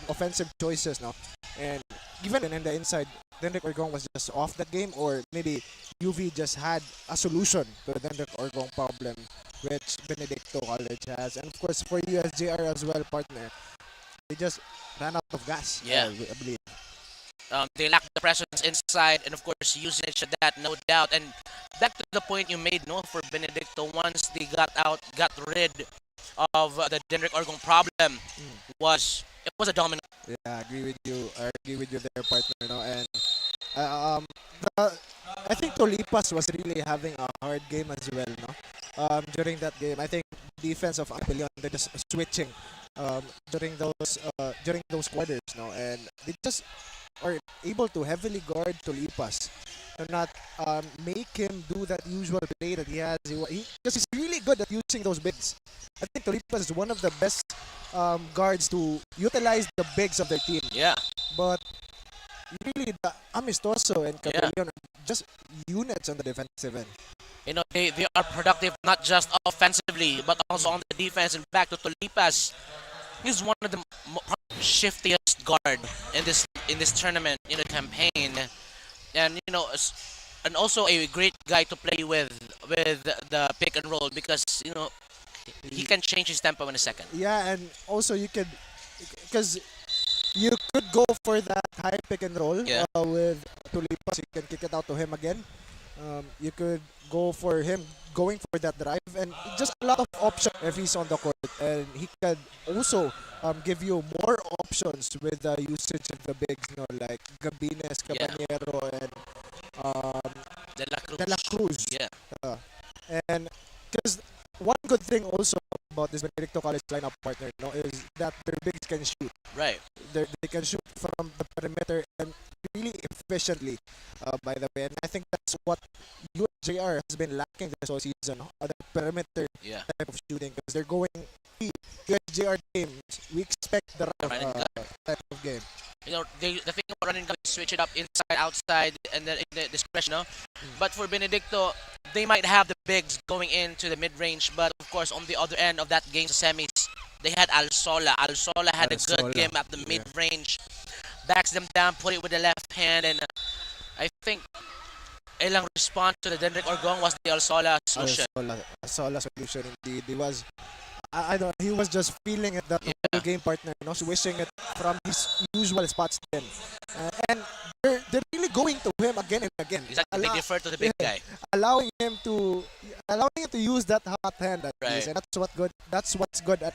offensive choices, no. And even in the inside, Denrick Orgong was just off that game, or maybe UV just had a solution to the Denrick Orgong problem, which Benedicto College has. And of course, for USJ-R as well, partner, they just ran out of gas. Yeah. I believe. They lacked the presence inside, and of course usage of that, no doubt. And back to the point you made, no, for Benedicto, once they got rid of the Denrick Orgong problem, it was a domino. Yeah, I agree with you. I agree with you there, partner. No, and I think Tolipas was really having a hard game as well. No, during that game, I think defense of Apelion, they're just switching during those quarters. No, and they just are able to heavily guard Tolipas and not make him do that usual play that he has. Because he's really good at using those bigs. I think Tolipas is one of the best guards to utilize the bigs of their team. Yeah. But really, the Amistoso and Caballon are just units on the defensive end. You know, they are productive not just offensively, but also on the defense. And back to Tolipas, he's one of the shiftiest guard in this tournament, in the campaign, and you know, and also a great guy to play with the pick and roll, because you know he can change his tempo in a second. Yeah, and also because you could go for that high pick and roll with Tulipas. You can kick it out to him again. You could go for him going for that drive, and just a lot of options if he's on the court. And he can also give you more options with the usage of the bigs, you know, like Gabines, Caballero, and De La Cruz. Yeah. And because one good thing also about this Benedicto College lineup, partner, you know, is that their bigs can shoot. Right. They can shoot from the perimeter and really efficiently, by the way. And I think that's what USJ-R has been lacking this whole season, the perimeter type of shooting, because they're going USJ-R games. We expect the type of game. You know, the thing about running gun is switch it up inside, outside, and then in the discretion, no? But for Benedicto, they might have the bigs going into the mid-range, but of course, on the other end of that game, semis, they had Alsola. Alsola had a good game at the mid-range, backs them down, put it with the left hand, and I think ilang response to the Denrick Orgong was the Alsola solution. Alsola solution indeed. It was I don't. He was just feeling it that whole game, partner. You know, swishing it from his usual spots. Then, and they're really going to him again and again. Exactly. They defer to the big guy, allowing him to use that hot hand at least, and that's what good. That's what's good at.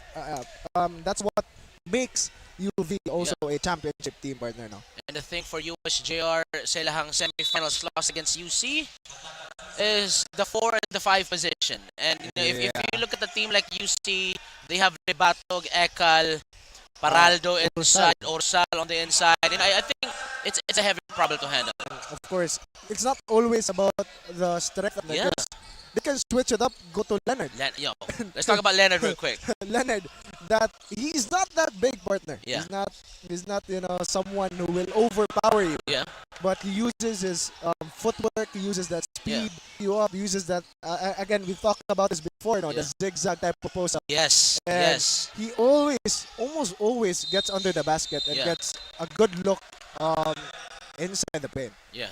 That's what makes UV also a championship team, partner. No. And the thing for USJR, silang semifinals loss against UC is the 4 and the 5 position. And you know, if you look at the team like UC, they have Rebatog, Ekal, Paraldo inside, Orsal on the inside. And I think it's a heavy problem to handle. Of course, it's not always about the strength of the girls. They can switch it up, go to Leonard. Let's talk about Leonard real quick. Leonard, that he's not that big, partner. Yeah. He's not someone who will overpower you. Yeah. But he uses his footwork, he uses that speed, he uses that again, we talked about this before, the zigzag type proposal. Yes. And he almost always gets under the basket and gets a good look inside the paint. Yeah.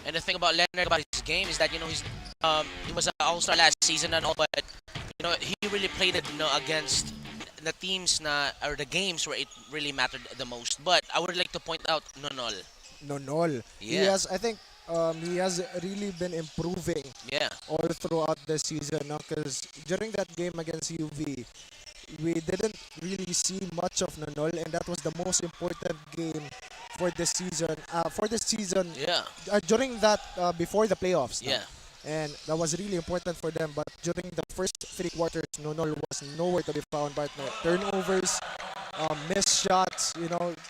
And the thing about Leonard, about his game, is that he was an all-star last season and all, but he really played it against the teams or the games where it really mattered the most. But I would like to point out Nonol. Yeah. I think he has really been improving all throughout the season. Because during that game against UV, we didn't really see much of Nonol, and that was the most important game for the season. During that, before the playoffs. Yeah. And that was really important for them. But during the first 3 quarters, Nonol was nowhere to be found, partner. Turnovers, missed shots,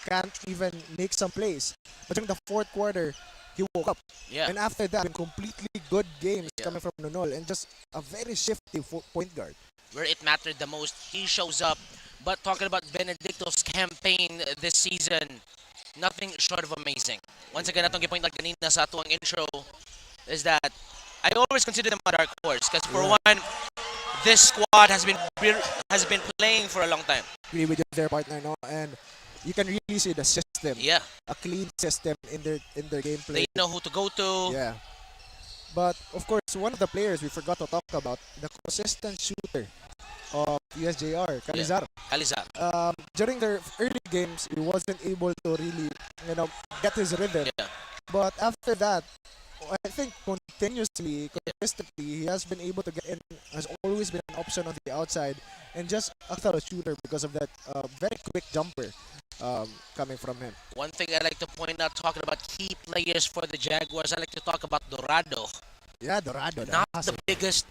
can't even make some plays. But during the 4th quarter, he woke up. Yeah. And after that, completely good games coming from Nonol, and just a very shifty point guard. Where it mattered the most, he shows up. But talking about Benedicto's campaign this season, nothing short of amazing. Once again, atong gipoint lang kanina sa atuang intro is that I always consider them a dark horse because for one, this squad has been playing for a long time. Agree with their partner, and you can really see the system. Yeah. A clean system in their gameplay. They know who to go to. Yeah. But of course, one of the players we forgot to talk about, the consistent shooter of USJ-R, Calizar. Calizar. During their early games, he wasn't able to really, get his rhythm. Yeah. But after that, I think consistently, he has been able to get in, has always been an option on the outside, and just a thorough shooter because of that very quick jumper coming from him. One thing I like to point out, talking about key players for the Jaguars, I like to talk about Dorado. Yeah, Dorado. Not the biggest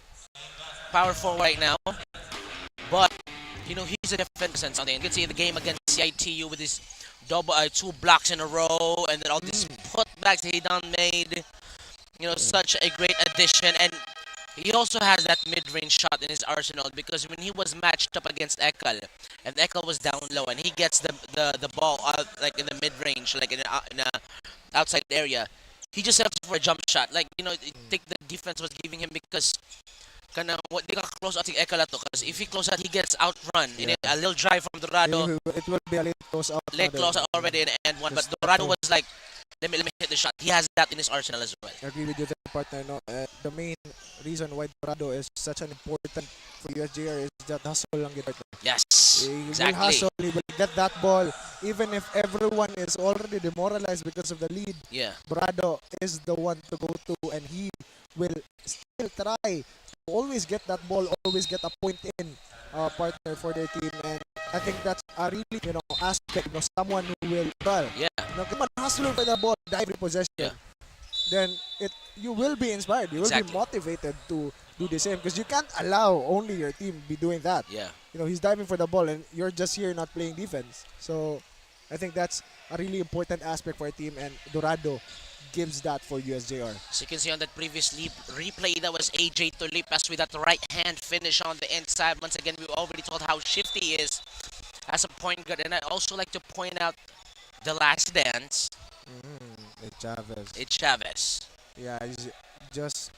power forward right now, but he's a defense on the end. You can see the game against CITU with his 2 blocks in a row, and then all these putbacks he done made. Such a great addition, and he also has that mid-range shot in his arsenal because when he was matched up against Ekal, and Ekal was down low, and he gets the ball out like in the mid-range, like in a outside area, he just helps for a jump shot. Like think the defense was giving him because what they got close out to Ekal to, because if he close out, he gets outrun. A little drive from Dorado. It will be a late close out. Late close out already in the end one, but Dorado was like, let me hit the shot. He has that in his arsenal as well. I agree with you there, partner. The main reason why Dorado is such an important for USJR is that hustle lang yun, partner. Yes, He will hustle, he will get that ball. Even if everyone is already demoralized because of the lead, Dorado is the one to go to, and he will still try to always get that ball, always get a point in partner for their team. And I think that's a really, aspect of someone who will try. Yeah. Come on, hustle for the ball, every possession. Then you will be inspired. You will be motivated to do the same because you can't allow only your team be doing that. Yeah. He's diving for the ball and you're just here not playing defense. So I think that's a really important aspect for a team, and Dorado gives that for USJR. So you can see on that previous replay, that was AJ Tulipas with that right hand finish on the inside. Once again, we already told how shifty he is as a point guard. And I also like to point out the last dance. It's Chavez. It's Chavez. Yeah, he's just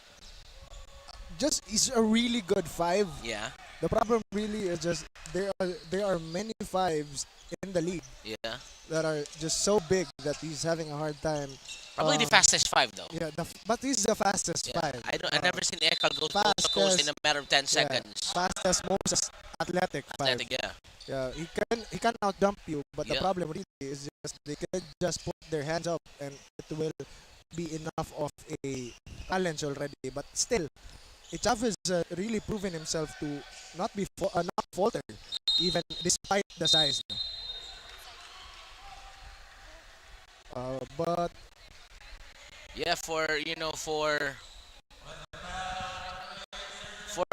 just is a really good five. Yeah. The problem really is just there are many fives in the league. Yeah. That are just so big that he's having a hard time. Probably the fastest five though. Yeah, but he's the fastest Yeah. five. I never seen Ekal go coast to coast in a matter of 10 seconds. Fastest, most athletic five. Athletic, yeah. Yeah, he can out jump you, but the Yeah. problem really is just they can just put their hands up and it will be enough of a challenge already. But still, Ichaf is really proven himself to not falter, even despite the size. But yeah, for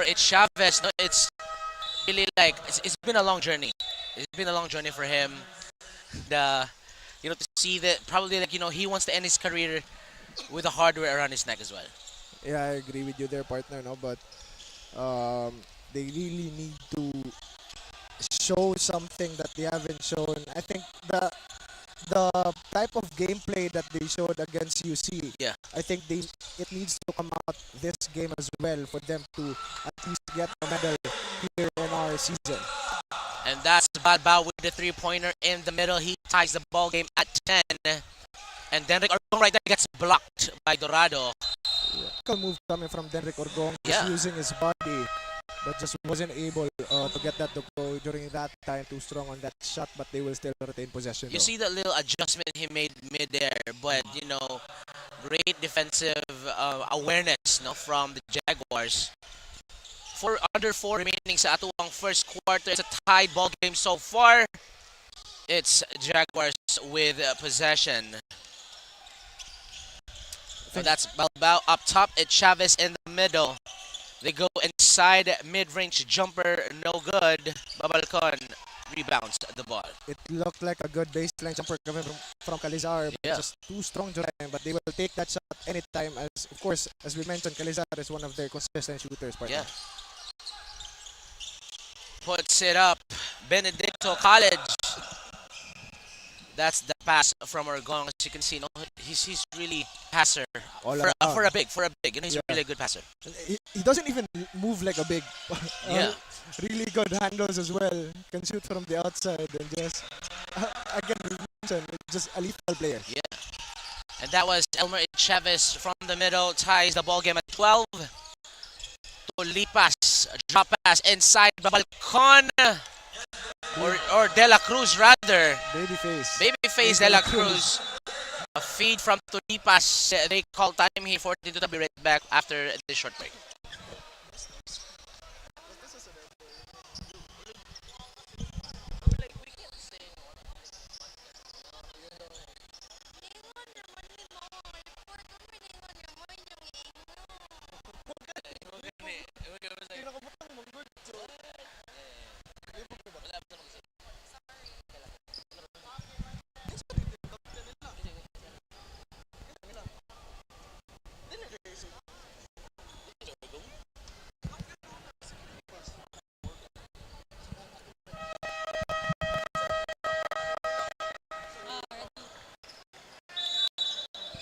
it's Chavez, no, it's really like it's been a long journey. It's been a long journey for him. To see that probably like he wants to end his career with a hardware around his neck as well. Yeah, I agree with you there, partner. No, but they really need to show something that they haven't shown. I think the type of gameplay that they showed against UC, yeah, I think it needs to come out this game as well for them to at least get a medal here in our season. And that's Balbao with the three-pointer in the middle. He ties the ball game at 10. And Denrick Orgong right there gets blocked by Dorado. Good move coming from Denrick Orgong, just using his body, but just wasn't able to get that to go during that time. Too strong on that shot, but they will still retain possession. You see that little adjustment he made mid-air, but great defensive awareness from the Jaguars. Under 4 remaining sa atuang first quarter. It's a tied ball game so far. It's Jaguars with possession. So that's Balbao up top. It's Chavez in the middle. They go inside, mid-range jumper, no good. Babalcon rebounds the ball. It looked like a good baseline jumper coming from Calizar, but Yeah. just too strong to them. But they will take that shot anytime. Of course, as we mentioned, Calizar is one of their consistent shooters. Partner. Yeah. Puts it up. Benedicto College. That's the pass from Orgong. As you can see, he's really passer for a big. He's a really good passer. He doesn't even move like a big. Yeah. Really good handles as well. Can shoot from the outside and just again just a lethal player. Yeah. And that was Elmer Chavez from the middle, ties the ball game at 12. Lipas, drop pass inside Babalcon. Or De La Cruz rather. Babyface De La Cruz. A feed from Tulipas. They call time here 42 to be right back after this short break.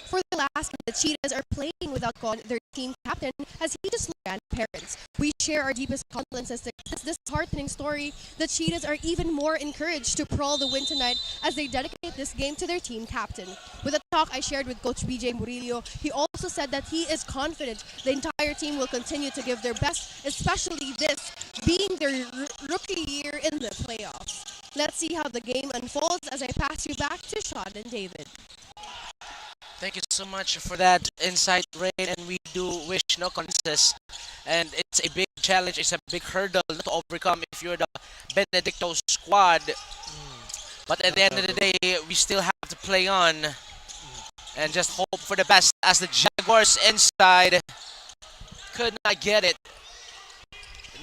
For the last, the Cheetahs are playing without their team captain as he just looked at parents. We share our deepest condolences to this heartening story. The Cheetahs are even more encouraged to prowl the win tonight as they dedicate this game to their team captain. With a talk I shared with Coach BJ Murillo, he also said that he is confident the entire team will continue to give their best, especially this being their rookie year in the playoffs. Let's see how the game unfolds as I pass you back to Sean and David. Thank you so much for that insight, Ray, and we do wish no consensus. And it's a big challenge, it's a big hurdle to overcome if you're the Benedicto squad. But at the end of the day, we still have to play on and just hope for the best as the Jaguars inside could not get it.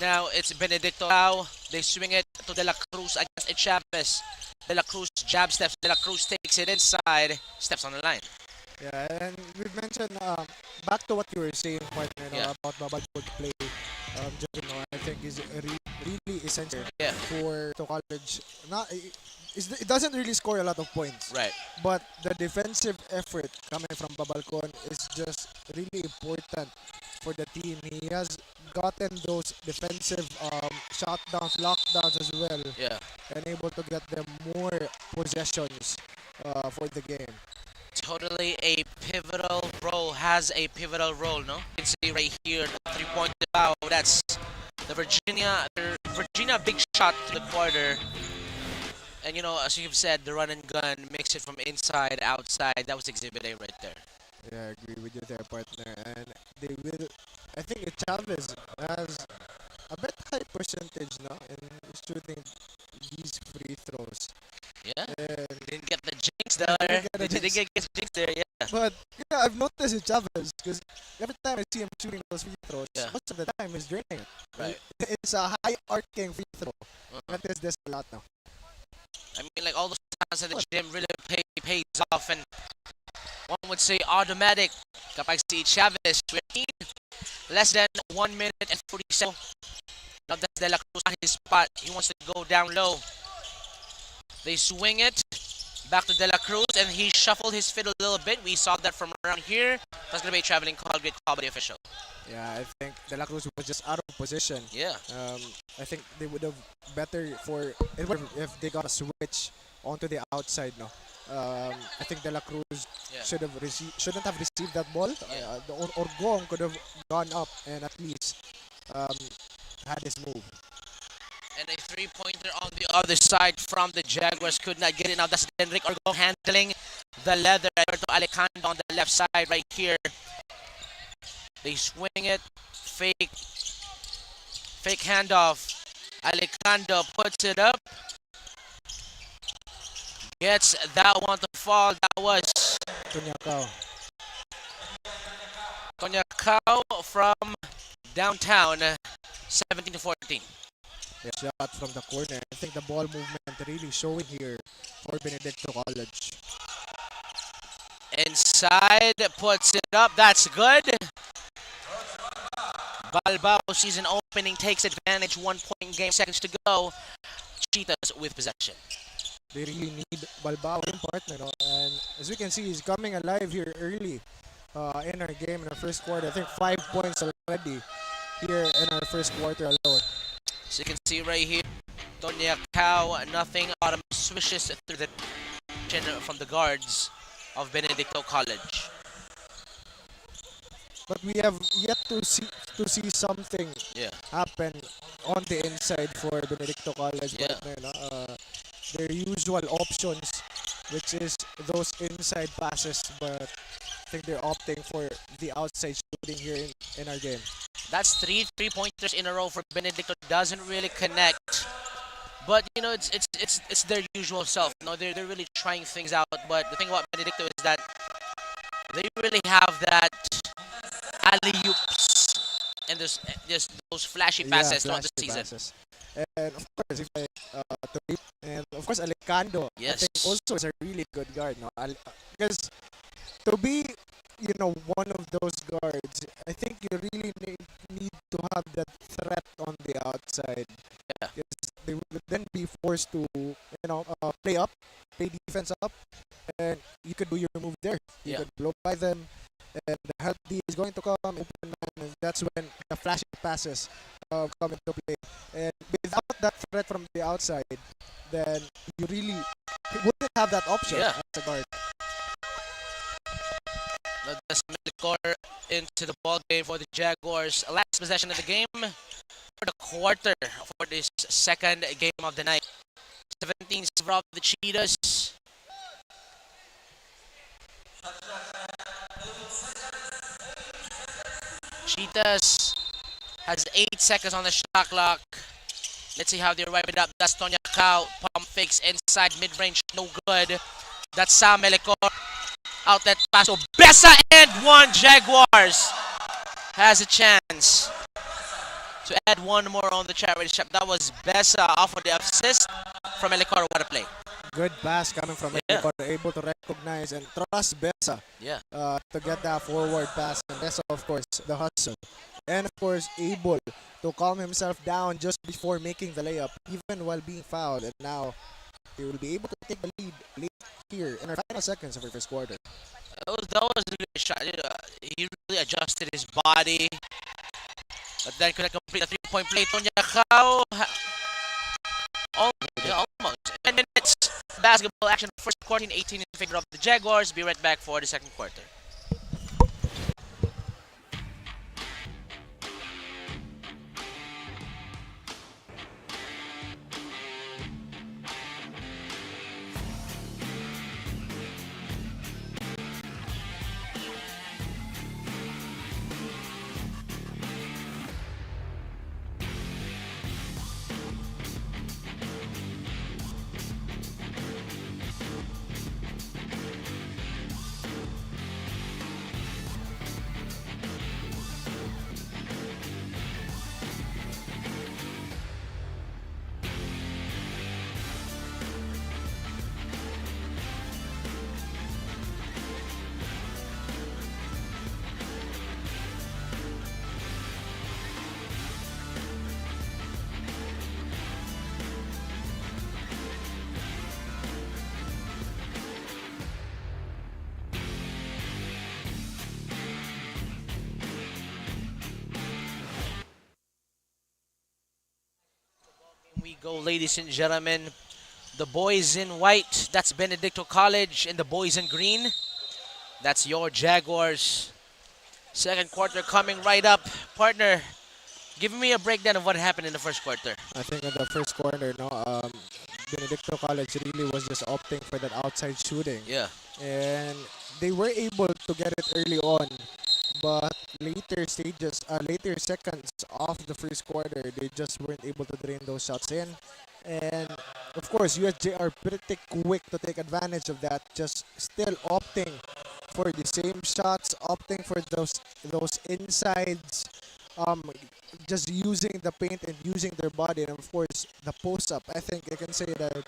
Now it's Benedicto now. They swing it to De La Cruz against Chavez. De La Cruz jab steps. De La Cruz takes it inside. Steps on the line. Yeah, and we mentioned back to what you were saying, partner, about Babalcon play. I think is really essential for to college. It doesn't really score a lot of points, right? But the defensive effort coming from Babalcon is just really important for the team. He has gotten those defensive shutdowns, lockdowns as well. Yeah. And able to get them more possessions for the game. Totally a pivotal role, has a pivotal role, no? You can see right here, the 3-point bow, that's the Virginia big shot to the quarter. And you know, as you've said, the run and gun, mix it from inside, outside, that was Exhibit A right there. Yeah, I agree with you there, partner. And they will, I think Chavez has a bit high percentage now in shooting these free throws. Yeah, And didn't get the jinx there. Didn't get the jinx there, yeah. But yeah, I've noticed with Chavez because every time I see him shooting those free throws, Yeah. most of the time he's draining it. Right. It's a high arcing free throw. Notice this a lot now. I mean, like all those times in the gym really pays off, and one would say automatic. Kapag si Chavez, we need less than 1 minute and 40 seconds. Now that's De La Cruz on his spot. He wants to go down low. They swing it back to De La Cruz, and he shuffled his feet a little bit. We saw that from around here. That's going to be a traveling call, great call by the official. Yeah, I think De La Cruz was just out of position. Yeah. I think they would have better if they got a switch onto the outside. No, I think De La Cruz shouldn't have received that ball. Or Gong could have gone up and at least had his move. And a three-pointer on the other side from the Jaguars could not get it. Now that's Enric Orgong handling the leather. Alberto Alicando on the left side right here. They swing it, fake handoff. Alicando puts it up. Gets that one to fall. That was Tonyakao from downtown, 17-14. Yeah, shot from the corner. I think the ball movement really showing here for Benedicto College. Inside, puts it up. That's good. Balbao season opening takes advantage. 1 point game, seconds to go. Cheetahs with possession. They really need Balbao in partner, no? And as we can see, he's coming alive here early in our game in our first quarter. I think 5 points already here in our first quarter alone. So you can see right here, Tonya Cao, nothing autumn swishes through the chin from the guards of Benedicto College. But we have yet to see something happen on the inside for Benedicto College. Partner, no? Their usual options, which is those inside passes, but I think they're opting for the outside shooting here in our game. That's three-pointers in a row for Benedicto. Doesn't really connect, but you know it's their usual self. No, they're really trying things out. But the thing about Benedicto is that they really have that alley-oops and just those flashy passes throughout the season. Passes. And of course, and of course Alicando, I think also is a really good guard. No, because to be one of those guards, I think you really need to have that threat on the outside. Yeah. Because they would then be forced to, play defense up, and you could do your move there. You could blow by them, and the help D is going to come open man, and that's when the flashy passes come into play. And without that threat from the outside, then you really wouldn't have that option as a guard. That's Melicor into the ball game for the Jaguars. Last possession of the game for the quarter for this second game of the night. 17 from the Cheetahs. Cheetahs has 8 seconds on the shot clock. Let's see how they wrap it up. That's Tonya Cao. Pump fakes inside mid-range. No good. That's Sam Melicor. Outlet pass. So Besa and one. Jaguars has a chance to add one more on the charity shop. That was Besa off of the assist from Melicor. What a play. Good pass coming from Melicor. Able to recognize and trust Besa to get that forward pass. And Besa, of course, the hustle. And of course, able to calm himself down just before making the layup, even while being fouled. And now he will be able to take the lead late here in our final seconds of our first quarter. That was a good shot. He really adjusted his body. But then couldn't complete a three-point play. Tonya Kao, almost. 10 minutes basketball action. First quarter, 18 in favor of the Jaguars. Be right back for the second quarter. We go, ladies and gentlemen. The boys in white, that's Benedicto College, and the boys in green, that's your Jaguars. Second quarter coming right up. Partner, give me a breakdown of what happened in the first quarter. I think in the first quarter, Benedicto College really was just opting for that outside shooting. Yeah. And they were able to get it early on, but later seconds of the first quarter, they just weren't able to drain those shots in. And of course, USJ are pretty quick to take advantage of that, just still opting for the same shots, opting for those insides, just using the paint and using their body, and of course the post up. I think I can say that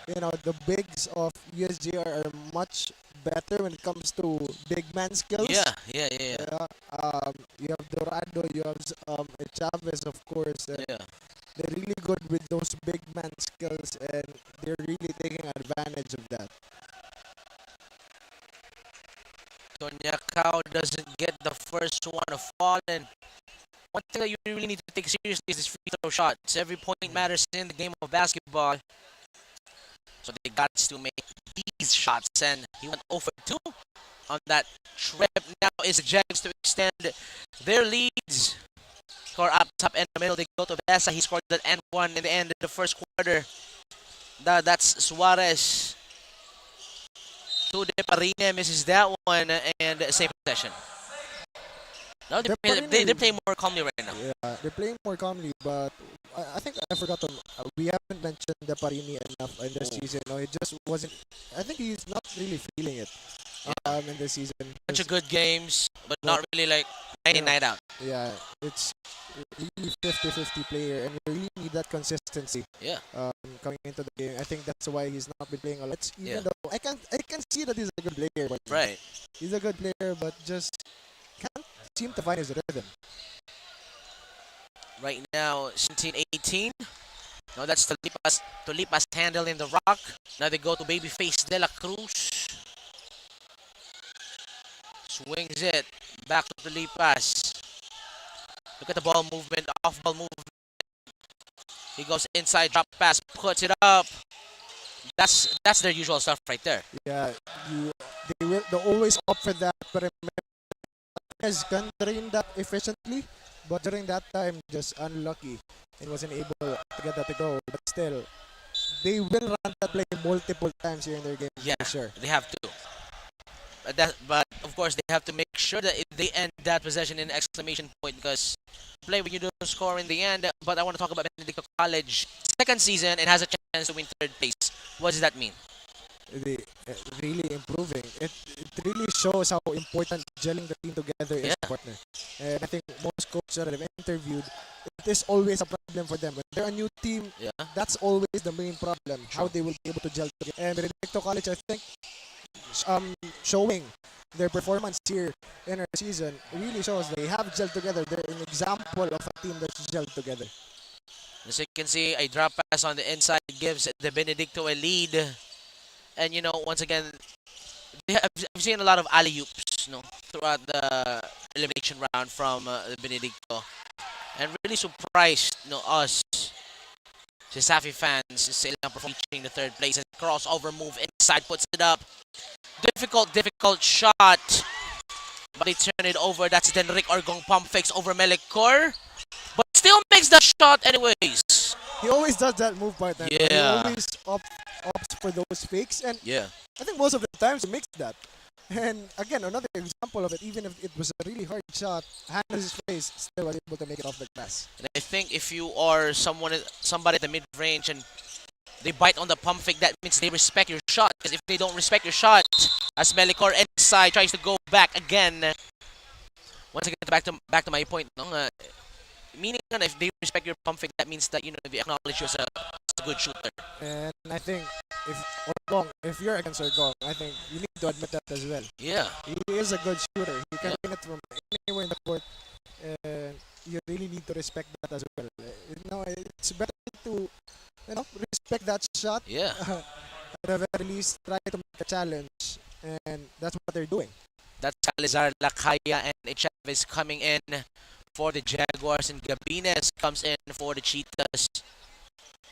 the bigs of USJ are much better when it comes to big man skills. Yeah. You have Dorado, you have Chavez, of course. Yeah. They're really good with those big man skills, and they're really taking advantage of that. Tonya Kao doesn't get the first one to fall, and one thing that you really need to take seriously is this free throw shots. Every point matters in the game of basketball. So they got to make these shots, and he went 0 for 2 on that trip. Now is the Jags to extend their leads. Score up top and the middle. They go to Bessa. He scored that and one in the end of the first quarter. That's Suarez. To De Parine misses that one, and same possession. No, they play more calmly right now. Yeah, they're playing more calmly, but I think I forgot to. We haven't mentioned De Parini enough in this season. No, it just wasn't. I think he's not really feeling it in this season. Bunch of good games, but not really like night in, night out. Yeah, it's really 50-50 player, and we really need that consistency. Yeah. Coming into the game, I think that's why he's not been playing a lot. Even though I can see that he's a good player, but right, he's a good player, but just can't seem to find his rhythm. Right now, 17-18. No, that's Tolipas handle in the rock. Now they go to babyface De La Cruz. Swings it back to Tolipas. Look at the ball movement, off ball movement. He goes inside, drop pass, puts it up. That's their usual stuff right there. Yeah, they always opt for that, but Jimenez can drain that efficiently, but during that time, just unlucky and wasn't able to get that to go. But still, they will run that play multiple times here in their game. Yeah, for sure. They have to. But of course, they have to make sure that if they end that possession in exclamation point, because play when you don't score in the end. But I want to talk about Benedicto College. Second season and has a chance to win third place. What does that mean? They really improving. It really shows how important gelling the team together is, partner. And I think most coaches that I've interviewed, it is always a problem for them. When they're a new team, that's always the main problem. How they will be able to gel together. And Benedicto College, I think, showing their performance here in our season really shows they have gelled together. They're an example of a team that's gelled together. As you can see, a drop pass on the inside gives the Benedicto a lead. And once again, I've seen a lot of alley-oops, throughout the elimination round from Benedicto. And really surprised us Cesafi fans sila reaching the third place. And crossover move inside puts it up. Difficult shot. But they turn it over. That's then Rick Orgong pump fakes over Melicor. But still makes the shot anyways. He always does that move, partner. Yeah. He always opts for those fakes. And yeah. I think most of the times he makes that. And again, another example of it, even if it was a really hard shot, handles his face, still was able to make it off the glass. And I think if you are somebody at the mid-range and they bite on the pump fake, that means they respect your shot. Because if they don't respect your shot, as Melicor inside tries to go back again. Once again, back to my point, meaning if they respect your pump fake, that means that they acknowledge you as a good shooter. And I think if you're against Orgong, I think you need to admit that as well. Yeah. He is a good shooter. He can win it from anywhere in the court. And you really need to respect that as well. It's better to respect that shot. Yeah. At the very least, try to make a challenge. And that's what they're doing. That's Salazar, Lakaya, and Chavez coming in for the Jaguars, and Gabines comes in for the Cheetahs.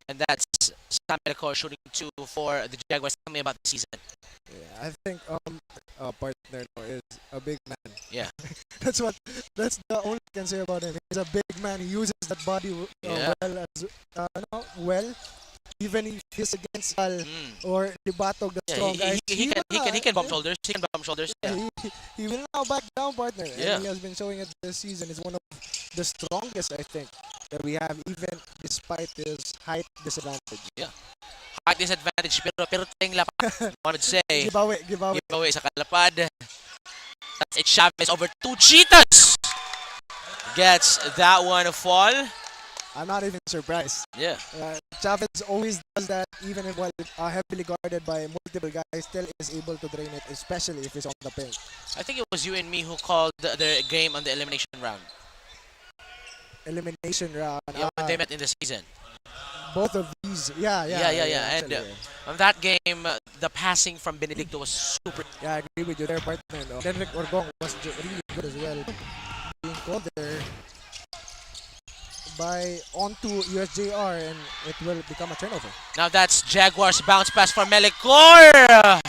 And that's Sam Melicor shooting 2 for the Jaguars. Tell me about the season. Yeah, I think partner is a big man. Yeah. That's the only I can say about him. He's a big man. He uses that body well. Even if he's against Al or Libatog, the strong guys. He can bump shoulders. He can bump shoulders. Yeah. He will now back down, partner. Yeah. And he has been showing it this season. He's one of the strongest, I think, that we have, even despite his height disadvantage. Yeah. Height disadvantage, pero ting lapad. Wanted to say. Giveaway sa kalapad. That's it. Chavez over 2 Cheetahs. Gets that one fall. I'm not even surprised. Yeah. Chavez always does that, even if heavily guarded by multiple guys, still is able to drain it, especially if it's on the paint. I think it was you and me who called the game on the elimination round. Elimination round. Yeah, when they met in the season. Both of these. Yeah. And on that game, the passing from Benedicto was super. Yeah, I agree with you there, partner. Henrik Orgong was really good as well. Being called there onto USJ-R, and it will become a turnover. Now that's Jaguars bounce pass for Melicor.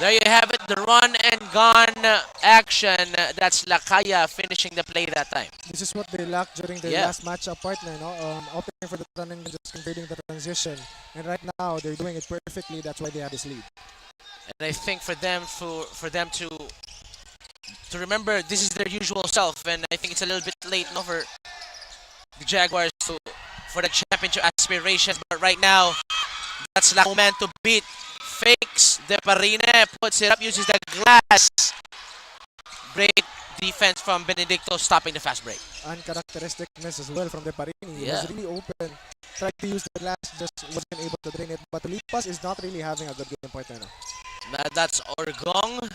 There you have it, the run and gone action. That's Lakaya finishing the play that time. This is what they lacked during their last matchup, partner. Opening for the run and just converting the transition. And right now they're doing it perfectly. That's why they have this lead. And I think for them to remember this is their usual self, and I think it's a little bit late for the Jaguars for the championship aspirations, but right now that's the moment to beat. Fakes De Parine, puts it up, uses the glass. Great defense from Benedicto, stopping the fast break. Uncharacteristicness as well from De Parine. He Yeah. was really open, tried to use the glass, just wasn't able to drain it. But Lipas is not really having a good game, partner. That's Orgong.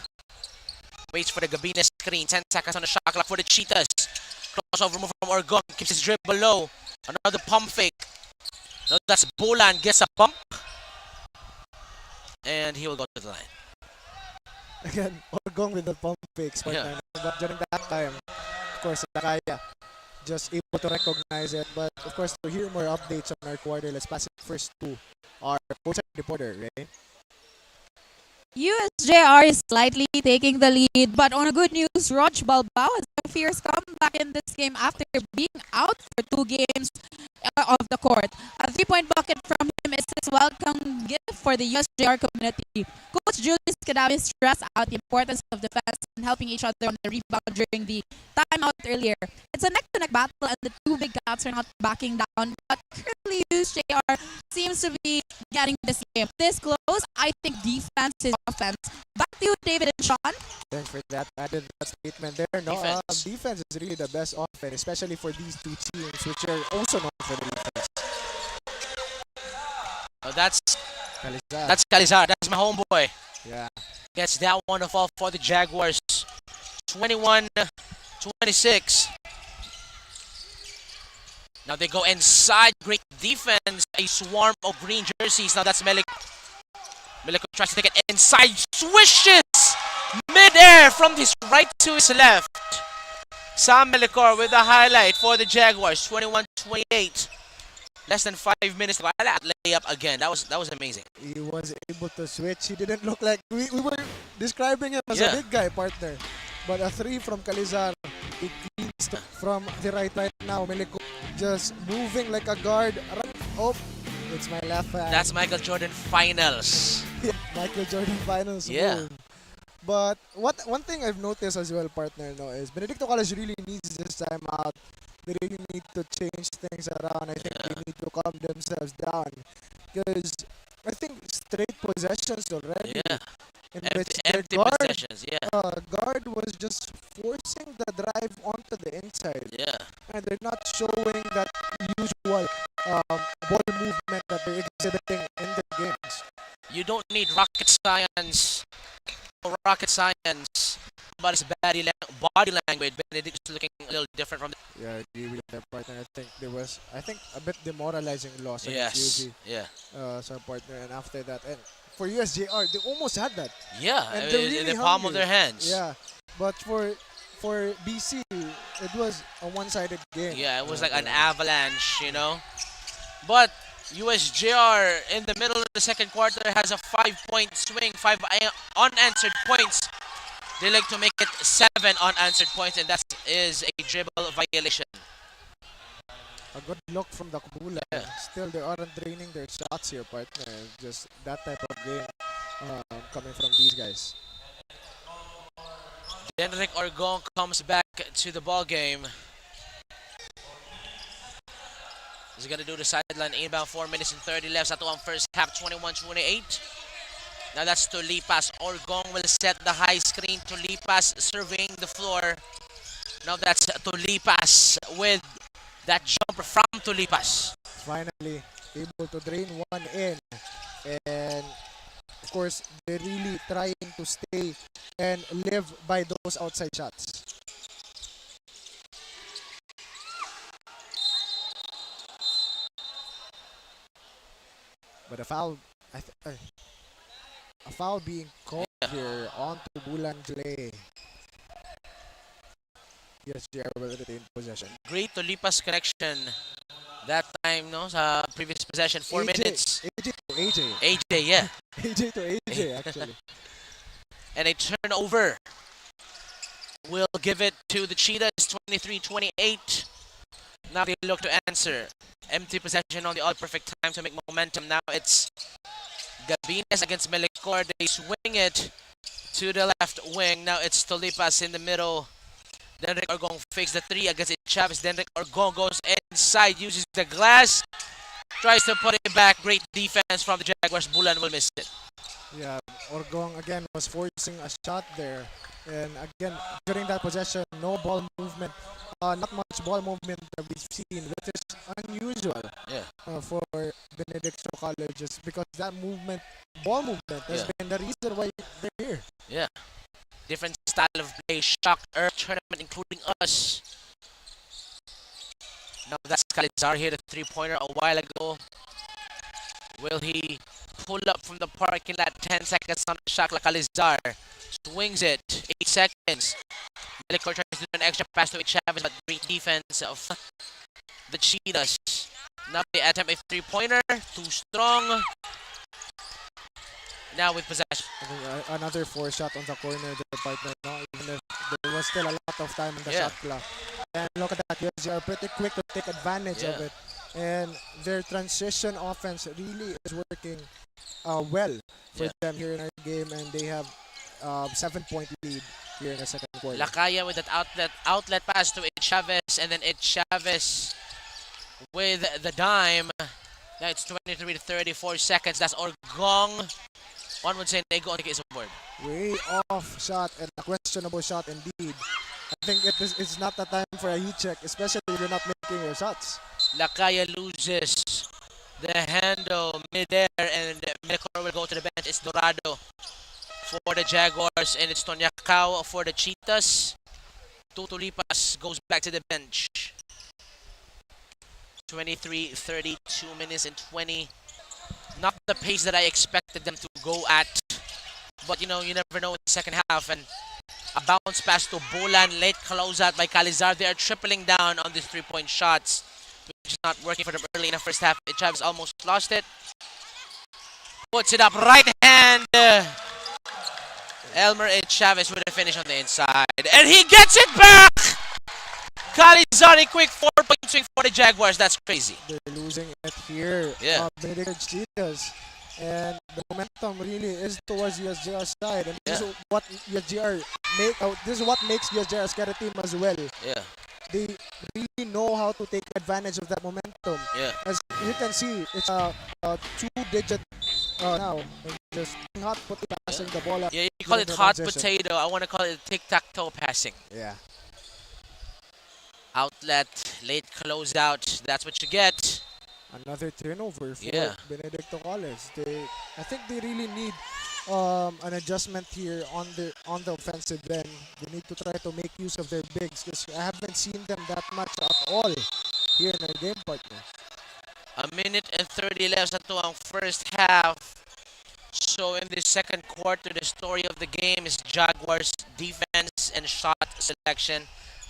Waits for the Gabines screen. 10 seconds on the shot clock for the Cheetahs. Crossover move from Orgong. Keeps his dribble low. Another pump fake. No, that's Bolan. Gets a bump. And he will go to the line. Again, Orgong with the pump fakes, partner. But during that time, of course, Nakaya just able to recognize it. But of course, to hear more updates on our quarter, let's pass it first to our coach reporter, Ray. USJ-R is slightly taking the lead, but on a good news, Rog Balbao has a fierce comeback in this game after being out for 2 games of the court. A 3-point bucket from him is his welcome gift for the USJ-R community. Coach Julius Cadavi stressed out the importance of defense and helping each other on the rebound during the timeout earlier. It's a neck-to-neck battle, and the 2 big cats are not backing down, but currently USJ-R seems to be getting this game this close. I think defense is offense. Back to you, David and Sean. Thanks for that added statement there. No, defense is really the best offense, especially for these 2 teams, which are also known for the defense. Oh, that's Calizar. That's Calizar. That's my homeboy. Yeah. Gets that one to fall for the Jaguars. 21-26. Now they go inside. Great defense. A swarm of green jerseys. Now that's Melik. Melik tries to take it inside. Swishes Mid-air from his right to his left. Sam Melicor with the highlight for the Jaguars. 21-28. Less than 5 minutes. That layup again. That was amazing. He was able to switch. He didn't look like we were describing him as a big guy partner. But a three from Calizar. It leads from the right now. Melicor just moving like a guard. Oh, it's my left hand. That's Michael Jordan finals. Michael Jordan finals. Yeah. Move. But one thing I've noticed as well, partner, no, is Benedicto College really needs this time out. They really need to change things around. I think they need to calm themselves down. Because I think straight possessions already. Yeah. In Empty possessions, guard was just forcing the drive onto the inside. Yeah. And they're not showing that usual ball movement that they're exhibiting in the games. You don't need rocket science. But it's body language. Benedict is looking a little different from. Yeah, I agree with that partner. I think there was, a bit demoralizing loss against UV. Yeah. Some partner, and after that, and for USJ-R, they almost had that. Yeah, and they're really in the palm of their hands. Yeah, but for BC, it was a one-sided game. Yeah, it was like an avalanche, you know. But USJ-R in the middle of the second quarter has a 5-point swing, 5 unanswered points. They like to make it 7 unanswered points, and that is a dribble violation. A good look from the Kabula. Yeah. Still, they aren't draining their shots here, partner. Just that type of game coming from these guys. Denrick Orgon comes back to the ball game. He's going to do the sideline inbound, 4 minutes and 30 left. At 1 first half, 21-28. Now that's Tulipas. Orgon will set the high screen. Tulipas surveying the floor. Now that's Tulipas with that jumper from Tulipas. Finally able to drain one in. And of course, they're really trying to stay and live by those outside shots. But a foul being called here onto Bulanjle. Yes, JR will retain possession. Great Tulipas connection that time, no? Sa previous possession, 4 minutes. AJ, yeah. AJ to AJ, actually. And a turnover. Will give it to the Cheetahs, 23-28. Now they look to answer. Empty possession on the all perfect time to make momentum. Now it's Gabines against Melicor. They swing it to the left wing. Now it's Tulipas in the middle. Denrick Orgon fakes the 3 against Chavez. Denrick Orgon goes inside, uses the glass, tries to put it back. Great defense from the Jaguars. Bulan will miss it. Yeah, Orgon again was forcing a shot there. And again, during that possession, no ball movement. Not much ball movement that we've seen, which is unusual for Benedicto Colleges, because that ball movement has been the reason why they're here. Yeah. Different style of play, shock, earth tournament, including us. Now that's Calizar here, the 3-pointer a while ago. Will he pull up from the parking lot? 10 seconds on the shot. Calizar swings it, 8 seconds. Melicor tries to do an extra pass to Chavez, but great defense of the Cheetahs. Now they attempt a 3-pointer, too strong. Now with possession. Another 4 shot on the corner there, partner. No? Even if there was still a lot of time on the shot clock. And look at that, USJ are pretty quick to take advantage of it. And their transition offense really is working well for them here in our game. And they have 7-point lead here in the second quarter. Lakaya with that outlet pass to Chavez, and then Chavez with the dime. Now it's 23-34 seconds. That's Orgong. One would say Nego on is aboard. Way off shot and a questionable shot indeed. I think it's not the time for a heat check, especially if you're not making your shots. Lakaya loses the handle mid-air, and Melicor will go to the bench. It's Dorado for the Jaguars, and it's Tonyakao for the Cheetahs. Tutulipas goes back to the bench. 23-32 minutes and 20. Not the pace that I expected them to go at. but you know, you never know in the second half. And a bounce pass to Bolan, late closeout by Calizar. They are tripling down on these 3-point shots, which is not working for them early in the first half. Chavez almost lost it. Puts it up, right hand. Elmer H. Chavez with a finish on the inside. And he gets it back! Calizar, quick 4-point swing for the Jaguars. That's crazy. They're losing it here. Yeah. Benedict Cheetahs. And the momentum really is towards USJ-R's side. And this is what this is what makes USJ-R a scary team as well. Yeah. They really know how to take advantage of that momentum. Yeah. As you can see, it's a 2-digit now. And just hot passing the ball. Yeah, you call it hot potato. I want to call it tic-tac-toe passing. Yeah. Outlet, late closeout. That's what you get. Another turnover for Benedicto College. I think they really need an adjustment here on the offensive end. They need to try to make use of their bigs because I haven't seen them that much at all here in our game partner. A minute and 30 left sa ang first half. So in the second quarter, the story of the game is Jaguars' defense and shot selection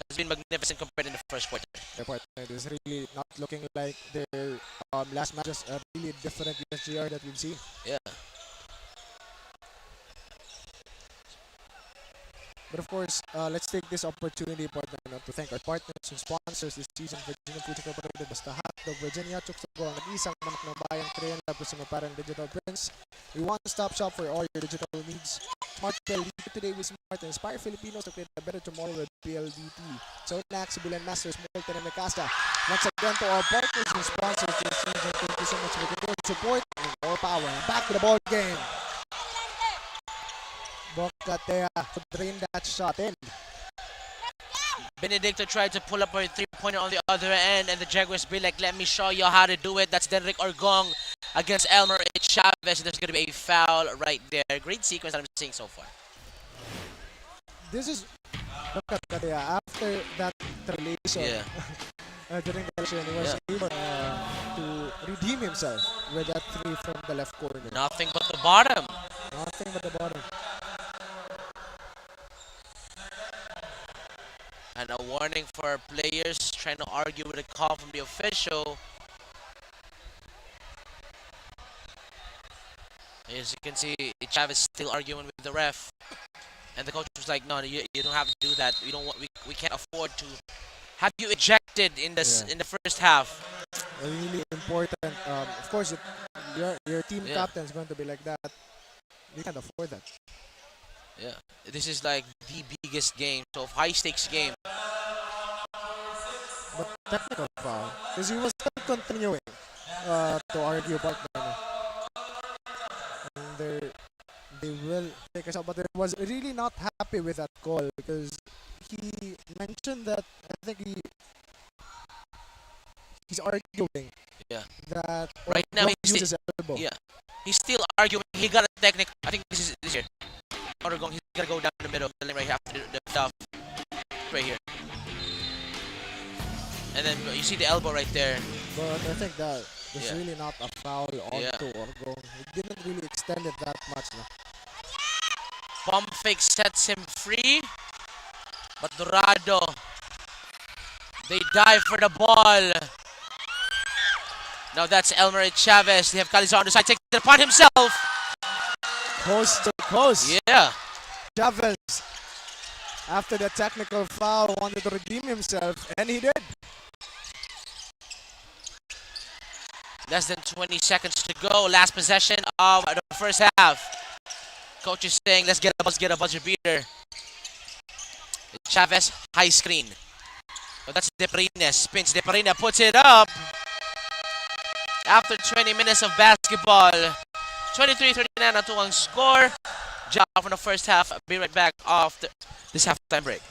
has been magnificent compared to the first quarter. Their partner is really not looking like their last matches, a really different USJ-R that we've seen. Yeah. But of course, let's take this opportunity, partner, to thank our partners and sponsors this season. Virginia Food Incorporated, Basta Hotdog, Virginia, Chuksago, ang nag-isang manok ng bayang Korean Lab, Kusuma Parang Digital Prints. We one-stop shop for all your digital needs. Smart Tel, lead today with Smart, inspire Filipinos to create a better tomorrow with PLDT. So, Nax, Bulan Masters, Molten, and Mikasa. Once again, to our partners and sponsors this season, thank you so much for your support and more power. Back to the ball game. Bocatea to drain that shot in. Benedicto tried to pull up a three-pointer on the other end, and the Jaguars be like, let me show you how to do it. That's Denrick Orgong against Elmer H. Chavez. There's going to be a foul right there. Great sequence that I'm seeing so far. This is Bocatea after that relation. During the relation, he was able to redeem himself with that three from the left corner. Nothing but the bottom. Nothing but the bottom. And a warning for players trying to argue with a call from the official. As you can see, Chavez still arguing with the ref. And the coach was like, no, you don't have to do that. We can't afford to have you ejected in the first half. Really important. Of course, if your team captain is going to be like that, you can't afford that. Yeah, this is like the biggest game, so high stakes game. But technical foul, because he was still continuing to argue partner. And they will take a shot, but I was really not happy with that call because he mentioned that I think he's arguing. Yeah. That right now he's uses elbow. Yeah, he's still arguing. He got a technical. I think this year. Orgong, he's gonna go down the middle, right here after the stuff, right here. And then you see the elbow right there. But I think that there's really not a foul onto Orgong. He didn't really extend it that much. No? Pump fake sets him free, but Dorado, they dive for the ball. Now that's Elmer Chavez. They have Calizar on the side, takes it upon himself. Coast to coast. Yeah. Chavez, after the technical foul, wanted to redeem himself, and he did. Less than 20 seconds to go. Last possession of the first half. Coach is saying, let's get a buzzer beater. Chavez, high screen. Oh, that's Deparina. Spins. Deparina puts it up. After 20 minutes of basketball. 23-39 na ito ang score. Job from the first half. Be right back after this halftime break.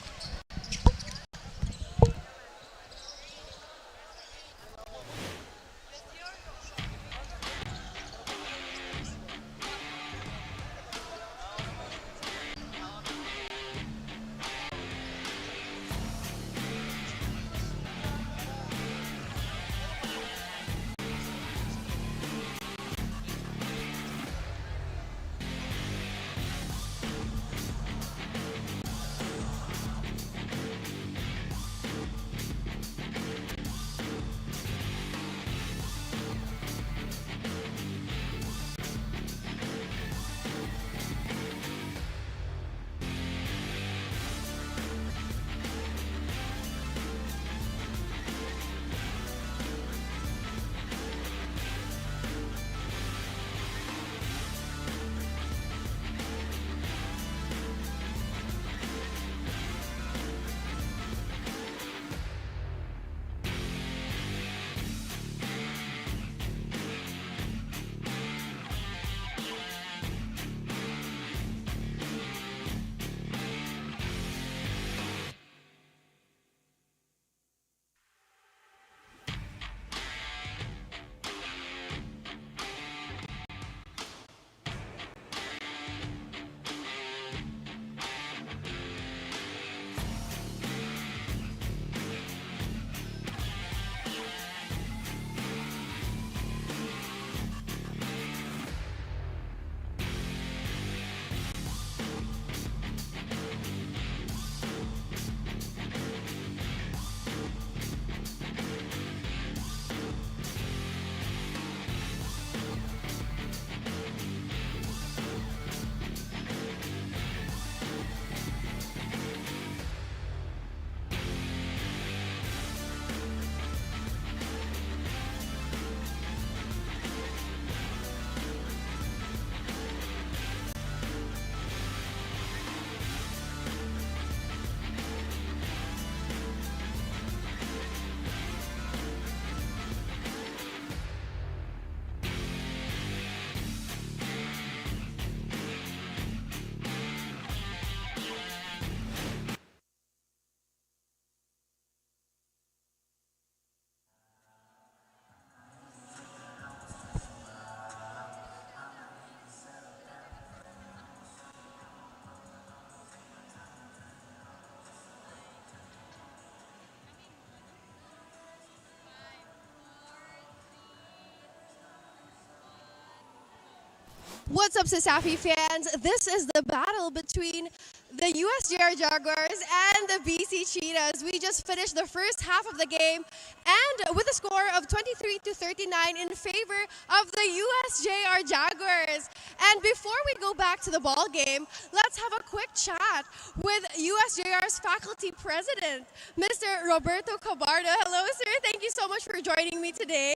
What's up, Cesafi fans? This is the battle between the USJ-R Jaguars and the BC Cheetahs. We just finished the first half of the game, and with a score of 23-39 in favor of the USJ-R Jaguars. And before we go back to the ball game, let's have a quick chat with USJ-R's faculty president, Mr. Roberto Cabardo. Hello, sir. Thank you so much for joining me today.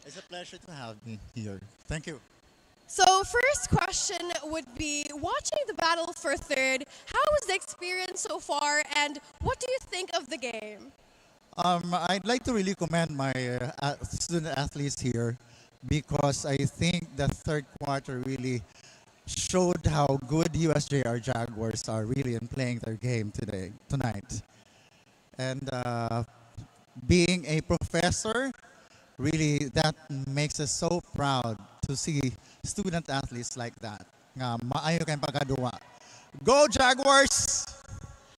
It's a pleasure to have me here. Thank you. So first question would be, watching the battle for third, how was the experience so far, and what do you think of the game? I'd like to really commend my student athletes here because I think the third quarter really showed how good USJ-R Jaguars are really in playing their game tonight. And being a professor, really that makes us so proud to see student athletes like that. Nga maayo kayong pagkadua. Go Jaguars!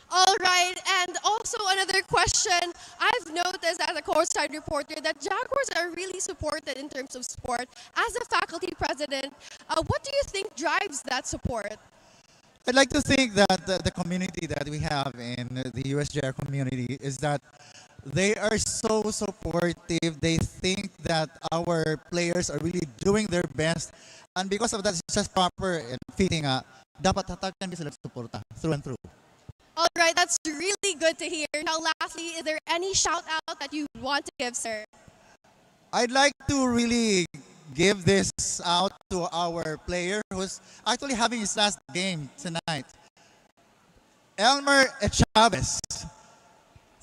All right, and also another question. I've noticed as a courtside reporter that Jaguars are really supported in terms of sport. As a faculty president, what do you think drives that support? I'd like to think that the community that we have in the USJ-R community is that they are so supportive. They think that our players are really doing their best. And because of that, it's just proper and fitting. Dapat hatagan sila suporta through and through. All right, that's really good to hear. Now, lastly, is there any shout out that you want to give, sir? I'd like to really give this out to our player who's actually having his last game tonight. Elmer Chavez.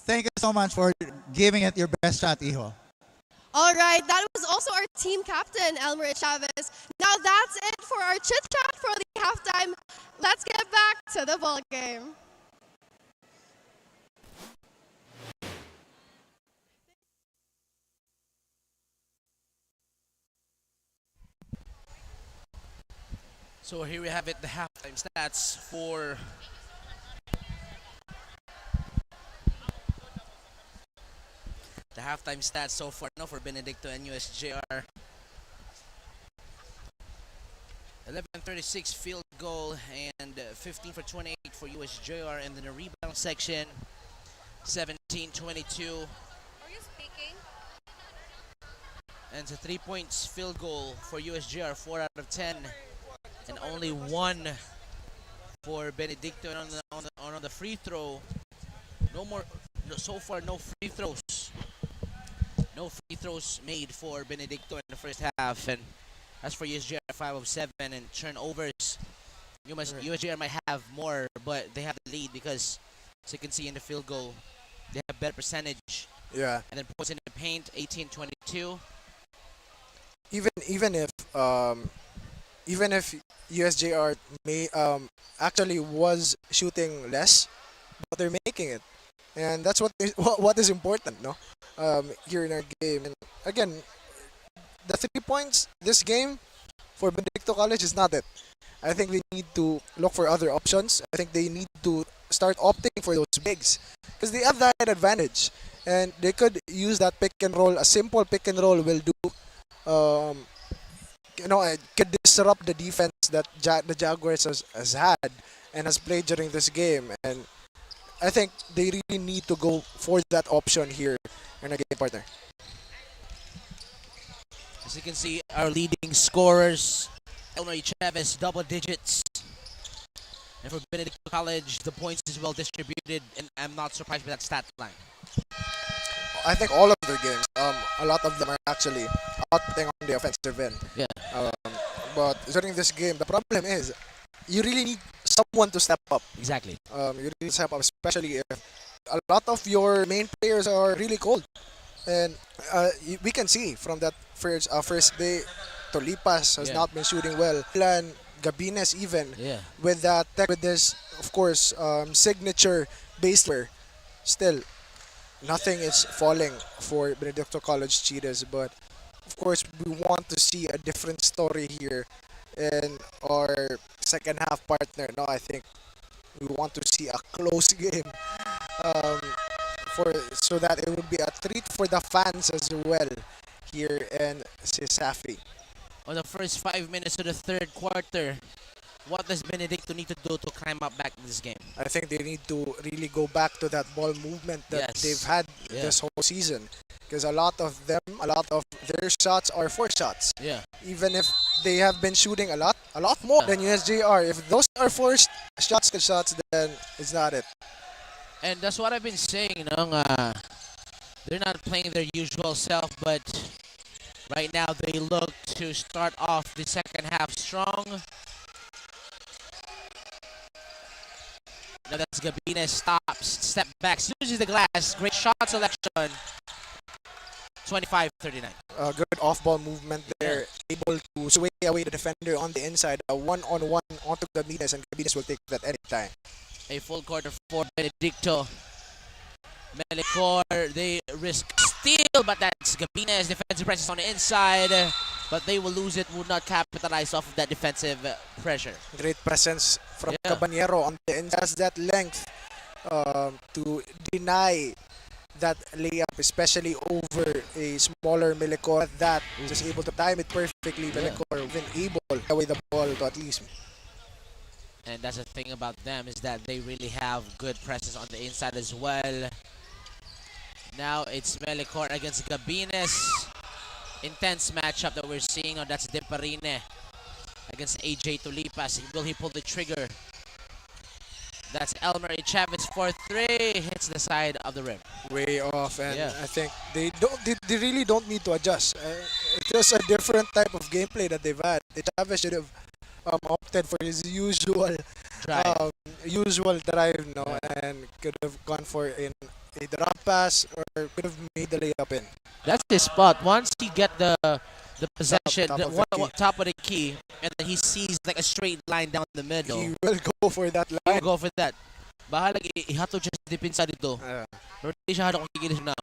Thank you so much for giving it your best shot, Iho. All right, that was also our team captain, Elmer Chavez. Now that's it for our chit-chat for the halftime. Let's get back to the ball game. So here we have it, the halftime stats for so far now for Benedicto and USJ-R. 11:36 field goal and 15 for 28 for USJ-R, and then the rebound section 17-22. Are you speaking? And it's a 3 points field goal for USJ-R, 4 out of 10, and only 1 for Benedicto. And on the free throw, so far no free throws. No free throws made for Benedicto in the first half, and as for USJ-R, 5 of 7, and turnovers, USJ-R might have more, but they have the lead because, as you can see in the field goal, they have better percentage. Yeah. And then points in the paint, 18-22. Even if USJ-R may actually was shooting less, but they're making it, and that's what is important, no? Here in our game. And again, the 3 points this game for Benedicto College is not it. I think they need to look for other options. I think they need to start opting for those bigs because they have that advantage, and they could use that pick and roll. A simple pick and roll will do. It could disrupt the defense that the Jaguars has had and has played during this game. And I think they really need to go for that option here in a game, partner. As you can see, our leading scorers, Elmer Chavez, double digits. And for Benedicto College, the points is well distributed, and I'm not surprised by that stat line. I think all of their games, a lot of them are actually outputting on the offensive end. Yeah. But during this game, the problem is you really need someone to step up. Exactly. You really need to step up, especially if a lot of your main players are really cold. And we can see from that first day, Tolipas has not been shooting well. Milan, Gabines even, with this, of course, signature base layer. Still, nothing is falling for Benedicto College Cheetahs, but of course, we want to see a different story here in our second half, partner. No, I think we want to see a close game so that it would be a treat for the fans as well here in Cesafi. on the first 5 minutes of the third quarter. What does Benedicto need to do to climb up back in this game? I think they need to really go back to that ball movement that they've had this whole season. Because a lot of their shots are forced shots. Yeah. Even if they have been shooting a lot more than USJ-R. If those are forced shots, then it's not it. And that's what I've been saying, they're not playing their usual self, but right now they look to start off the second half strong. Now that's Gabina stops, step backs, uses the glass, great shot selection. 25-39. Good off-ball movement there, able to sway away the defender on the inside, a one-on-one onto Gabinas, and Gabinas will take that anytime. A full quarter for Benedicto. Melicor, they risk steal, but that's Gabina's defensive presence on the inside. But they will lose it, would not capitalize off of that defensive pressure. Great presence from Cabanero on the inside. Has that length to deny that layup, especially over a smaller Melicor. That just able to time it perfectly. Melicor been able to away the ball to at least. And that's the thing about them, is that they really have good presence on the inside as well. Now it's Melicor against Gabines. Intense matchup that we're seeing. That's Deparine against AJ Tulipas. Will he pull the trigger? That's Elmer Chavez for 3. Hits the side of the rim. Way off, and I think they really don't need to adjust. It's just a different type of gameplay that they've had. Chavez should have opted for his usual drive, and could have gone for a drop pass or could have made the layup in. That's his spot. Once he get the possession, top of the key, and then he sees like a straight line down the middle. He will go for that line. He will go for that. Bahalag ihato just dipinsa dito. Pero hindi siya hadong kikilis na.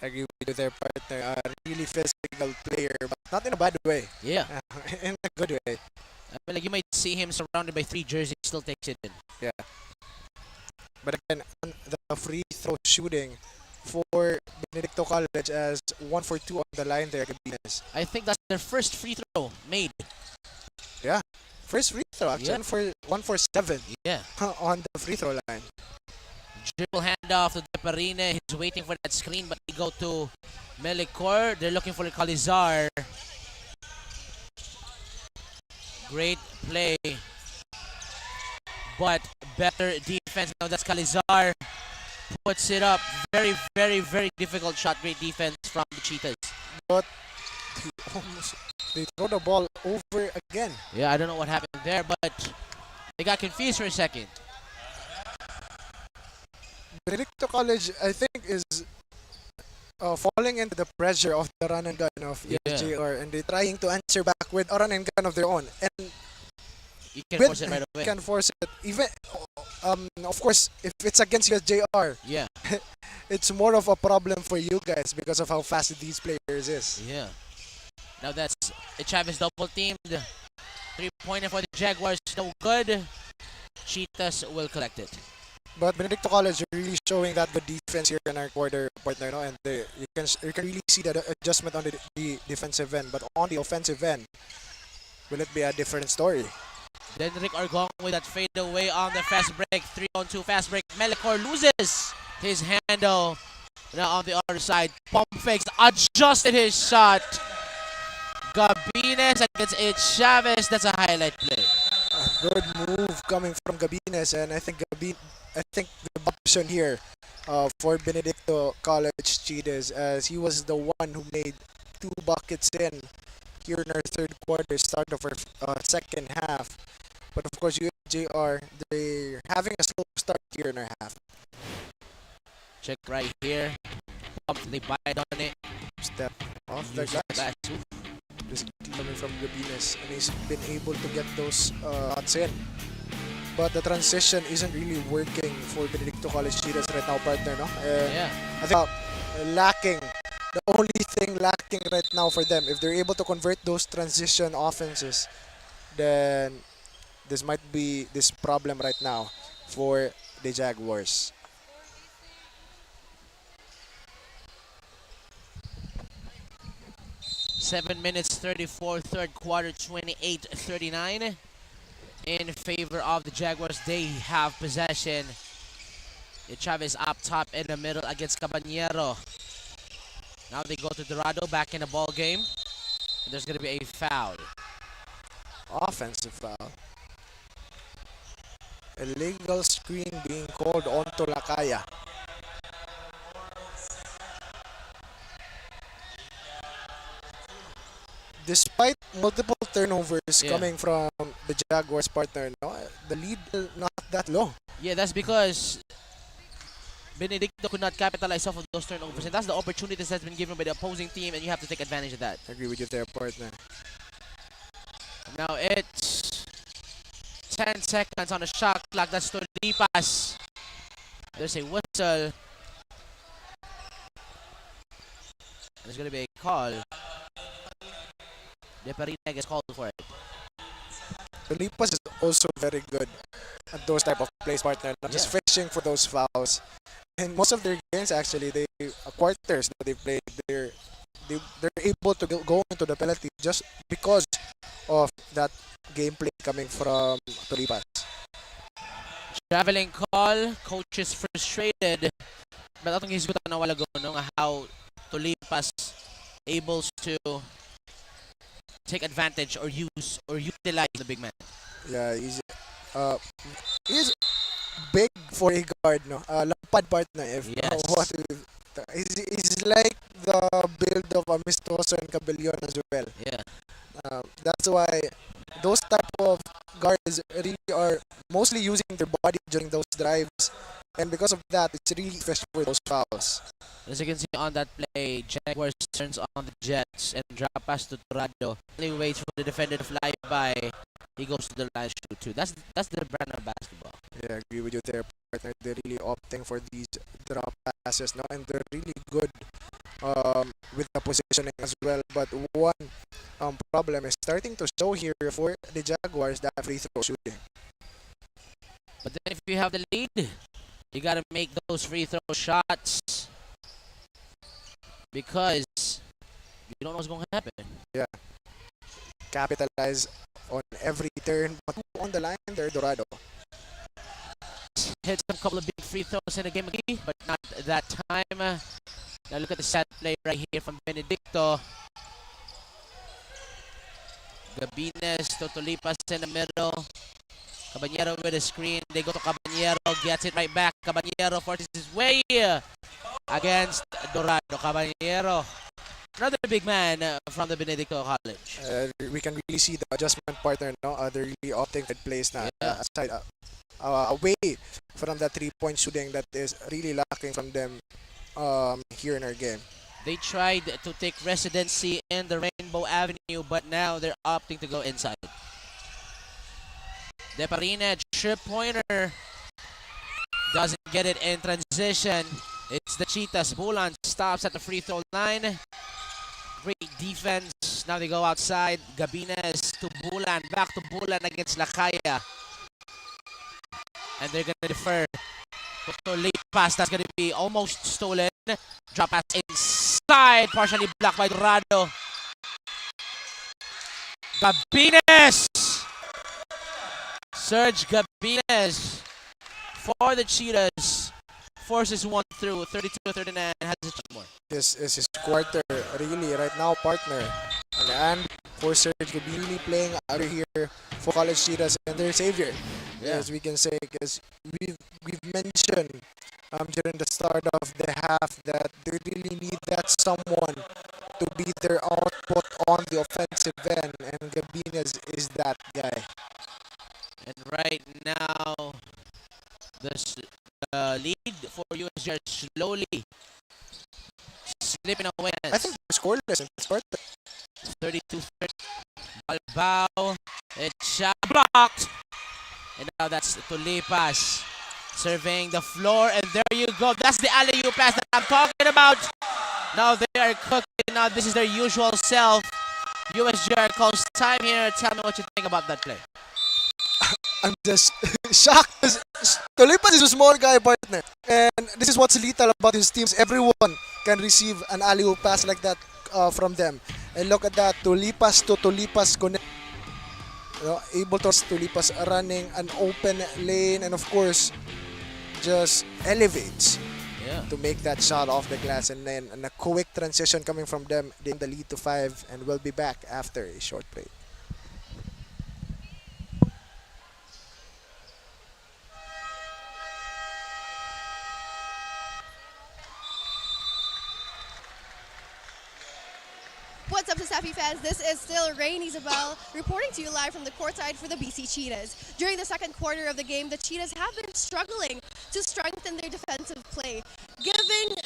Agree with their partner. Really physical player, but not in a bad way. Yeah. In a good way. I mean, like you might see him surrounded by 3 jerseys, still takes it in. Yeah. But again, on the free throw shooting for Benedicto College as 1 for 2 on the line there, Gabinas. I think that's their first free throw made. Yeah. First free throw, actually. 1 for 7. Yeah. On the free throw line. Dribble handoff to Deparine. He's waiting for that screen, but they go to Melicor. They're looking for Calizar. Great play, but better defense. Now that's Calizar. Puts it up. Very, very, very difficult shot. Great defense from the Cheetahs. But they throw the ball over again. Yeah, I don't know what happened there, but they got confused for a second. Benedicto College, I think, is falling into the pressure of the run and gun of USJ-R, and they're trying to answer back with a run and gun of their own. And you can force it right away. Can force it. Even, of course, if it's against USJ-R, it's more of a problem for you guys because of how fast these players is. Yeah. Now that's Chavez double teamed. 3-pointer for the Jaguars, no good. Cheetahs will collect it. But Benedicto College are really showing that good defense here in our quarter partner, and you can really see that adjustment on the defensive end. But on the offensive end, will it be a different story? Then Rick Argong with that fade away on the fast break. 3-on-2 fast break. Melicor loses his handle. Now on the other side, pump fakes, adjusted his shot. Gabines against Chavez. That's a highlight play. A good move coming from Gabines, and I think the option here for Benedicto College Cheetahs, as he was the one who made 2 buckets in here in our third quarter, start of our second half. But of course, USJ-R, they're having a slow start here in our half. Check right here. They bite on it. Step off the glass. Just coming from Gabines, and he's been able to get those shots in. But the transition isn't really working for Benedicto College Cheetahs right now, partner, no? I think the only thing lacking right now for them, if they're able to convert those transition offenses, then this might be this problem right now for the Jaguars. 7 minutes 34, third quarter 28-39 in favor of the Jaguars. They have possession. Chavez up top in the middle against Caballero. Now they go to Dorado back in the ball game. There's going to be a foul. Offensive foul. Illegal screen being called onto Lakaya. Despite multiple turnovers coming from the Jaguars partner, no, the lead not that low. Yeah, that's because Benedicto could not capitalize off of those turnovers, and that's the opportunities that's been given by the opposing team, and you have to take advantage of that. I agree with you there, partner. Now it's 10 seconds on the shot clock. That's Tolipas. There's a whistle. There's going to be a call. Deparina gets called for it. Tolipas is also very good at those type of plays, partner. Not just fishing for those fouls. And most of their games, actually, quarters that they played, they're able to go into the penalty just because of that gameplay coming from Tolipas. Traveling call. Coach is frustrated. But I think he's good on a while ago, no? How Tolipas able to take advantage or use or utilize the big man. Yeah, he's big for a guard, no? Lapad partner, if what he's like the build of Amistoso and Cabellon as well. Yeah. That's why those type of guards really are mostly using their body during those drives, and because of that, it's really effective for those fouls. As you can see on that play, Jaguars turns on the Jets and drop pass to Dorado. Only waits for the defender to fly by. He goes to the line shoot too. That's the brand of basketball. Yeah, I agree with you there, partner. They're really opting for these drop passes now, and they're really good with the positioning as well. But one problem is starting to show here for the Jaguars, that free throw shooting. But then if you have the lead, you gotta make those free throw shots because you don't know what's gonna happen. Yeah. Capitalize on every turn, but on the line there, Dorado. Hit a couple of big free throws in the game again, but not that time. Now look at the set play right here from Benedicto. Gabines to Tolipas in the middle. Caballero with a screen. They go to Caballero. Gets it right back. Caballero forces his way against Dorado. Caballero. Another big man from the Benedicto College. We can really see the adjustment partner, no? They're really opting for plays now. Aside, away from the three-point shooting that is really lacking from them here in our game. They tried to take residency in the Rainbow Avenue, but now they're opting to go inside. Deparina, trip-pointer. Doesn't get it in transition. It's the Cheetahs. Bulan stops at the free throw line. Great defense. Now they go outside. Gabines to Bulan. Back to Bulan against Lakaya. And they're going to defer. To late pass. That's going to be almost stolen. Drop pass inside. Partially blocked by Dorado. Gabines! Serge Gabines for the Cheetahs. Forces one through 32-39, has a shot more. This is his quarter, really, right now, partner. And for Serge really playing out here for College Cheetahs and their savior, as we can say, because we've mentioned during the start of the half that they really need that someone to be their output on the offensive end, and Gabines is that guy. And right now, the lead for USJ slowly slipping away. I think they're scoreless in this quarter. 32-30. Balbao. It's shot blocked. And now that's Tolipas surveying the floor. And there you go. That's the alley-oop pass that I'm talking about. Now they are cooking. Now this is their usual self. USJ-R calls time here. Tell me what you think about that play. I'm just shocked. Tolipas is a small guy, partner. And this is what's lethal about his teams. Everyone can receive an alley-oop pass like that from them. And look at that, Tulipas to Tulipas connect. Able to Tulipas running an open lane, and of course, just elevates to make that shot off the glass, and then a quick transition coming from them in the lead to 5, and we'll be back after a short break. What's up, Cesafi fans? This is still Rain Isabel reporting to you live from the courtside for the BC Cheetahs. During the second quarter of the game, the Cheetahs have been struggling to strengthen their defensive play, giving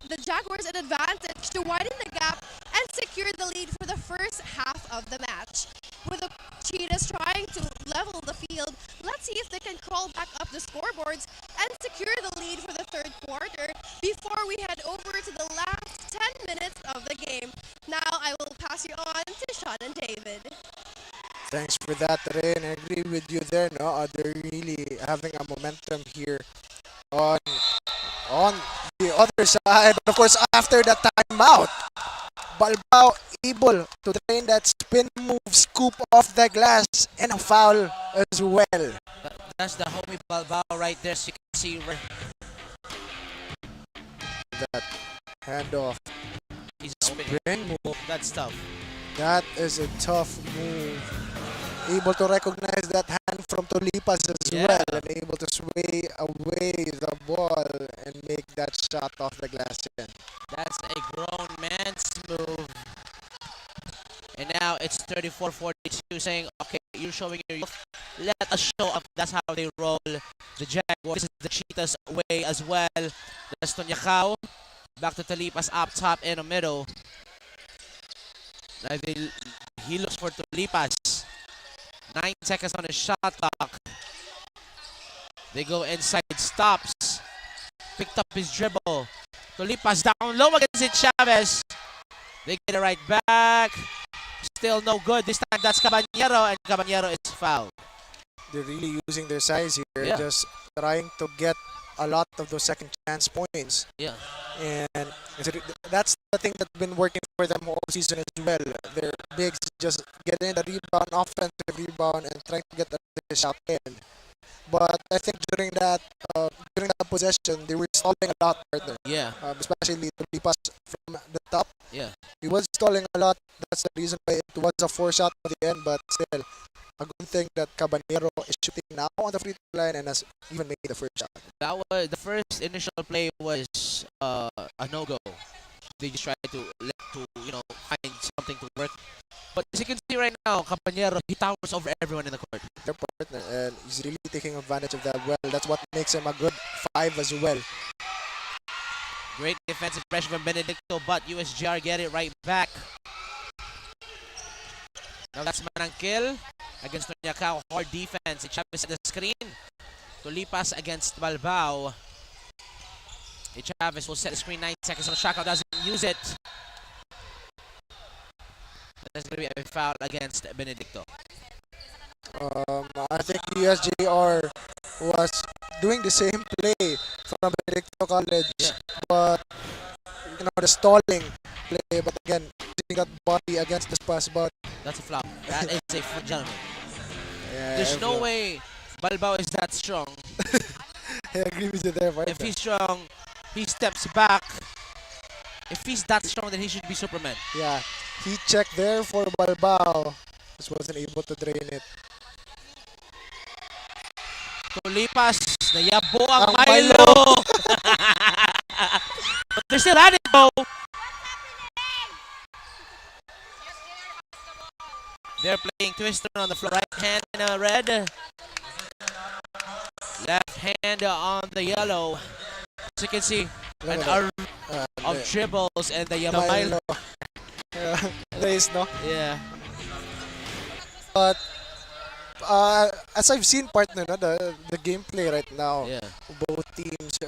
the Jaguars an advantage to widen the gap and secure the lead for the first half of the match. With the Cheetahs trying to level the field, let's see if they can crawl back up the scoreboards and secure the lead for the third quarter before we head over to the last 10 minutes of the game. Now I will pass you on to Sean and David. Thanks for that, Rain. I agree with you there. No, they're really having a momentum here on the other side. But of course, after the timeout, Balbao able to train that spin move, scoop off the glass, and a foul as well. That's the homie Balbao right there. So you can see that handoff. He's spin move. That's tough. That is a tough move. Able to recognize that hand from Tulipas as well, and able to sway away the ball and make that shot off the glass again. That's a grown man's move. And now it's 34-42 saying, okay, you're showing your youth. Let us show up. That's how they roll. The Jaguars, this is the Cheetahs way as well. That's Tonyakao. Back to Tulipas up top in the middle. Now he looks for Tulipas. 9 seconds on the shot clock. They go inside, stops. Picked up his dribble. Tulipas down low against Chavez. They get it right back. Still no good. This time that's Caballero, and Caballero is fouled. They're really using their size here, just trying to get a lot of those second chance points. Yeah. And that's the thing that's been working for them all season as well. Their bigs just getting the rebound, offensive rebound, and trying to get the shot in. But I think during that possession, they were stalling a lot, partner. Yeah. Especially Tulipas from the top. Yeah. He was stalling a lot. That's the reason why it was a 4-shot at the end. But still, a good thing that Caballero is shooting now on the free throw line and has even made the first shot. That was the first initial play was a no-go. They just tried to find something to work. But as you can see right now, Caballero, he towers over everyone in the court. Their partner, and he's really taking advantage of that well. That's what makes him a good 5 as well. Great defensive pressure from Benedicto, but USJ-R get it right back. Now that's Manangkil against Tonyakao. Hard defense. Chavez at the screen. Tulipas against Balbao. Chavez will set the screen. 9 seconds on the shot clock. Doesn't use it. There's going to be a foul against Benedicto. I think USJ-R was doing the same play from Benedicto College, but the stalling play. But again, using that body against the pass, but that's a foul. That is a foul, gentlemen. Yeah, there's no way Balbao is that strong. I agree with you there, partner. If he's strong, he steps back. If he's that strong, then he should be Superman. Yeah, he checked there for Balbao. Just wasn't able to drain it. Tulipas, nayabo ang Milo. But they're still at it though. They're playing Twister on the floor. Right hand in red. Left hand on the yellow. As you can see, an array of dribbles and the Milo. Nice, no? Yeah. But as I've seen, partner, the gameplay right now, both teams,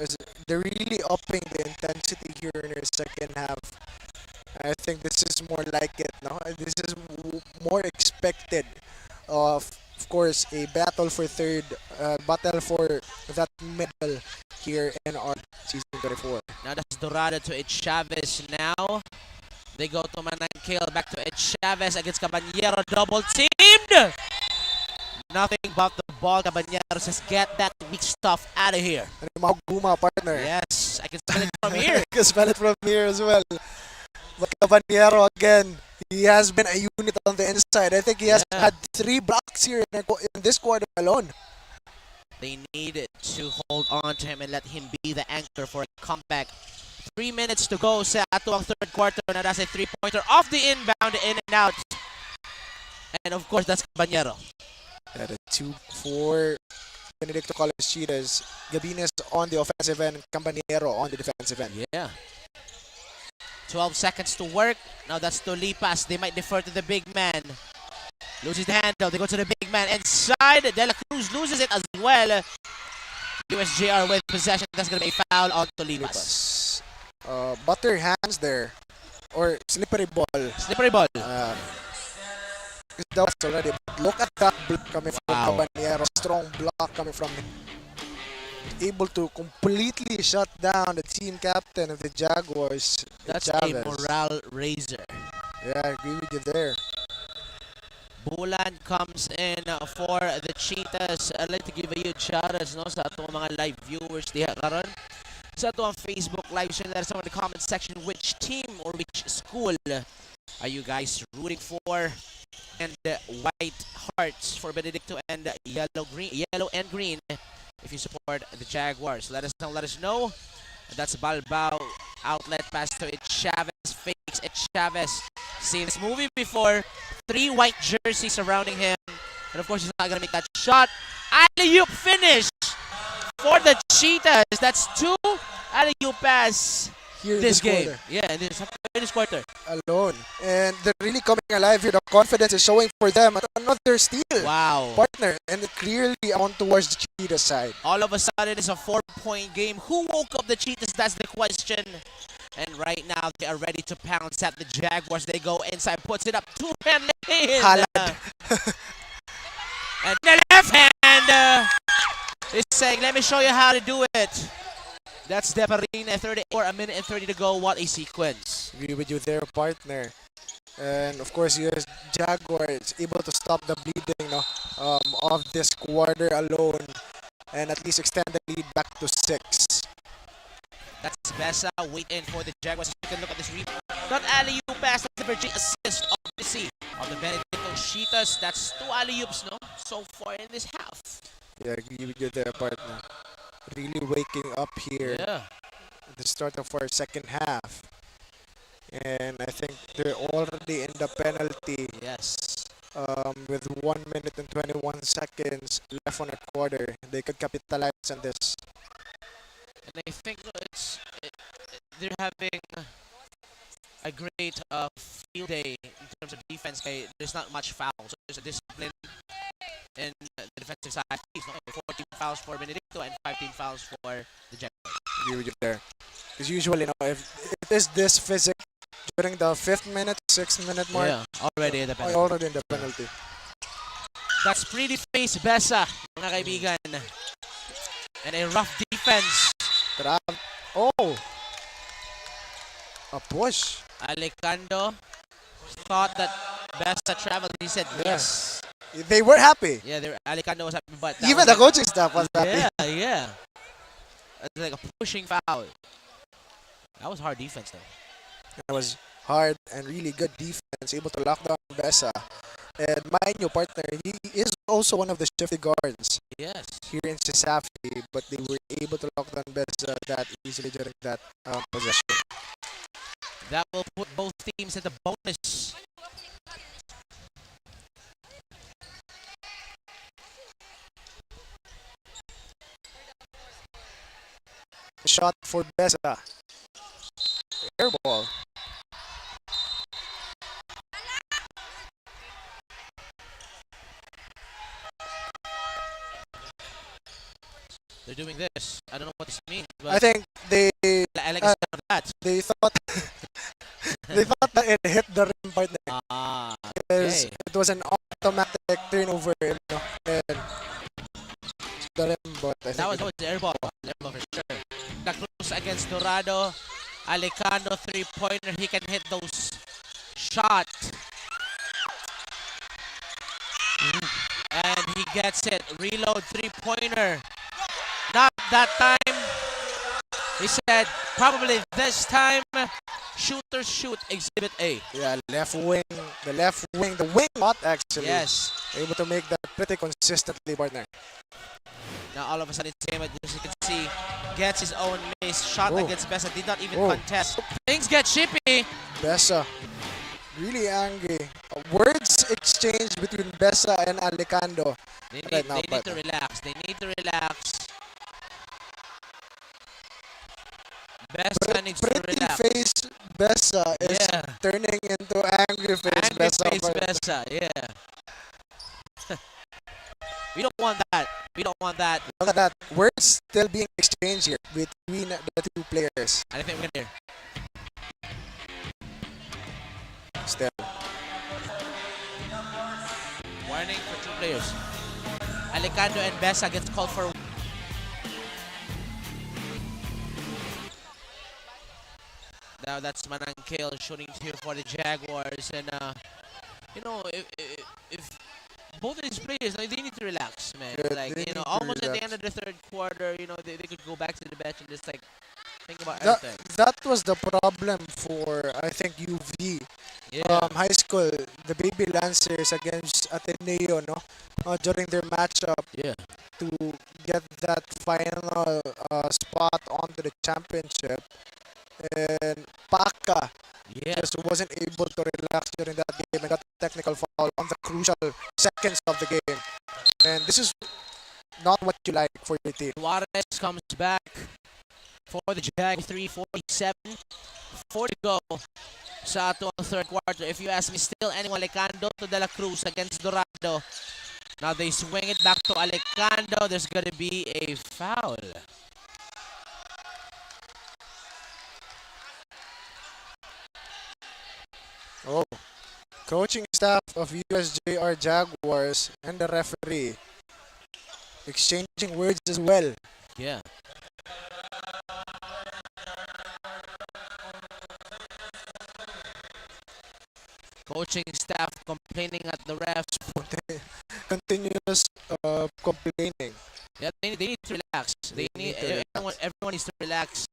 they're really upping the intensity here in their second half. I think this is more like it, no? This is more expected of course, a battle for third, battle for that medal here in our season 24. Now that's Dorado to Chavez now. They go to Manang Kill, back to Ed Chavez against Caballero, double teamed! Nothing but the ball. Caballero says, get that weak stuff out of here. Guma, partner. Yes, I can smell it from here. I can smell it from here as well. But Caballero again, he has been a unit on the inside. I think he has had 3 blocks here in this quarter alone. They need to hold on to him and let him be the anchor for a comeback. 3 minutes to go sa atuang third quarter. Na that's a 3-pointer off the inbound, in and out. And of course, that's Caballero. At a 2 for Benedicto College Cheetahs. Gabines on the offensive end, Campanero on the defensive end. Yeah. 12 seconds to work. Now that's Tolipas. They might defer to the big man. Loses the handle. They go to the big man inside. De La Cruz loses it as well. USJ-R with possession. That's going to be a foul on Tolipas. Butter hands there. Or slippery ball. Slippery ball. That was already. But look at that block coming from Caballero. Strong block coming from him. Able to completely shut down the team captain of the Jaguars. That's Chavez. a morale raiser. Yeah, I agree with you there. Bulan comes in for the Cheetahs. I'd like to give a huge shout out sa atong mga live viewers diha karon. Sa atong Facebook live stream, let us know in the comment section which team or which school are you guys rooting for. And white hearts for Benedicto and yellow and green if you support the Jaguars. Let us know. That's Balbao. Outlet pass to Ed Chavez. Fakes Ed Chavez. Seen this movie before. 3 white jerseys surrounding him. And of course, he's not going to make that shot. Alley-oop finish for the Cheetahs. That's 2 alley-oop pass here this game. Quarter. Yeah, in this quarter. Alone. And they're really coming alive here. The confidence is showing for them. Another steal. Wow. Partner. And clearly on towards the Cheetah side. All of a sudden, it's a 4-point game. Who woke up the Cheetahs? That's the question. And right now, they are ready to pounce at the Jaguars. They go inside, puts it up, 2-hand lane. And the left hand is saying, let me show you how to do it. That's Deparine, 1 minute and 30 to go. What a sequence. Agree with you there, partner. And of course, US Jaguars able to stop the bleeding of this quarter alone and at least extend the lead back to 6. That's Besa waiting for the Jaguars. You can look at this rebound. Not alley-oop pass, that's the Virgin assist, obviously, of the Benedicto Cheetahs. That's 2 alley-oops, so far in this half. Yeah, I agree with you there, partner. Really waking up here. Yeah. At the start of our second half. And I think they're already in the penalty. Yes. With 1 minute and 21 seconds left on a quarter. They could capitalize on this. And I think they're having a great field day in terms of defense. There's not much fouls. So there's a discipline in the defensive side. 14 fouls for Benedicto and 15 fouls for the Jaguars. Agree with you there. Because usually, if it is this physical during the 5th minute, 6th minute mark. Yeah, already in the penalty. Already in the penalty. That's pretty face Besa, mga kaibigan. And a rough defense. Oh! A push. Alicando thought that Besa traveled. He said yes. They were happy. Yeah, Alicando was happy, but even the coaching staff was happy. Yeah. It's like a pushing foul. That was hard defense, though. That was hard and really good defense, able to lock down Besa. And mind you, partner, he is also one of the shifty guards. Yes. Here in Cesafi, but they were able to lock down Besa that easily during that possession. That will put both teams at the bonus. Shot for Besa. Air ball. They're doing this. I don't know what this means. But I think they I like that. They thought they thought that it hit the rim partner. Because it was an automatic turnover, and the rim, but I think that was the air ball. Air ball for sure. Cruz against Dorado. Alicando 3-pointer. He can hit those shot. And he gets it. Reload three-pointer. Not that time. He said, probably this time, shooter shoot, exhibit A. Yeah, left wing, the wing shot actually. Yes. Able to make that pretty consistently, partner. Now all of a sudden, Tamat, as you can see, gets his own miss. Shot Oh. against Bessa, did not even Oh. contest. Things get chippy. Bessa, really angry. Words exchanged between Bessa and Alicando They need, right now, they need to partner. relax. They need to relax. Bessa needs to Pretty relax. face Bessa is Yeah. turning into angry face Angry Bessa. face partner. Bessa, yeah. We don't want that. We don't want that. Look at that. Words still being exchanged here between the two players. I think we're gonna hear. Still. Warning for two players. Alicando and Bessa gets called for. Now that's Manangkil shooting here for the Jaguars, and you know, if both of these players, like, they need to relax, man. Yeah, Like, they you know, need to almost at the relax. end of the third quarter, you know, they could go back to the bench and just like think about That, everything. that was the problem for, I think, UV. Yeah. High school, the Baby Lancers against Ateneo, no? During their matchup. Yeah. To get that final spot onto the championship. And Paka just wasn't able to relax during that game and got a technical foul on the crucial seconds of the game. And this is not what you like for your team. Juarez comes back for the Jag, 3:47. 4 to go sa atong third quarter. If you ask me, still anyone Alicando to De La Cruz against Dorado. Now they swing it back to Alicando. There's gonna be a foul. Oh, coaching staff of USJ-R Jaguars and the referee exchanging words as well. Yeah. Coaching staff complaining at the refs. Continuous complaining. Yeah, they need to relax. Everyone needs to relax.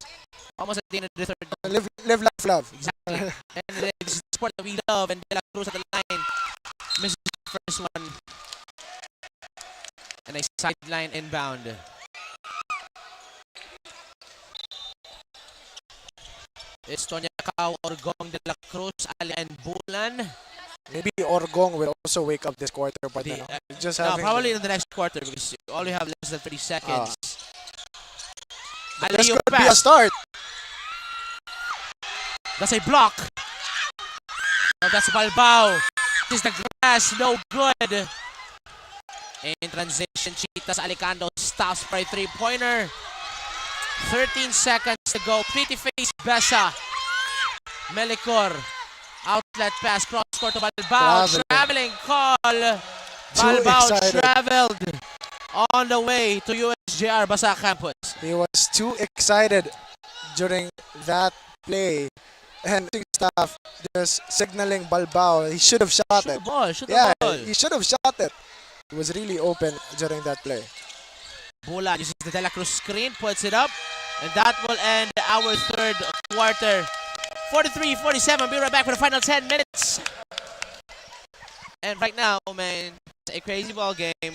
Almost at the end of the third. Live, laugh, love. Exactly. And this is the sport that we love. And De La Cruz at the line misses the first one. And a sideline inbound. It's Tonya Cao, Orgong, De La Cruz, Ali, and Bulan. Maybe Orgong will also wake up this quarter, but just No, having probably in the next quarter because you only have less than 30 seconds. this Alley-oop could be a pass. start. That's a block. Now that's Balbao. This is the grass, no good. In transition, Chitas Alicando stops for a three-pointer. 13 seconds to go. Pretty face Bessa. Melicor. Outlet pass. Cross court to Balbao. Traveling call. Balbao excited. traveled on the way to USJ-R Basa campus. He was too excited during that play. And coaching staff just signaling Balbao. He should have shot it. He should have shot it. He was really open during that play. Bulan uses the De La Cruz screen, puts it up, and that will end our third quarter. 43-47, be right back for the final 10 minutes. And right now, man, it's a crazy ball game. And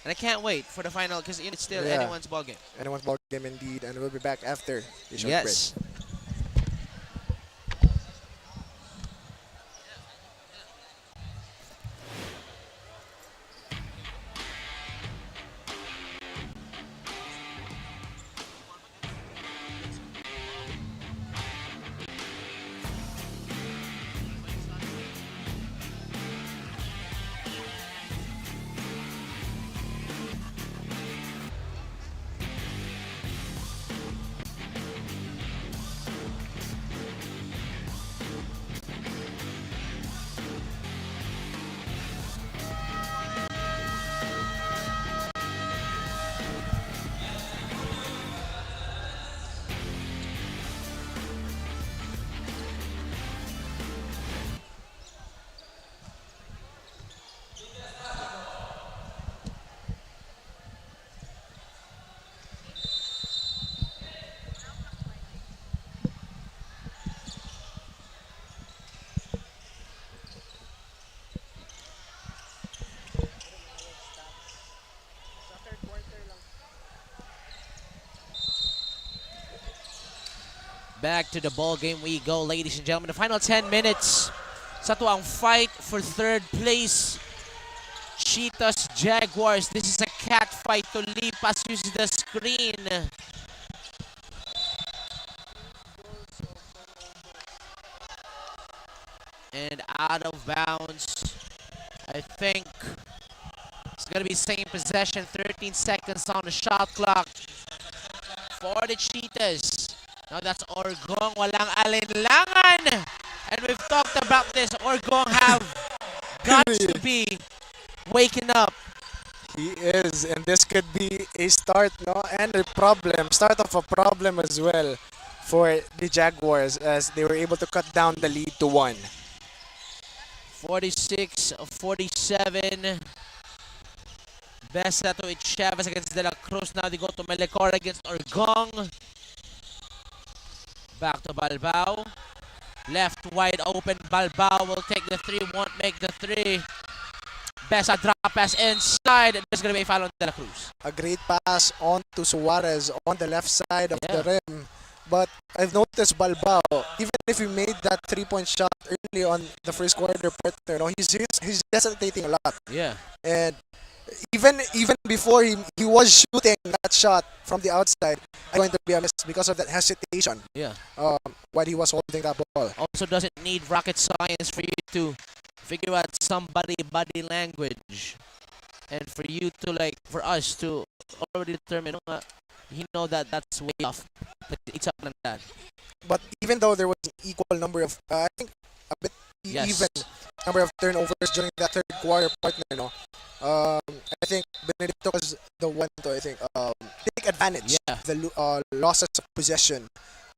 I can't wait for the final because it's still anyone's ball game. Anyone's ball game indeed, and we'll be back after the short Yes. break. Back to the ball game we go, ladies and gentlemen. The final 10 minutes sa tuwang fight for third place. Cheetahs, Jaguars. This is a cat fight. Tulipas uses the screen. And out of bounds. I think it's going to be same possession. 13 seconds on the shot clock for the Cheetahs. Now that's Orgong. Walang alinlangan. And we've talked about this. Orgong have got to be waking up. He is, and this could be a start, no, and a problem, start of a problem as well for the Jaguars as they were able to cut down the lead to 1. 46-47. Besa to Chavez against De La Cruz. Now they go to Melecor against Orgong. Back to Balbao. Left wide open. Balbao will take the 3, won't make the 3. Besa drop pass inside. There's going to be a foul on De La Cruz. A great pass on to Suarez on the left side of the rim. But I've noticed Balbao, even if he made that 3-point shot early on the first quarter partner, no, he's hesitating a lot. Yeah. And even before he was shooting that shot from the outside, I'm going to be honest, because of that hesitation. Yeah. While he was holding that ball. Also doesn't need rocket science for you to figure out somebody body language. And for you to for us to already determine, you know that that's way off. But it's up like that. But even though there was an equal number of, I think a bit even number of turnovers during that third quarter partner, I think Benedicto was the one to take advantage of the losses of possession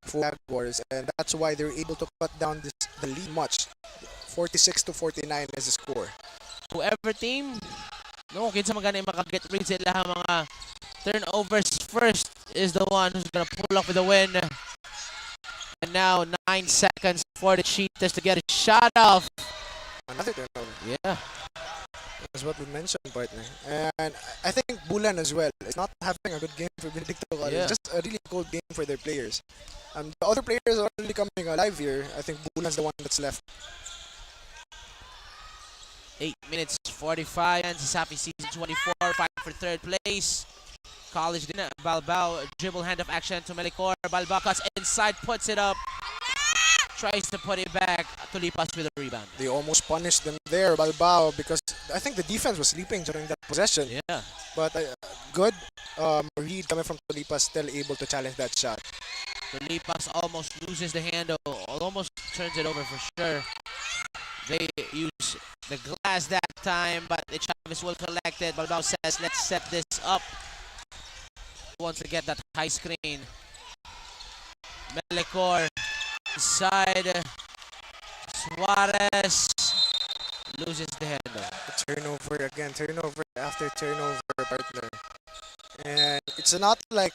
for Jaguars, and that's why they were able to cut down the lead much. 46-49 is the score. Whoever team, kinsa magana makaget rid sila mga turnovers first is the one who's gonna pull off with the win. And now 9 seconds for the Cheetahs to get a shot off. Another turnover. Yeah. That's what we mentioned, partner. And I think Bulan as well is not having a good game for Benedicto. It's just a really cold game for their players. The other players are really coming alive here. I think Bulan's the one that's left. 8 minutes 45 and Cesafi season 24 fight for third place. College dinner. Balbao dribble handoff action to Melicor. Balbao cuts inside, puts it up, tries to put it back. Tulipas with a rebound. They almost punished them there, Balbao, because I think the defense was sleeping during that possession. Yeah. But good read coming from Tulipas, still able to challenge that shot. Tulipas almost loses the handle, almost turns it over for sure. They use the glass that time, but the Chavez will collect it. Balbao says, let's set this up. Wants to get that high screen. Melecor side. Suarez loses the handle. Turnover again, turnover after turnover, partner. And it's not like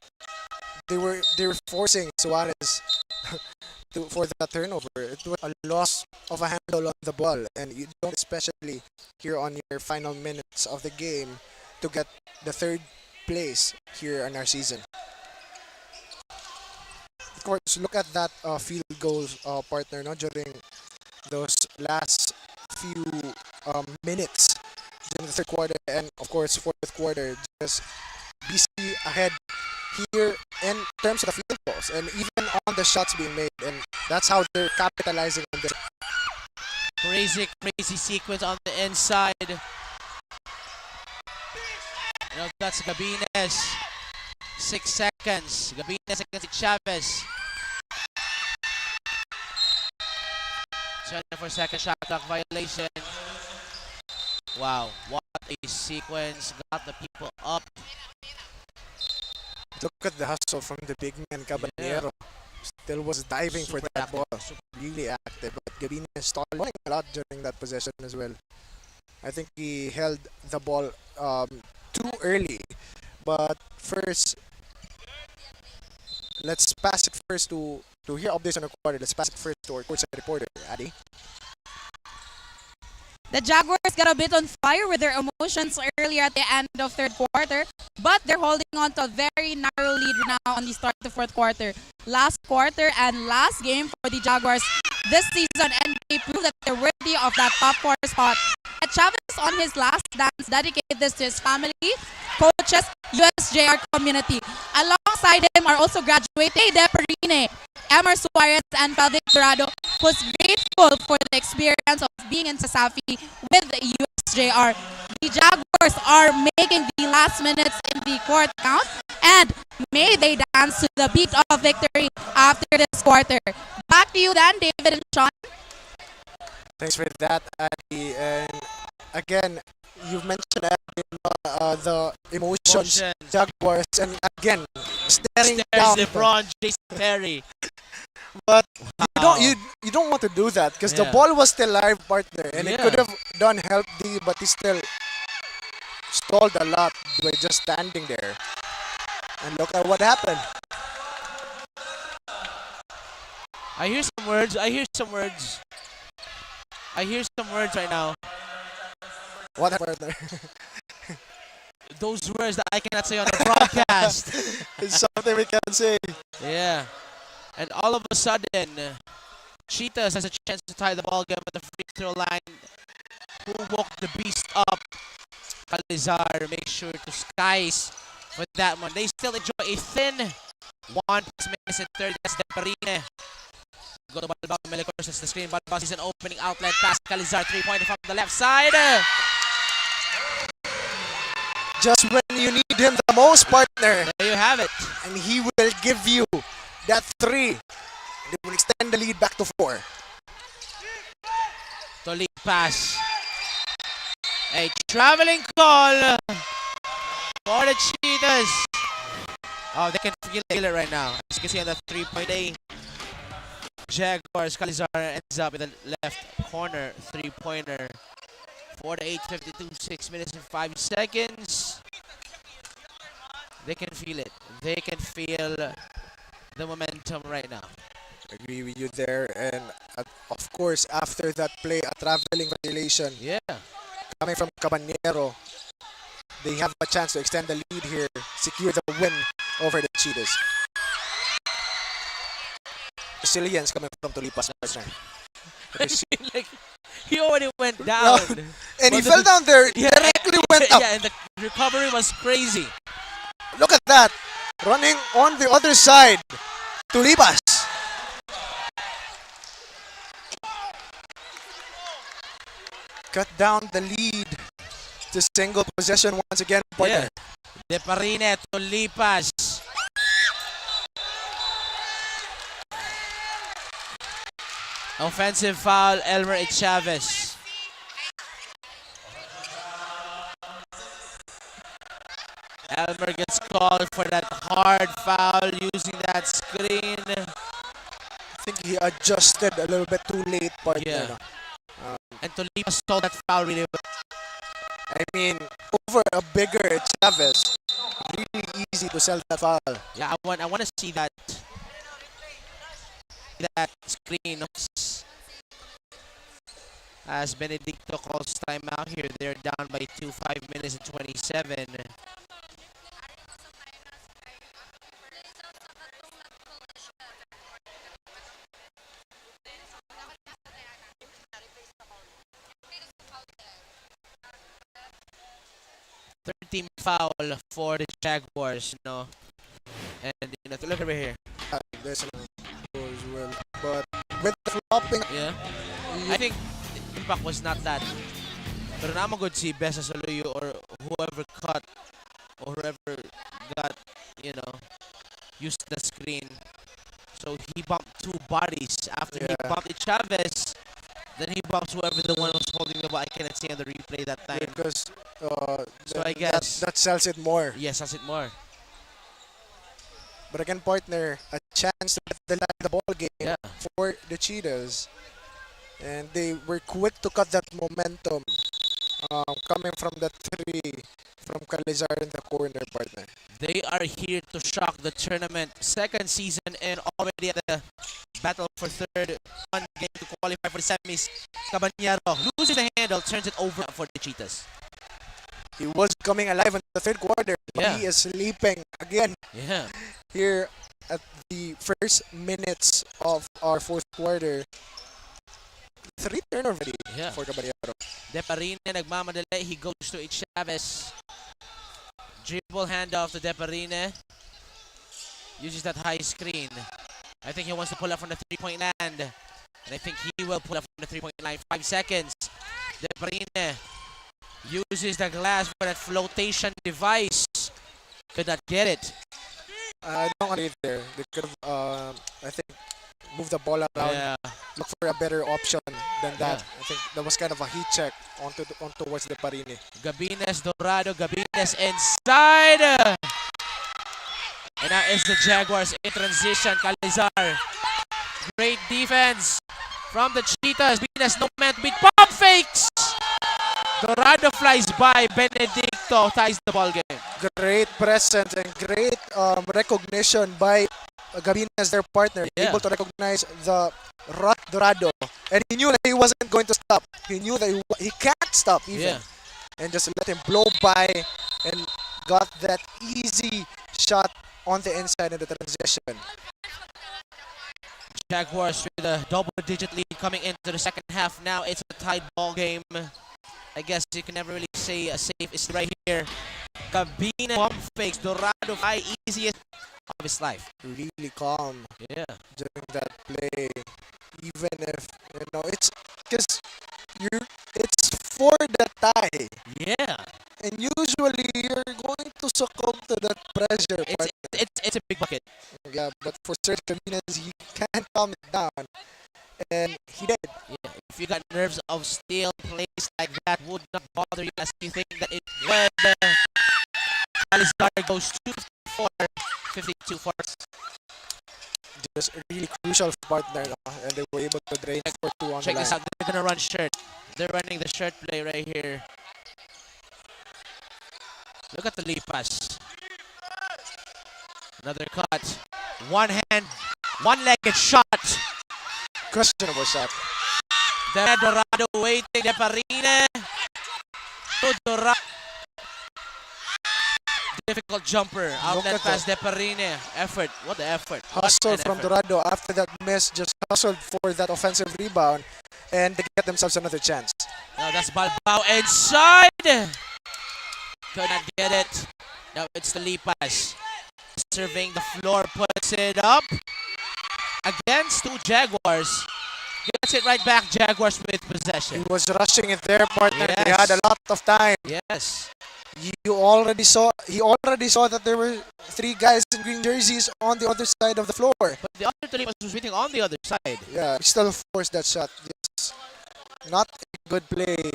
they were forcing Suarez for the turnover. It was a loss of a handle on the ball, and you don't, especially here on your final minutes of the game, to get the third place here in our season. Of course, look at that field goal partner during those last few minutes during the third quarter, and of course fourth quarter. Just BC ahead here in terms of the field goals and even on the shots being made, and that's how they're capitalizing on this. Crazy sequence on the inside. That's Gabines. 6 seconds. Gabines against Chavez. 24-second shot clock violation. Wow, what a sequence. Got the people up. Look at the hustle from the big man, Caballero. Still was diving for that ball. Really active. But Gabines stalling a lot during that possession as well. I think he held the ball too early. But first, let's pass it first to hear updates on the quarter. Let's pass it first to our courtside reporter, Addy. The Jaguars got a bit on fire with their emotions earlier at the end of third quarter, but they're holding on to a very narrow lead now on the start of the fourth quarter. Last quarter and last game for the Jaguars this season, and they prove that they're worthy of that top 4 spot. And Chavez on his last dance dedicated this to his family, coaches, USJ-R community. Alongside him are also graduating Deperine, Emer Suarez, and Feldic Dorado, who's grateful for the experience of being in Cesafi with USJ-R. The Jaguars are making the last minutes in the court count, and may they dance to the beat of victory after this quarter. Back to you then, David and Sean. Thanks for that, Addy. And again, you've mentioned the emotions, Jaguars, and again, staring down. LeBron, Jason Terry. But you don't want to do that because the ball was still live, partner, and it could have done help D, but he still stalled a lot by just standing there. And look at what happened. I hear some words. I hear some words right now. What partner? Those words that I cannot say on the broadcast. It's something we can say. Yeah. And all of a sudden, Cheetahs has a chance to tie the ball game at the free throw line. Who woke the beast up? Calizar makes sure to skies with that one. They still enjoy a thin 1 minutes and 30. That's Deperine. Go to Balbao. Melicor sets the screen. Balbao sees an opening outlet pass. Calizar 3-pointer from the left side. Just when you need him the most, partner. There you have it. And he will give you that 3. They will extend the lead back to 4. To lead pass. A traveling call for the Cheetahs. Oh, they can feel it right now. As you can see on the 3-point Jaguars, Calizar ends up in the left corner 3-pointer. 4-8-52, 6 minutes and 5 seconds. They can feel it. They can feel the momentum right now. Agree with you there. And of course, after that play, a traveling violation. Yeah. Coming from Cabanero, they have a chance to extend the lead here, secure the win over the Cheetahs. Brazilians coming from Tulipas. Like, he already went down. No. And he fell down there, directly went up. Yeah, and the recovery was crazy. Look at that. Running on the other side. Tulipas. Cut down the lead to single possession once again, partner. Deperine, Tulipas. Offensive foul, Elmer Chavez. Elmer gets called for that hard foul using that screen. I think he adjusted a little bit too late, partner. And Tulipas stole that foul really well. I mean, over a bigger Chavez, really easy to sell that foul. Yeah, I want to see that screen as Benedicto calls timeout here. They're down by 2, 5 minutes and 27. Team foul for the Jaguars, and look over here. There's a goal as well, but with the flopping, I think the impact was not that. Pero naman good si Besa Soluyo or whoever cut or whoever got, used the screen. So he bumped 2 bodies after he bumped Chavez. Then he bumps whoever the one was holding the ball. I cannot see on the replay that time. Because So I guess that sells it more. Yes, sells it more. But again, partner, a chance to get the ball game for the Cheetahs. And they were quick to cut that momentum. coming from the three from Calizar in the corner, partner. They are here to shock the tournament. Second season and already at the battle for third. One game to qualify for the semis. Caballero loses the handle, turns it over for the Cheetahs. He was coming alive in the third quarter, but Yeah. he is sleeping again. Yeah. Here at the first minutes of our fourth quarter. 3 turnover Yeah. for Caballero. Deparine nagmamadali. He goes to Chavez. Dribble handoff to Deparine. Uses that high screen. I think he wants to pull up from the three-point land. And I think he will pull up from the three-point line. 5 seconds. Deparine uses the glass for that flotation device. Could not get it. I don't agree there. They could have, I think, moved the ball around. Yeah. Look for a better option than that. I think that was kind of a heat check on towards the Parini. Gabines, Dorado, Gabines inside. And now is the Jaguars in transition. Calizar. Great defense from the Cheetahs. Gabines, no man to beat. Pump fakes. Dorado flies by. Benedicto ties the ball game. Great presence and great recognition by Gabines, their partner. Yeah. Able to recognize the Dorado. And he knew that he wasn't going to stop. He knew that he can't stop even. Yeah. And just let him blow by and got that easy shot on the inside in the transition. Jaguars with a double-digit lead coming into the second half. Now it's a tied ball game. I guess you can never really say a safe is right here. Gabine pump fakes. Dorado high easiest of his life. Really calm. Yeah. During that play, even if it's because it's for the tie. Yeah. And usually you're going to succumb to that pressure. It's a big bucket. Yeah, but for Serge Gabines, he can't calm it down, and he did. Yeah. If you got nerves of steel, plays like that would not bother you as you think that it would. Calizar goes 2-4, 52-4. Just a really crucial partner, and they were able to drain for 2 on Check the this line. out. They're gonna run shirt. They're running the shirt play right here. Look at the lead pass. Another cut. One hand, one-legged shot. Questionable shot. The Dorado waiting. Deparine. To Dorado. Difficult jumper. Outlet at pass. Deparine. Effort. What the effort? Hustle What an from effort. Dorado after that miss, just hustled for that offensive rebound, and they get themselves another chance. Now that's Balbao inside. Could not get it. Now it's the lead pass. Surveying the floor, puts it up. Against 2 Jaguars. Gets it right back. Jaguars with possession. He was rushing it there, partner. Yes. They had a lot of time. Yes. He already saw that there were 3 guys in green jerseys on the other side of the floor. But the other Talipas was waiting on the other side. Yeah, he still forced that shot. Yes. Not a good play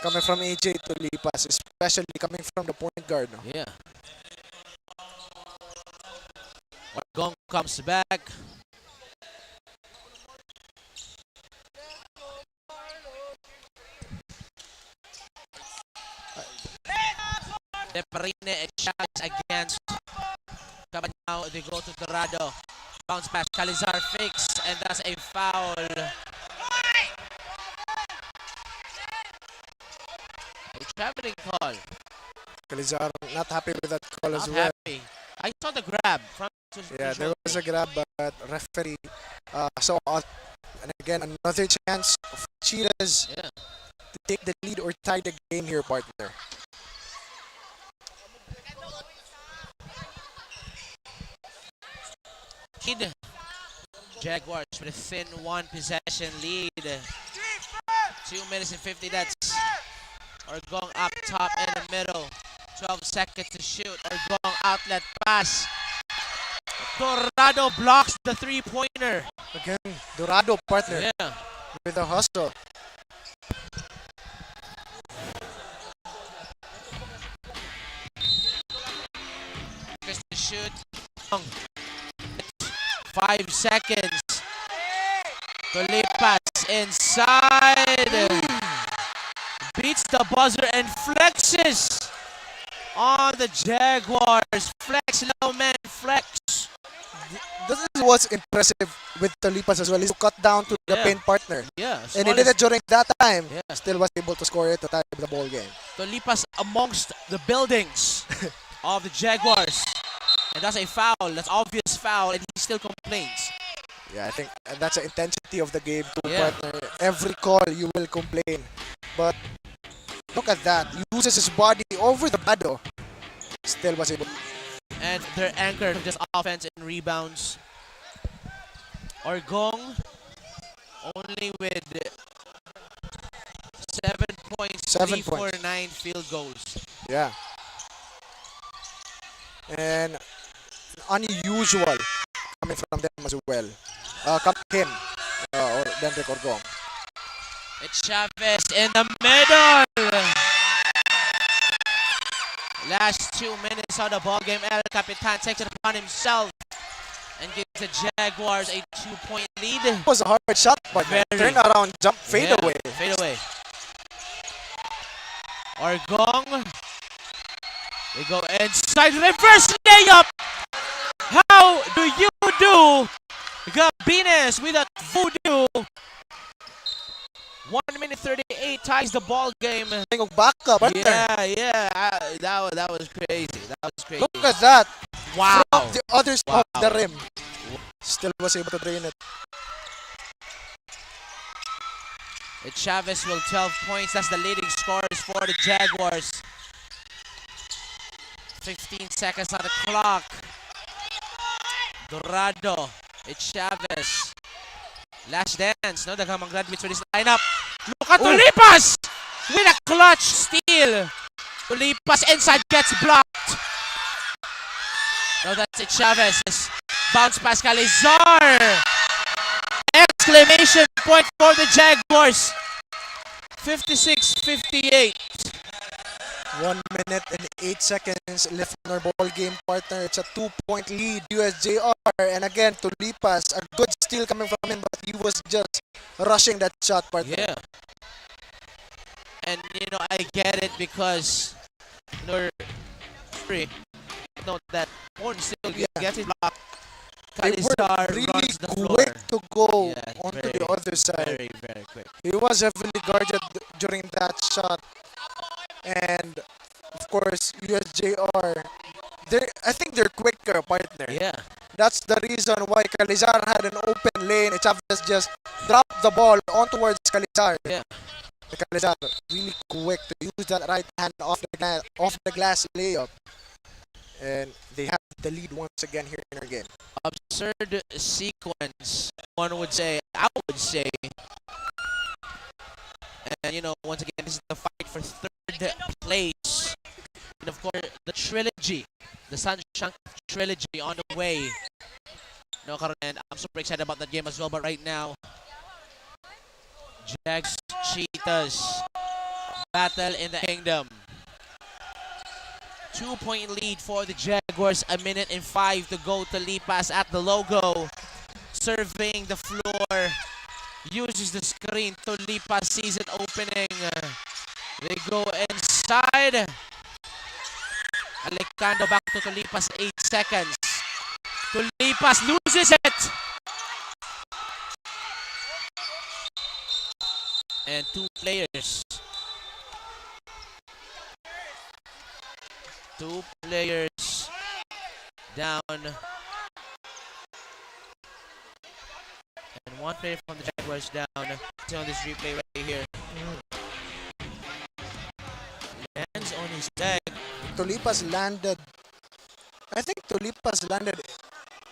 coming from AJ Tolipas, especially coming from the point guard. Yeah. Gong comes back. Deparine and shots against Now they go to Dorado. Bounce pass. Calizar fakes, and that's a foul. A traveling call. Calizar not happy with that call as Not well. happy. I saw the grab from. Yeah, there was a grab, but referee saw out. And again, another chance for Cheetahs to take the lead or tie the game here, partner. Kid. Jaguars with a thin 1 possession lead. 2 minutes and 50. That's Orgong up top in the middle. 12 seconds to shoot. Orgong outlet pass. Dorado blocks the 3-pointer. Again, Dorado partner with a hustle. Just to shoot. 5 seconds. The late pass inside. beats the buzzer and flexes on the Jaguars. Flex, low man, flex. This is what's impressive with Tolipas as well. He's cut down to the paint partner. Yeah. And he did it during that time. Yeah. Still was able to score it to tie the ball game. Tolipas amongst the buildings of the Jaguars. And that's a foul. That's obvious foul, and he still complains. Yeah, I think that's the intensity of the game too, Yeah. partner. Every call you will complain. But look at that. He uses his body over the Bado. Still was able. And their anchor just offense and rebounds. Orgong only with 7 points, 7 3 points. for 9 field goals. Yeah. And unusual coming from them as well. Coming him, or Denrick Orgong. It's Chavez in the middle. Last 2 minutes of the ball game. El Capitan takes it upon himself and gives the Jaguars a 2-point lead. It was a hard shot, but turn around, jump, fade away. Fade away. Orgong. They go inside, reverse layup. How do you do? Gabines with a voodoo. 1 minute 38 ties the ball game. Back up, yeah. That was crazy. That was crazy. Look at that. Wow. From the other side of the rim. Still was able to drain it. Chavez will 12 points. That's the leading scorers for the Jaguars. 15 seconds on the clock. Dorado. It's Chavez. Last dance. No, daghang mga graduates for this lineup. Look at Tolipas! With a clutch steal. Tolipas inside gets blocked. No, that's it. Chavez. Bounce pass Calizar. Exclamation point for the Jaguars. 56-58. 1 minute and 8 seconds left in our ball game, partner. It's a 2-point lead, USJ-R. And again, Tolipas, a good steal coming from him, but he was just rushing that shot, partner. Yeah. And, I get it because, free. Note that Horn still gets it blocked. They were really quick to go onto the other side. Very quick. He was heavily guarded during that shot. And, of course, USJ-R, I think they're quicker, partner. Yeah. That's the reason why Calizar had an open lane. Chavez just dropped the ball on towards Calizar. Yeah. Calizar really quick to use that right hand off the glass layup. And they have the lead once again here in our game. Absurd sequence, one would say. I would say. And, once again, this is the fight for third place. And, of course, the trilogy, the Sunshine trilogy on the way. And I'm super excited about that game as well. But right now, Jags, Cheetahs, battle in the kingdom. 2-point lead for the Jaguars. 1 minute and 5 to go. Tolipas at the logo. Surveying the floor. Uses the screen. Tolipas season opening. They go inside. Alicando back to Tolipas. 8 seconds. Tolipas loses it. And 2 players. 2 players down. And 1 player from the Jaguars down. See on this replay right here. Lands on his leg. Tolipas landed. I think Tolipas landed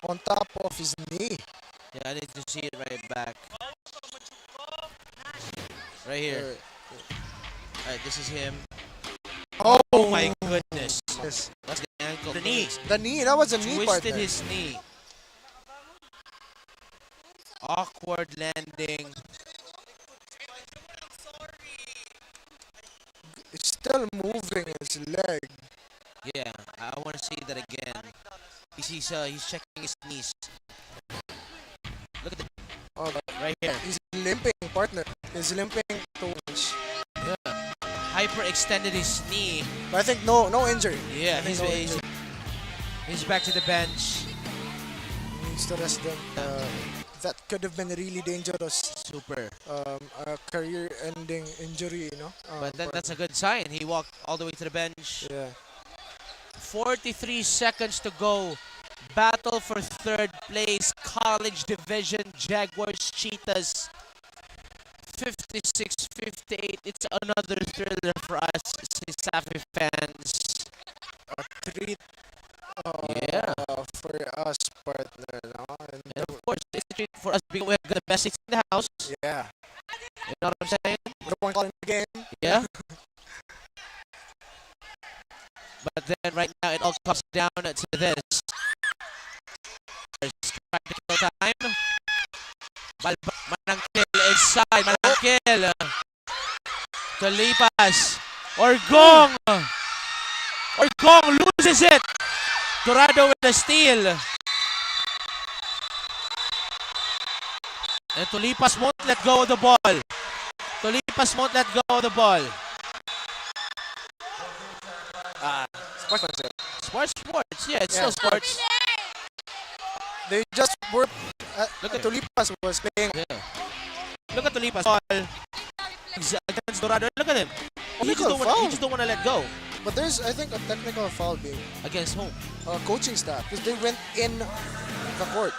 on top of his knee. Yeah, I need to see it right back. Right here. Alright, this is him. Oh my goodness. Yes. That's the ankle. The knee. The knee. That was a knee, Twisted partner. his knee. Awkward landing. It's still moving his leg. Yeah, I want to see that again. He's checking his knees. Look at the right here. He's limping, partner. He's limping towards. Yeah. hyperextended his knee. But I think no injury. Yeah, I think no injury. he's back to the bench. Needs to rest them. That could have been really dangerous. Super. A career-ending injury, you know. But then that's a good sign. He walked all the way to the bench. Yeah. 43 seconds to go. Battle for third place. College Division. Jaguars, Cheetahs. 56-58. It's another thriller for us, Cesafi fans. A treat yeah. For us, partner. No? And of course, it's a treat for us being we have the best seats in the house. Yeah. You know what I'm saying? No point calling the game. Yeah. But then right now it all comes down to this. There's practical time. Manangkil inside. Manangkil. Tolipas. Orgong. Orgong loses it. Dorado with the steal. And Tolipas won't let go of the ball. Tolipas won't let go of the ball. Sports. Yeah, it's still sports. They just were. Look at Tolipas was playing. Yeah. Look at Tolipas ball against Dorado. Look at him. He just don't want to let go. But there's, I think, a technical foul being against whom? Coaching staff, because they went in the court.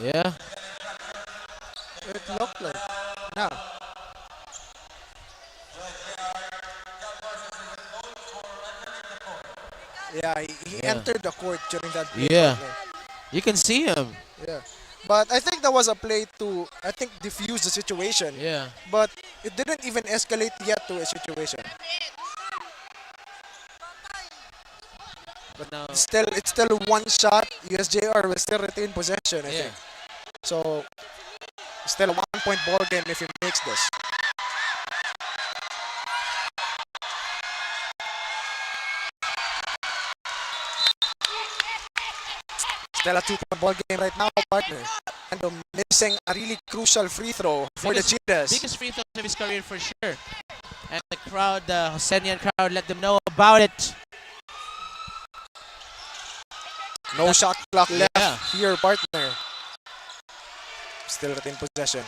Yeah. It looked like. Now. Yeah, he entered the court during that play. Yeah. You can see him. Yeah. But I think that was a play to, I think, diffuse the situation. Yeah. But it didn't even escalate yet to a situation. But now it's still one shot. USJ-R will still retain possession, I think. So, still a 1-point ball game if he makes this. Still a 2-point ball game right now, partner. And missing a really crucial free throw for the Cheetahs. Biggest free throw of his career for sure. And the crowd, the Hosenian crowd, let them know about it. No shot clock left here, partner. Still retain possession.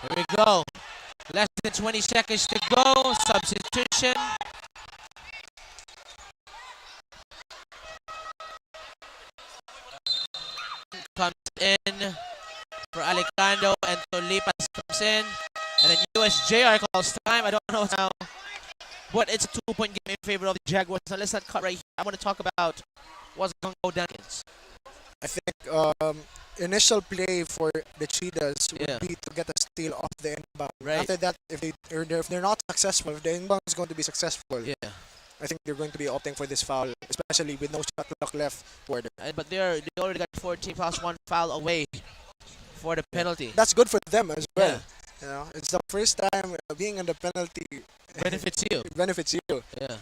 Here we go. Less than 20 seconds to go. Substitution. Comes in for Alicando and Tolipas comes in. And then USJ-R calls time. I don't know now. But it's a 2-point game in favor of the Jaguars. Now let's not cut right here. I want to talk about what's going to go down. I think initial play for the Cheetahs would be to get a steal off the inbound. Right. After that, if they're not successful, if the inbound is going to be successful, I think they're going to be opting for this foul, especially with no shot clock left for them. But they already got 14 fouls, 1 foul away for the penalty. That's good for them as well. You know, it's the first time being in the penalty benefits you. Benefits you. Yeah.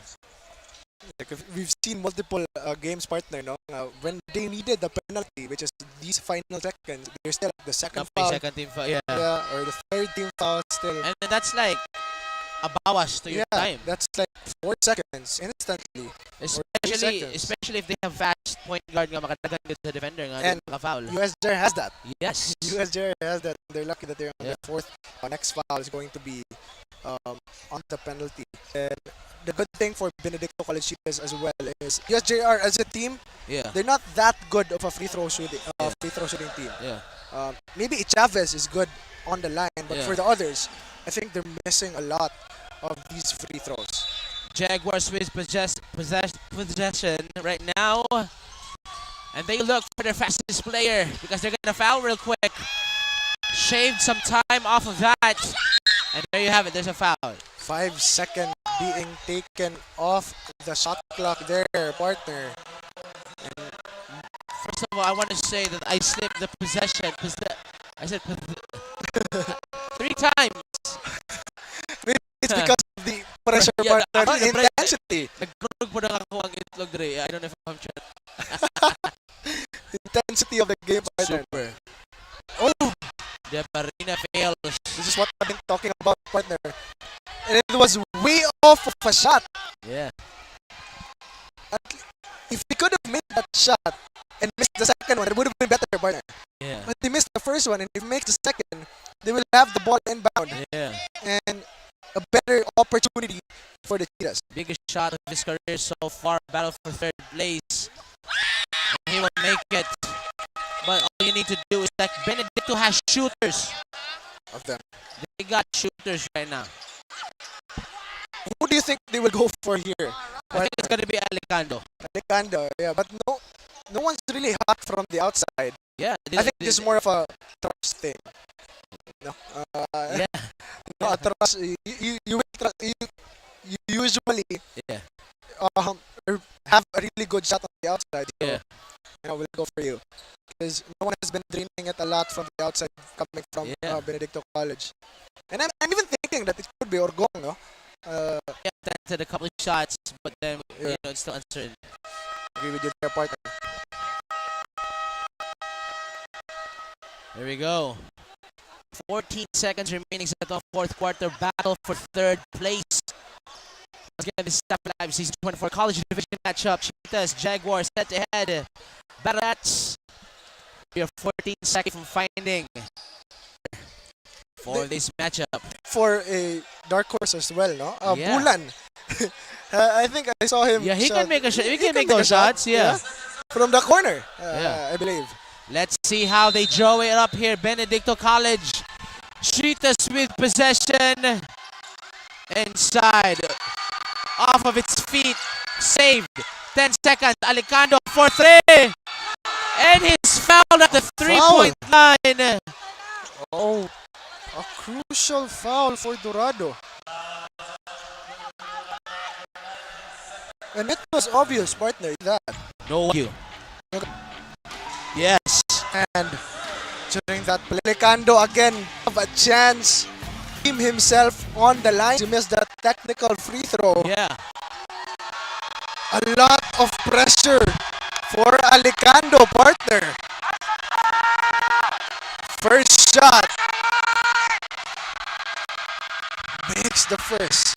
Like we've seen multiple games, partner. No, when they needed the penalty, which is these final seconds, they're still at the second foul. Second team foul, or the third team foul still. And that's like a bawas to your time. That's like 4 seconds instantly. Especially if they have fast point guard nga makadagan sa defender nga and foul. USJ has that. Yes. USJ has that. They're lucky that they're on the fourth. Next foul is going to be on the penalty. And the good thing for Benedicto College Cheetahs as well is USJ-R as a team. They're not that good of a free throw shooting team. Maybe Chavez is good on the line, but for the others, I think they're missing a lot of these free throws. Jaguars with possession right now, and they look for their fastest player because they're gonna foul real quick. Shaved some time off of that, and there you have it. There's a foul. 5 seconds being taken off the shot clock there, partner. For First of all, I want to say that I slipped the possession. I said 3 times. Maybe it's because of the pressure part, the intensity. Nagkurog po na ako ang itlog dre. I don't know if I'm sure. Intensity of the game, partner. Super. Oh! The Marina fails. This is what I've been talking about, partner. And it was way off of a shot. Yeah. If he could have made that shot and missed the second one, it would have been better, partner. Yeah. But he missed the first one, and if he makes the second, they will have the ball inbound. Yeah. And a better opportunity for the Cheetahs. Biggest shot of his career so far. Battle for third place. And he will make it. But all you need to do is like Benedicto has shooters. Of them. They got shooters right now. Who do you think they will go for here? I think it's gonna be Alicando. Alicando, yeah, but no one's really hot from the outside. Yeah, I think this is more of a trust thing. No, yeah. No, a trust. You usually have a really good shot on the outside. So, yeah, we'll go for you because no one has been draining it a lot from the outside coming from Benedicto College. And I'm even thinking that it could be Orgong, no? Attempted a couple of shots, but then it's still uncertain. Agree with you there, partner. Here we go. 14 seconds remaining set the fourth quarter battle for third place. Let's get this Step Live Season 24 College Division matchup. Cheetahs, Jaguars set to head. Battlets. We are 14 seconds from finding for this matchup. For a dark horse as well, no? Yeah. Bulan. I think I saw him. Yeah, he shot. can make a shot. He can make those shots. Yeah. From the corner. Yeah. I believe. Let's see how they draw it up here. Benedicto College. Cheetahs with possession. Inside. Off of its feet. Saved. 10 seconds. Alicando for 3. And he's fouled at the 3-point line. Oh. A crucial foul for Dorado. And it was obvious, partner, that. No you. Yes. And during that play, Alicando again have a chance. Team himself on the line. He missed that technical free throw. Yeah. A lot of pressure for Alicando, partner. First shot. Makes the first.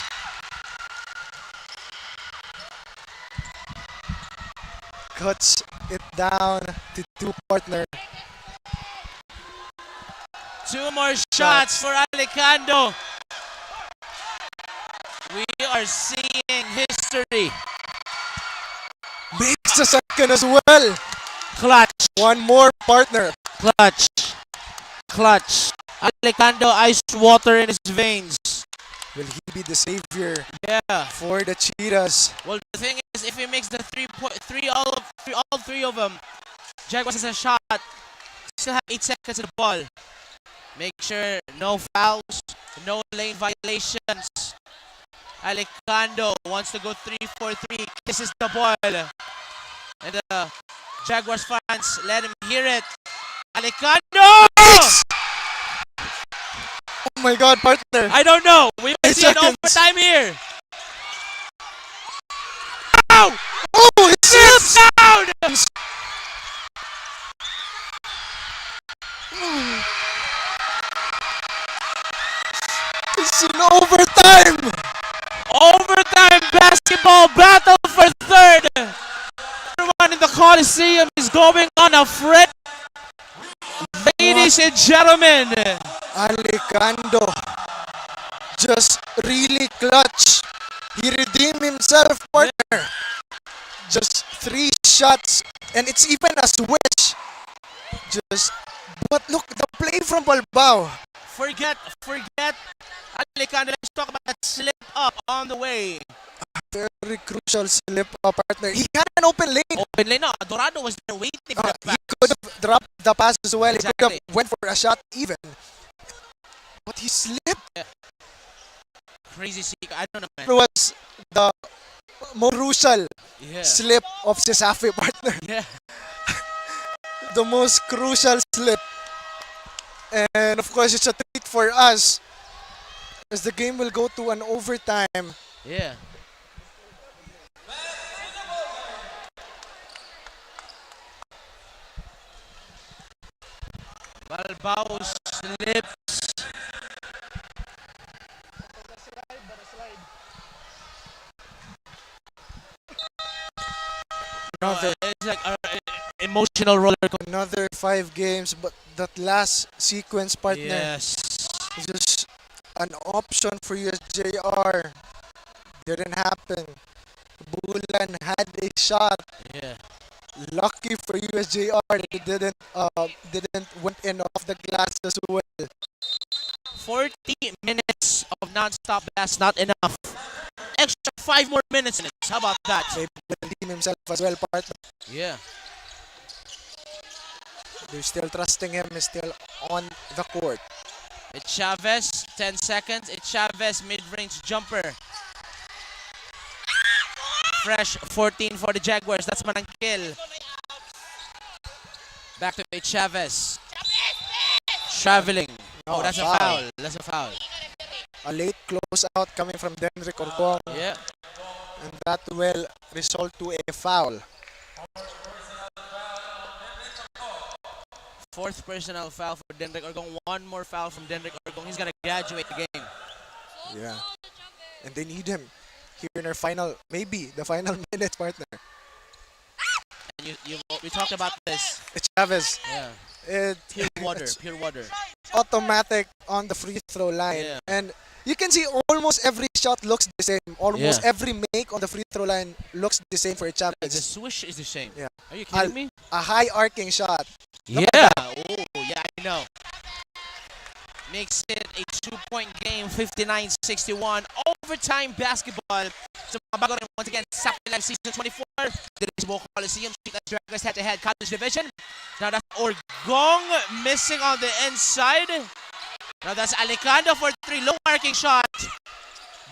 Cuts it down to 2, partner. 2 more shots for Alicando. We are seeing history. Makes the second as well. Clutch. One more, partner. Clutch. Clutch. Alicando, ice water in his veins. Will he be the savior? Yeah. For the Cheetahs. Well, the thing is, if he makes the all three of them, Jaguars has a shot. Still have 8 seconds of the ball. Make sure no fouls, no lane violations. Alicando wants to go 3-4-3. This is the ball. And the Jaguars fans, let him hear it. Alicando! Oh my God, partner. I don't know. We might see an overtime here. Ow! Oh, it slips down! It's an overtime! Overtime basketball battle for third. Everyone in the Coliseum is going on a fret. Ladies and gentlemen. Alicando just really clutch. He redeemed himself, partner. Just 3 shots, and it's even a switch. But look, the play from Balbao. Forget Alicando. Let's talk about that slip up on the way. Very crucial slip up, partner. He had an open lane. Open lane, no. Dorado was there waiting for the pass. He could have dropped the pass as well. Exactly. He could have went for a shot even. But he slipped. Yeah. Crazy seek. I don't know, man. It was the more crucial Yeah. slip of Cesafi, partner. Yeah. the most crucial slip. And of course, it's a treat for us as the game will go to an overtime. Yeah. Balbao slips. It's like an emotional roller coaster. Another 5 games, but that last sequence, partner, Yes. is just an option for USJ-R. Didn't happen. Bulan had a shot. Yeah. Lucky for USJ-R that it didn't went in off the glass as well. 40 minutes of non-stop, that's not enough. Extra 5 more minutes in it. How about that? Maybe redeem himself as well, partner. Yeah. They're still trusting him. He's still on the court. It's Chavez, 10 seconds. It's Chavez, mid-range jumper. Fresh 14 for the Jaguars. That's Manangkil. Back to Chavez. Traveling. Oh, that's a foul. That's a foul. A late closeout coming from Denrick Orgong. Yeah. And that will result to a foul. 4th personal foul for Denrick Orgong. 1 more foul from Denrick Orgong. He's going to graduate the game. Yeah. And they need him here in our final, maybe the final minute, partner. And we talked about this. It's Chavez. Yeah. Pure water. Pure water. Automatic on the free throw line. Yeah. And you can see almost every shot looks the same. Almost every make on the free throw line looks the same for Chavez. The swish is the same. Yeah. Are you kidding me? A high arcing shot. Yeah. Oh, yeah, I know. Makes it a 2-point game, 59-61. Overtime basketball. So, bago rin once again, Cesafi Live Season 24. The Baseball Coliseum, Dragons head-to-head college division. Now that's Orgong missing on the inside. Now that's Alicando for 3. Low arcing shot.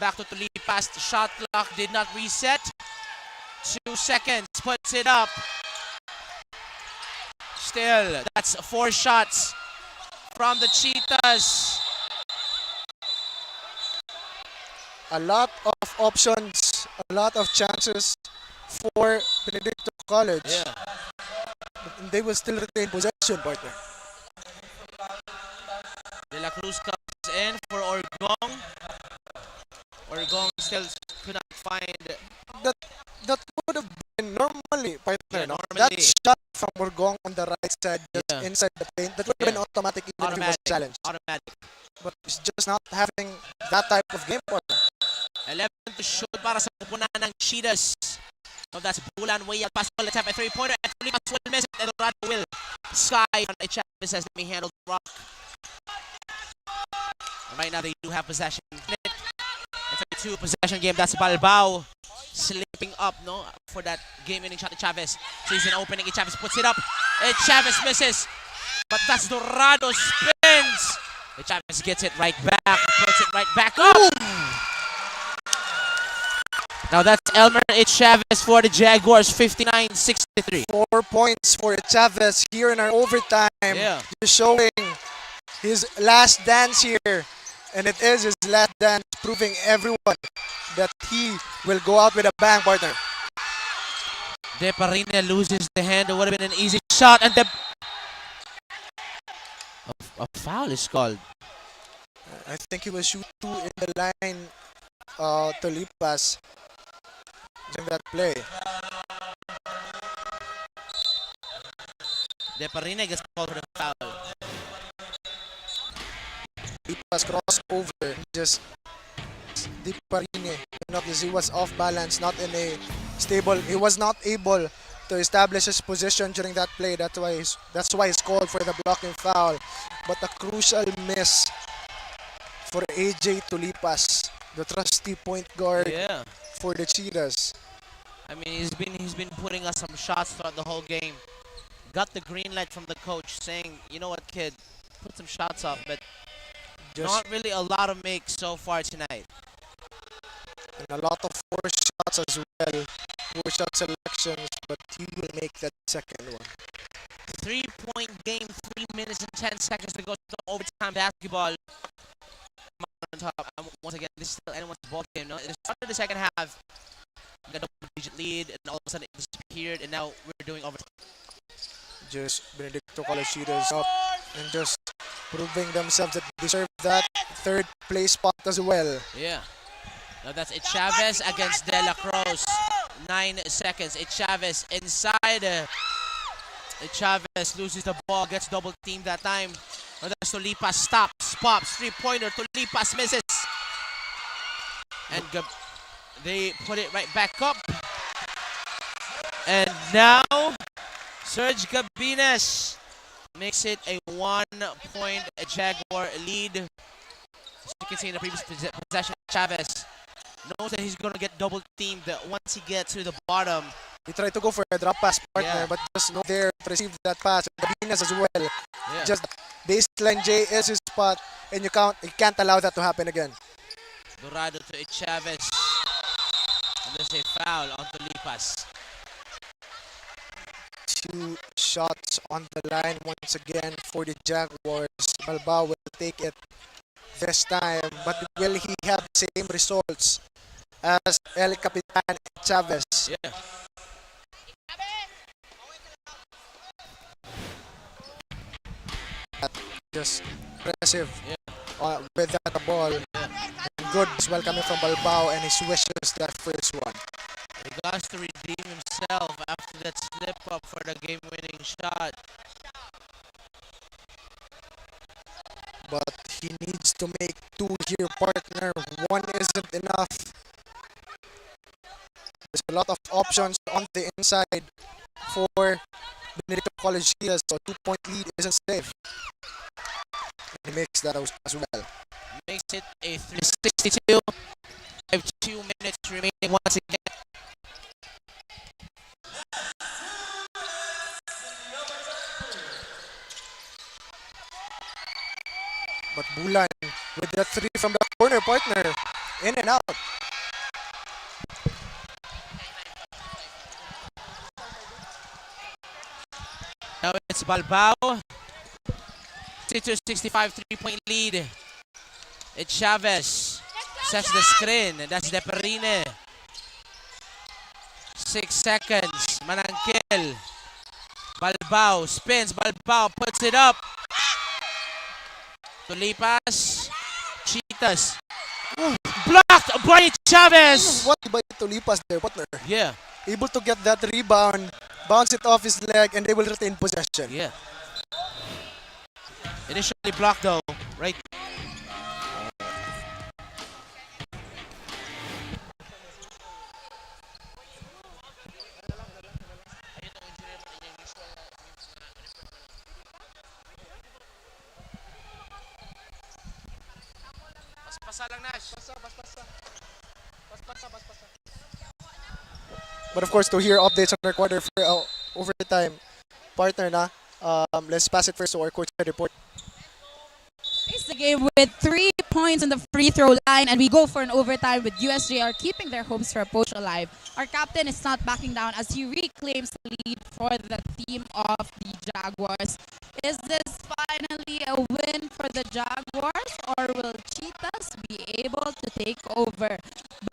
Back to Tulipas. Shot clock did not reset. 2 seconds. Puts it up. Still, that's 4 shots from the Cheetahs. A lot of options, a lot of chances for Benedicto College. Yeah. But they will still retain possession, partner. De La Cruz comes in for Orgong. Orgong still could not find. That would have been normally, partner. Yeah, no? normally. That shot from Orgong on the right side, just inside the paint, that would have been automatic even if it was challenged. Automatic. But it's just not having that type of game, partner. 11 to shoot para sa kupunan ng Cheetahs. So that's Bulan way out. Pass ball. Let's have a 3-pointer. And Tulipas will miss it. Eduardo will. Sky on the Chavez says, let me handle the rock. Right now they do have possession. It's a 2 possession game. That's Balbao slipping up, no, for that game-winning shot to Chavez. Sees an opening. Chavez puts it up. And Chavez misses. But that's Dorado spins. And Chavez gets it right back. Puts it right back up. Now that's Elmer H. Chavez for the Jaguars, 59-63. 4 points for Chavez here in our overtime. Yeah. Just showing his last dance here. And it is his last dance, proving everyone that he will go out with a bang, partner. De Parina loses the hand. It would have been an easy shot. And a foul is called. I think he was shooting in the line to Lipas in that play. De Parina gets called for the foul. Lipas cross over. Just De Parine. He was off balance, not in a stable. He was not able to establish his position during that play. That's why he's called for the blocking foul. But a crucial miss for AJ Tulipas, the trusty point guard for the Cheetahs. I mean, he's been putting us some shots throughout the whole game. Got the green light from the coach saying, you know what, kid, put some shots up, but not really a lot of makes so far tonight. And a lot of 4 shots as well. 4 shot selections, but he will make that second one. 3-point game, 3 minutes and 10 seconds to go to overtime basketball. On top. Once again, this is still anyone's ball game. No, it started the second half. We got a double-digit lead, and all of a sudden it disappeared, and now we're doing overtime. Just Benedicto College Cheetahs up and just proving themselves that they deserve that third place spot as well. Yeah. Now that's it. Chavez against De La Cruz. 9 seconds. It Chavez inside. Chavez loses the ball, gets double teamed that time. Now that's Tolipas stops, pops, 3-pointer. Tolipas misses. And they put it right back up. And now Serge Gabines makes it a 1-point Jaguar lead. As you can see in the previous possession, Chavez knows that he's going to get double teamed once he gets to the bottom. He tried to go for a drop pass, partner, but just not there to receive that pass. Gabines as well. Yeah. Just baseline J is his spot, and you can't allow that to happen again. Dorado to Chavez. And there's a foul on Tolipas. 2 shots on the line once again for the Jaguars. Balbao will take it this time, but will he have the same results as El Capitan Chavez? Yeah. Just impressive with that ball. And good as well coming from Balbao, and he swishes that first one. He got to redeem himself after that slip up for the game-winning shot. But he needs to make 2 here, partner. 1 isn't enough. There's a lot of options on the inside for Benedicto College Cheetahs, so 2-point lead isn't safe. He makes that as well. Makes it a 362. 2 minutes remaining once again. But Bulan with that 3 from the corner, partner. In and out. Now it's Balbao. 62-65 3-point lead. It's Chavez. Sets the screen. That's Deperine. 6 seconds. Manangkil. Balbao spins. Balbao puts it up. Tolipas. Cheetahs. Blocked by Chavez. What by Tolipas there, partner? Yeah. Able to get that rebound, bounce it off his leg, and they will retain possession. Yeah. Initially blocked though, right? But of course, to hear updates on our quarter for overtime, partner na, let's pass it first to our courtside report. It's the game with 3 points on the free throw line, and we go for an overtime with USJ-R keeping their home square post alive. Our captain is not backing down as he reclaims the lead for the team of the Jaguars. Is this finally a win for the Jaguars, or will Cheetahs be able to take over?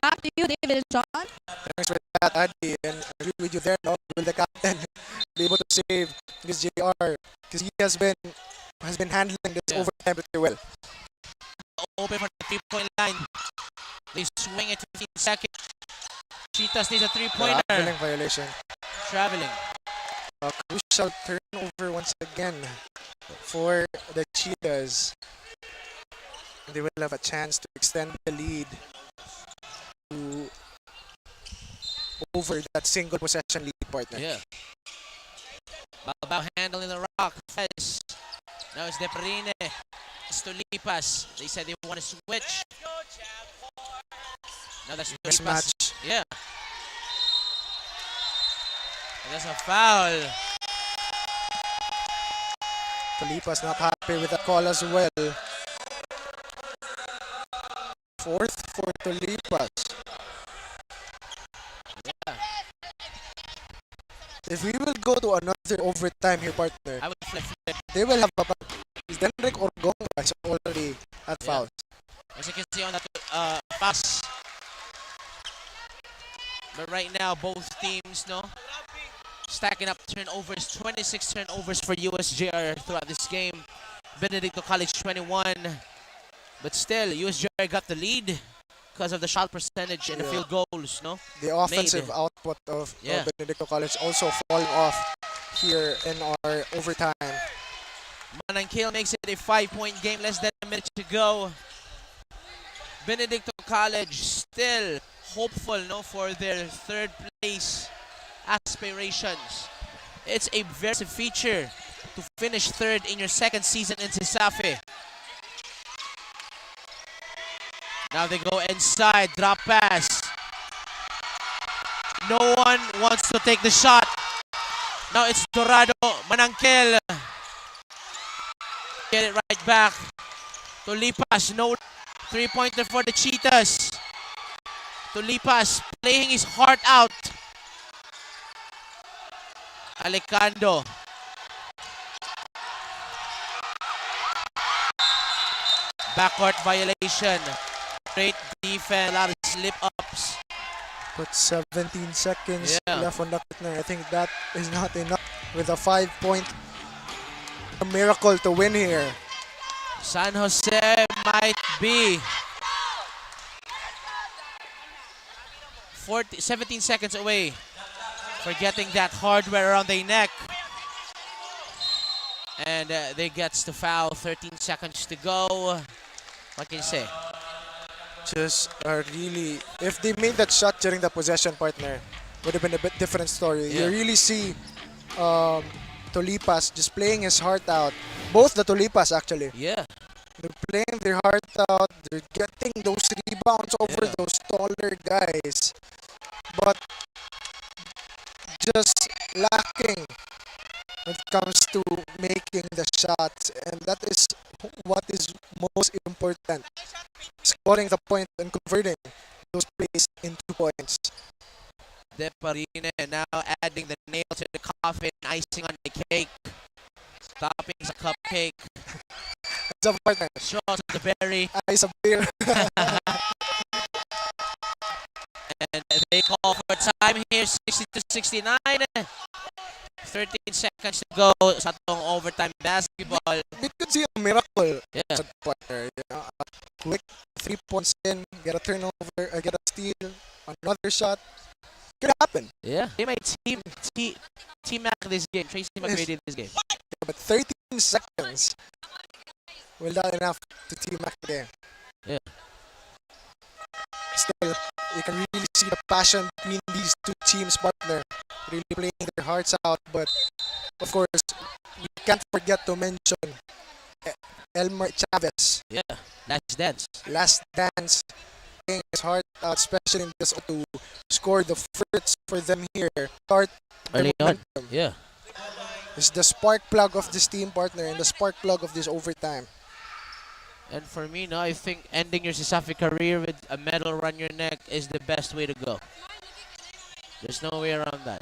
Back to you, David and John. Thanks for that, Adi, and I agree with you there. No, will the captain be able to save this JR, because he has been handling this overtime pretty well. Open for the 3-point line. They swing it 15 seconds. Cheetahs needs a 3-pointer. Traveling violation. Traveling. A crucial turnover once again for the Cheetahs. They will have a chance to extend the lead to over that single possession lead, partner. Yeah. Balbao handling the rock. Fez. Now it's Deperine. It's Tolipas. They said they want to switch. Now that's Tolipas. Mismatch. Yeah. And that's a foul. Tolipas not happy with that call as well. 4th for Tolipas. Yeah. if we will go to another overtime here, partner, I would flip. they will have a Denrick or Gonga is already at fouls. As you can see on that pass. But right now, both teams, stacking up turnovers. 26 turnovers for USJ-R throughout this game. Benedicto College 21. But still, USJ-R got the lead because of the shot percentage and the field goals, The offensive output of Benedicto College also falling off here in our overtime. Manangkil makes it a 5-point game, less than a minute to go. Benedicto College still hopeful for their third place aspirations. It's a very feature to finish third in your second season in Cesafi. Now they go inside, drop pass. No one wants to take the shot. Now it's Dorado, Manangkil. Get it right back. Tulipas, no three-pointer for the Cheetahs. Tulipas playing his heart out. Alicando. Backcourt violation. Great defense, a lot of slip-ups. But 17 seconds left on the clock. I think that is not enough with a 5-point miracle to win here. San Jose might be 17 seconds away for getting that hardware around their neck. And they gets to foul, 13 seconds to go. What can you say? Just really, if they made that shot during the possession, partner, would have been a bit different story. You really see Tulipas just playing his heart out. Both the Tulipas, actually. Yeah. They're playing their heart out. They're getting those rebounds over those taller guys. But just lacking when it comes to making the shots. And that is what is most important. Scoring the point and converting those plays into points. Deparine now adding the nail to the coffin, icing on the cake. Toppings a cupcake. It's a partner. Straw to the berry. Ice a beer. And they call for time here, 60-69. 13 seconds to go sa tong overtime basketball. We could see a miracle as a partner. A quick 3 points in, get a turnover, get a steal, another shot. Could happen. Yeah. They might team Mac this game. Tracy McGrady this game. Yeah, but 13 seconds will not enough to team Mac the game. Yeah. Still, you can really see the passion between these two teams, partner. Really playing their hearts out. But, of course, we can't forget to mention Elmer Chavez. Yeah, last dance. Last dance. Playing his heart out, especially in this to score the first for them here. Start early on. Yeah. It's the spark plug of this team, partner, and the spark plug of this overtime. And for me, now I think ending your Cesafi career with a medal around your neck is the best way to go. There's no way around that.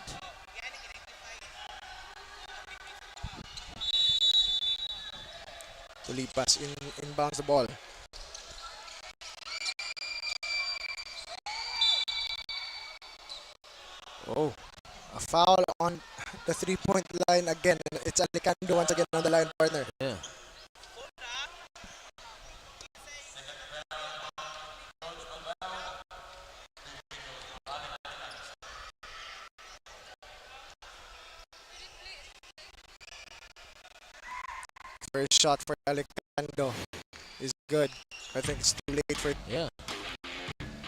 Tulipas inbounds the ball. Oh. A foul on the 3-point line again. And it's Alicando once again on the line, partner. Yeah. First shot for Alicando is good. I think it's too late for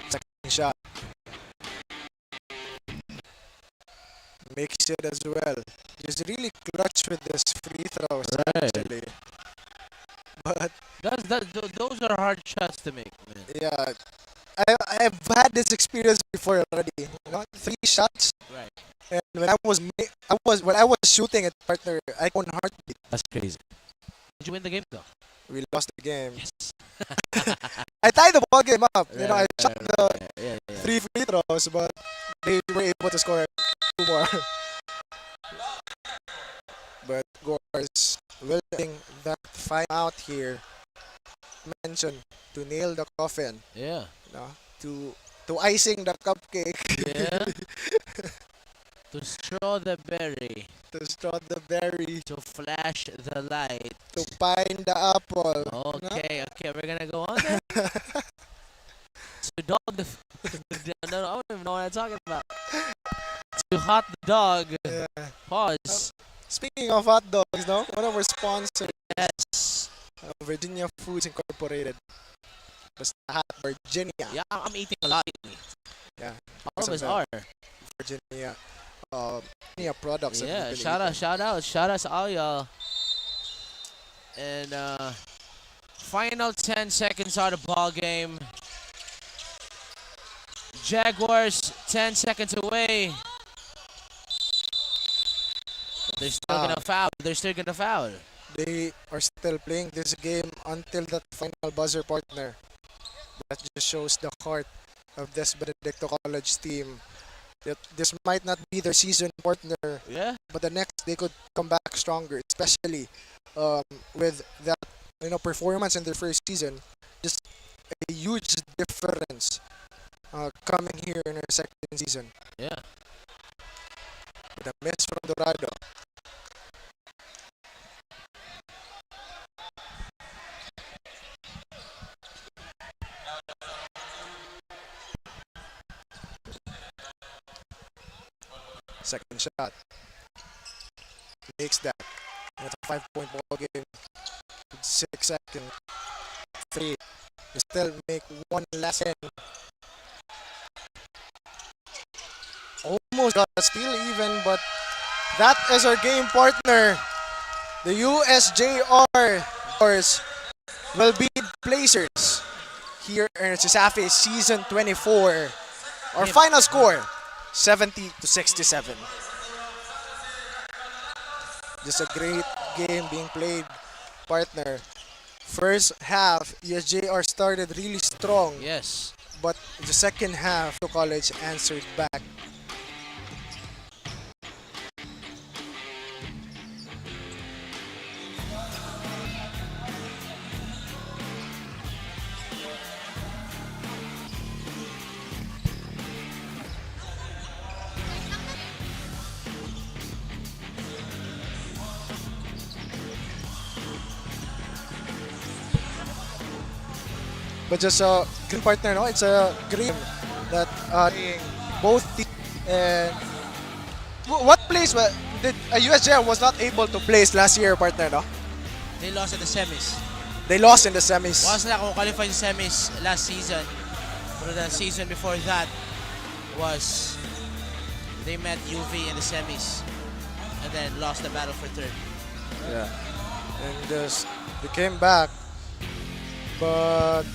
second shot. Makes it as well. He's really clutch with this free throws, actually. But those are hard shots to make, man. Yeah, I've had this experience before already. You know, 3 shots. Right. And when I was shooting at partner, I own heartbeat. That's crazy. Did you win the game though? We lost the game. Yes. I tied the ball game up. You know, I shot the 3 free throws, but they were able to score 2 more. But Jaguars willing that fight out here. Mentioned to nail the coffin. Yeah. No? To icing the cupcake. Yeah. To straw the berry. To straw the berry. To flash the light. To pine the apple. Okay, okay, we're gonna go on then. To dog the. No, I don't even know what I'm talking about. To hot the dog. Yeah. Pause. Speaking of hot dogs, no? One of our sponsors. Yes. Virginia Foods Incorporated. Basta hot Virginia. Yeah, I'm eating a lot. Yeah. All of us are. Virginia. Virginia products. Yeah, shout out to all y'all. And final 10 seconds out of ball game. Jaguars 10 seconds away. They're still gonna foul. They're still gonna foul. They are still playing this game until that final buzzer partner. That just shows the heart of this Benedicto College team. That this might not be their season partner, but the next they could come back stronger, especially with that performance in their first season. Just a huge difference coming here in our second season. Yeah. With a miss from Dorado. Second shot. Makes that. That's a 5-point ball game. 6 seconds. 3. You still make one last in. Almost got a steal even, but that is our game partner. The USJ-R will be placers here in Cesafi season 24. Our final score, 70-67. Just a great game being played, partner. First half, USJ-R started really strong. Yes. But the second half, the college answered back. But just a good partner, no? It's a great that both teams. And what place did USJ was not able to place last year, partner, no? They lost in the semis. They lost in the semis. Once na kung qualify sa semis last season, but the season before that was they met UV in the semis and then lost the battle for third. Yeah, and just they came back, but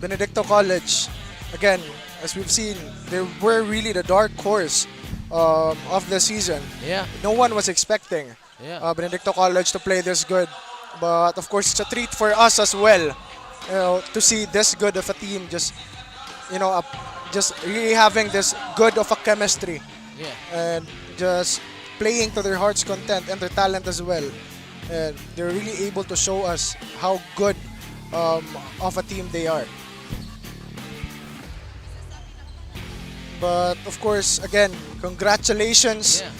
Benedicto College, again, as we've seen, they were really the dark horse of the season. Yeah. No one was expecting Benedicto College to play this good. But of course, it's a treat for us as well, to see this good of a team just really having this good of a chemistry. Yeah. And just playing to their heart's content and their talent as well. And they're really able to show us how good of a team they are. But of course, again, congratulations. Yeah.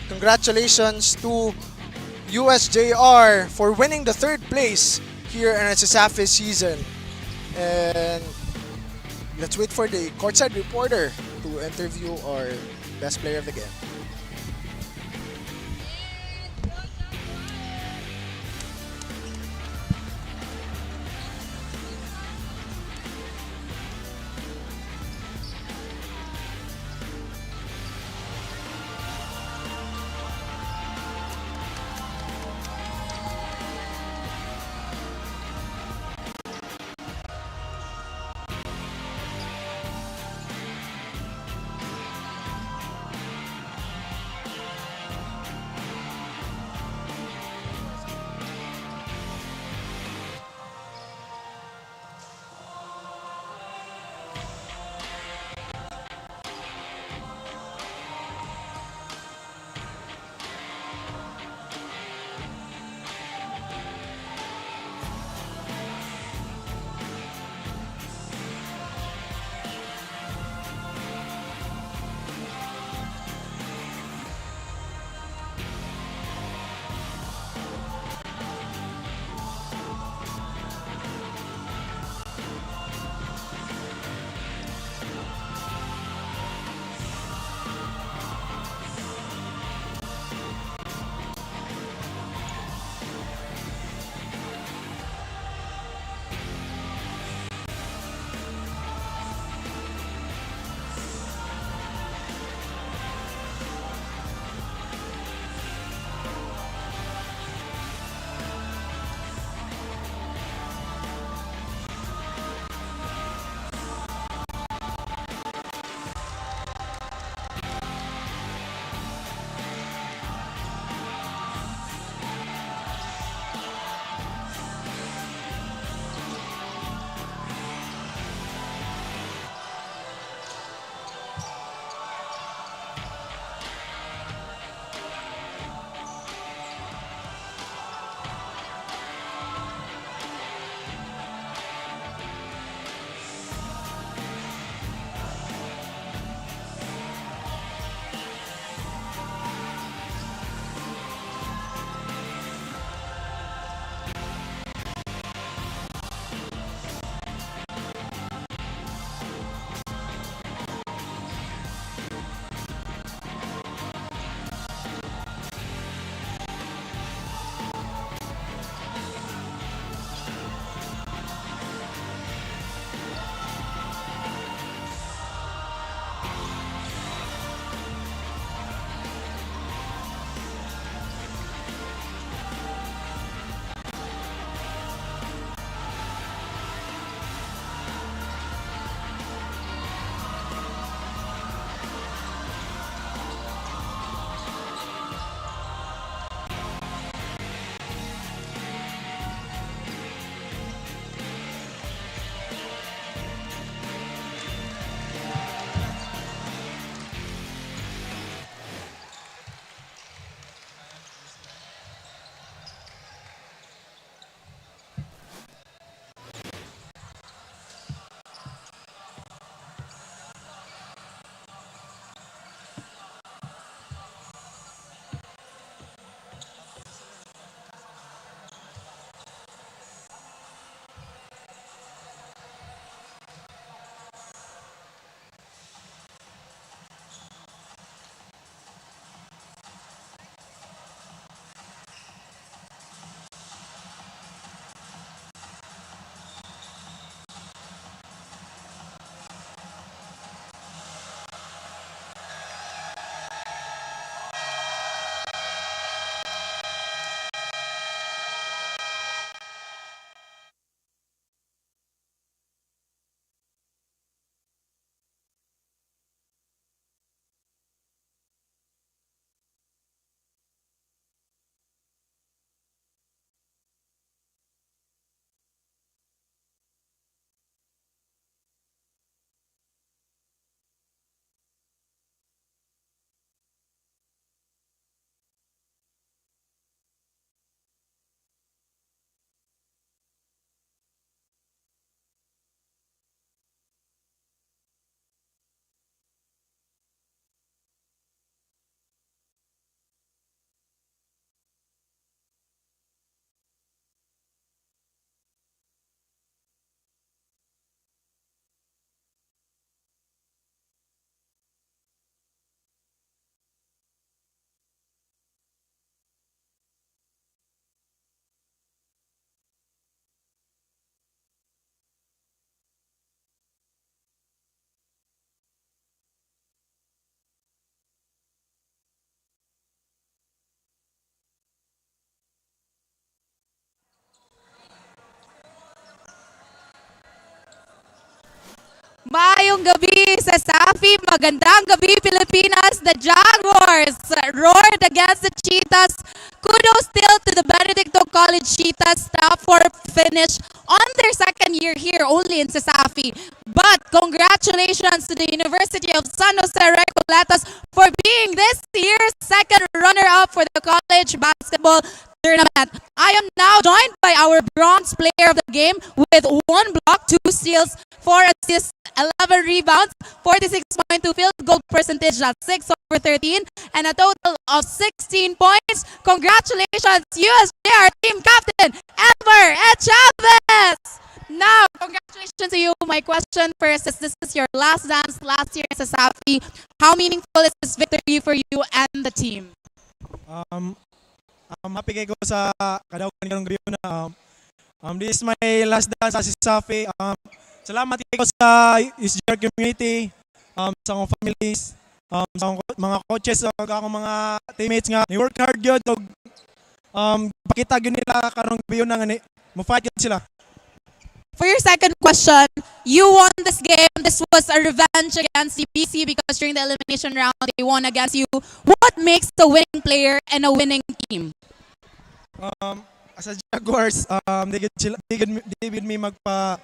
Congratulations to USJ-R for winning the third place here in the Cesafi season. And let's wait for the courtside reporter to interview our best player of the game. Maayong gabi sa Cesafi. Magandang gabi, Pilipinas. The Jaguars roared against the Cheetahs. Kudos still to the Benedicto College Cheetahs staff for finish on their second year here only in Cesafi. But congratulations to the University of San Jose Recoletas for being this year's second runner-up for the college basketball tournament. I am now joined by our bronze player of the game with 1 block, 2 steals, 4 assists, 11 rebounds, 46.2 field goal percentage at 6/13, and a total of 16 points. Congratulations, USJ-R team captain, Elmer Chavez! Now, congratulations to you. My question first is, this is your last dance last year in Cesafi. How meaningful is this victory for you and the team? Happy kayo sa kadaugan ng gabi na this is my last dance sa Cesafi. Salamat kayo sa USJ-R community, sa akong families, sa akong mga coaches, sa akong mga teammates nga ni work hard gyud og pakita gyud nila karong gabi na nga mo fight gyud sila. For your second question, you won this game. This was a revenge against CPC because during the elimination round, they won against you. What makes a winning player and a winning team? As a Jaguars, they gid me magpa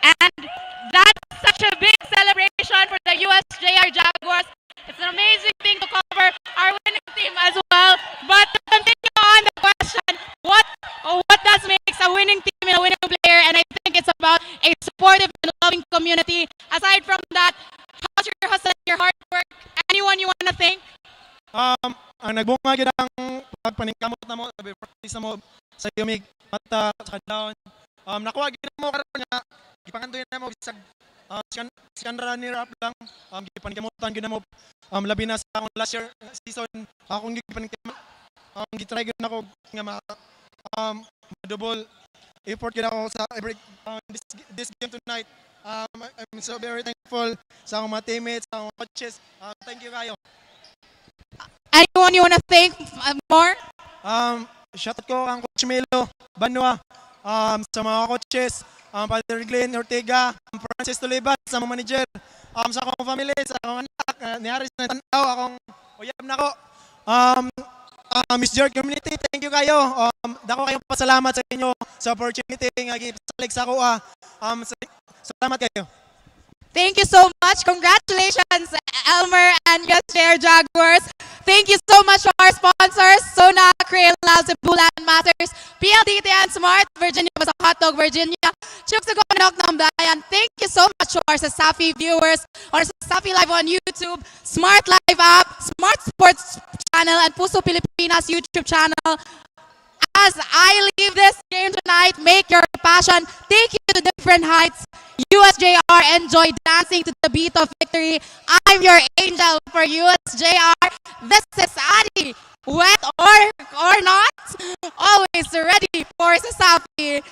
And that's such a big celebration for the USJ-R Jaguars. It's an amazing thing to cover our winning team as well. But to continue on the question, what does makes a winning team and a winning player? And I think it's about a supportive and loving community. Aside from that, how's your hustle and your hard work? Anyone you want to thank? Ang nagbunga gyud ang pagpaningkamot na mo, practice na mo sa yumig mata sa down. Nakuha gyud mo karon nga gipangandoy na mo bisag sikan runner up lang. Gipaningkamutan gyud na mo labi na sa akong last year season. Akong gipaningkamot gitry gyud nako nga double effort gyud ako sa every this game tonight. I'm so very thankful sa akong mga teammates, sa akong coaches. Thank you kayo. Anyone you want to thank more? Shout out ko ang Coach Melo Banwa, sa mga coaches, Father Glenn Ortega, Francis Tuliban, sa mga manager, sa akong family, sa akong anak, ni Haris na tanaw, akong uyab na ko. Miss George Community, thank you kayo. Dako kayong pasalamat sa inyo sa opportunity nga gipasalig sa ako. Salamat kayo. Thank you so much. Congratulations, Elmer and USJ-R Jaguars. Thank you so much to our sponsors, Sona, Crayon Labs, and Bulan Masters, PLDT and Smart, Virginia was a hot dog, Virginia, Chuksagonok ng Bayan. Thank you so much to our Cesafi viewers, our Cesafi Live on YouTube, Smart Live app, Smart Sports channel, and Puso Pilipinas YouTube channel. As I leave this game tonight, make your passion take you to different heights. USJ-R, enjoy dancing to the beat of victory. I'm your angel for USJ-R. This is Adi. Wet or not, always ready for Cesafi.